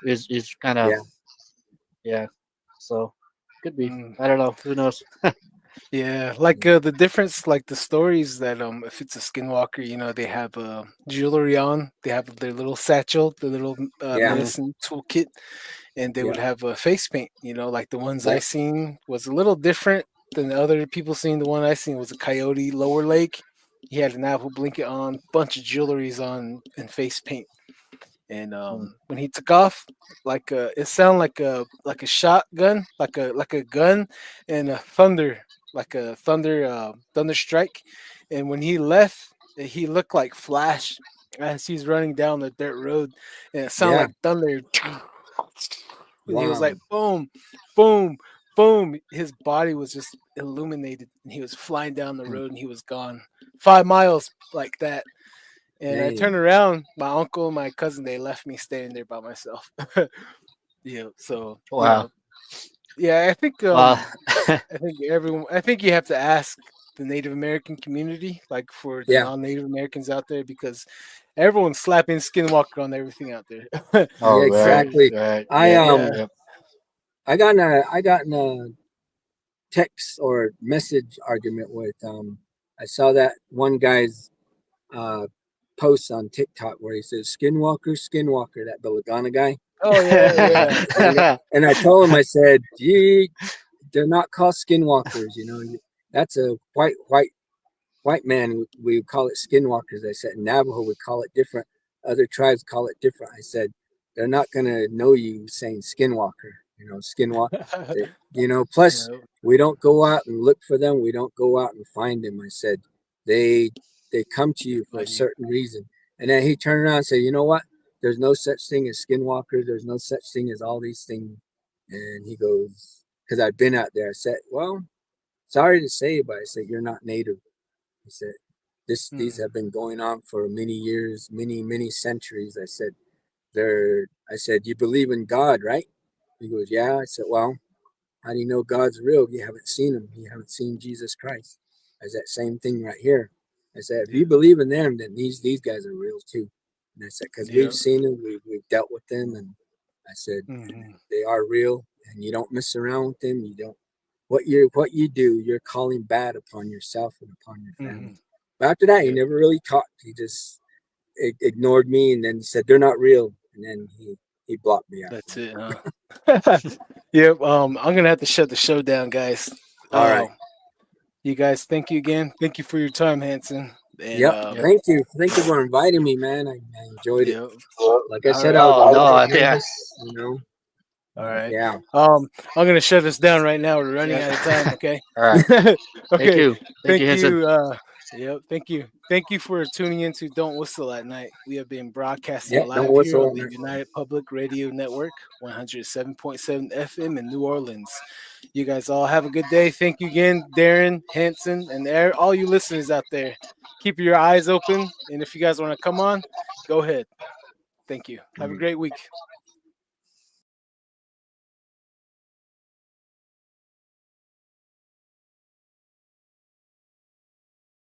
S2: Is kind of,
S3: Yeah.
S2: yeah. So could be.
S1: Mm.
S2: I don't know. Who knows?
S1: Yeah, like the difference, like the stories that if it's a skinwalker, they have jewelry on, they have their little satchel, the little
S3: Yeah.
S2: Mhm.
S1: medicine toolkit, and they would
S3: Yeah.
S1: have face paint. Like the ones I
S3: Yep.
S1: seen was a little different than the other people seen. The one I seen was a coyote lower leg. He had an apple blanket on, bunch of jewelries on, and face paint. And
S2: Mm.
S1: when he took off, like it sounded like a shotgun, like a gun, and a thunder, like a thunder strike. And when he left, he looked like Flash as he's running down the dirt road, and it sounded
S3: Yeah.
S1: like thunder. And he was
S3: Wow.
S1: like boom, boom, boom. His body was just illuminated, and he was flying down the
S2: Mm.
S1: road, and he was gone 5 miles like that. And I
S3: Dang.
S1: turned around, my uncle and my cousin, they left me standing there by myself. Yeah, so
S2: Wow.
S1: yeah,
S2: Well,
S1: I think you have to ask the Native American community, like for the
S3: Yeah.
S1: non-Native Americans out there, because everyone's slapping skinwalker on everything out there.
S2: oh,
S3: Yeah.
S2: right,
S3: Exactly.
S2: right.
S3: I
S2: Yep,
S1: Yeah.
S2: yep.
S3: I got in a text or message argument with I saw that one guy's uh post on TikTok where he says Skinwalker, Skinwalker, that Belagana guy.
S1: Oh yeah,
S3: And
S1: yeah.
S3: and I told him, I said, "Gee, they're not called skinwalkers, that's a white man. We call it skinwalkers." I said, in Navajo we call it different. Other tribes call it different. I said, they're not gonna know you saying skinwalker, skinwalker. Plus
S1: No.
S3: we don't go out and look for them. We don't go out and find them. I said, they they come to you for a
S1: Find you.
S3: certain reason. And then he turned around and said, you know what? There's no such thing as skinwalkers. There's no such thing as all these things. And he goes, because I've been out there. I said, well, sorry to say, but I said, you're not native. He said, these
S1: Mm.
S3: have been going on for many years, many centuries. I said, you believe in God, right? He goes, yeah. I said, well, how do you know God's real? You haven't seen him. You haven't seen Jesus Christ. I said, same thing right here. I said, if
S1: Yeah.
S3: you believe in them, then these guys are real too. And I said, because we've
S1: Yeah.
S3: seen them, we've dealt with them, and I said,
S1: Hmm.
S3: they are real, and you don't mess around with them. You don't. What you do, you're calling bad upon yourself and upon your
S1: Hmm.
S3: family. But after that, he
S1: Yeah.
S3: never really talked. He just ignored me, and then he said they're not real, and then he blocked me
S1: That's
S3: after
S1: it, huh? Yep. I'm gonna have to shut the show down, guys.
S3: that. All right.
S1: You guys, thank you again. Thank you for your time, Hanson. And
S3: Yep.
S2: Yep.
S3: Thank you for inviting me, man. I enjoyed it.
S1: yeah.
S3: Like I
S1: All
S3: said,
S1: right.
S3: I was a
S2: Oh
S3: little
S2: no,
S3: bit
S2: yeah,
S3: nervous.
S1: All
S3: But
S1: right.
S3: yeah.
S1: I'm gonna shut this down right now. We're running
S2: yeah.
S1: out of time. Okay.
S2: All right. Thank
S1: Okay.
S2: you. Thank you,
S1: Thank
S2: Hanson.
S1: you. Yep. Thank you. Thank you for tuning in to Don't Whistle at Night. We have been broadcasting
S3: Yeah. Don't
S1: live here
S3: whistle
S1: on
S3: at
S1: the
S3: night.
S1: United Public Radio Network, 107.7 FM in New Orleans. You guys all have a good day. Thank you again, Darren, Hanson, and all you listeners out there. Keep your eyes open, and if you guys want to come on, go ahead. Thank you. Have a
S3: Mm.
S1: great week.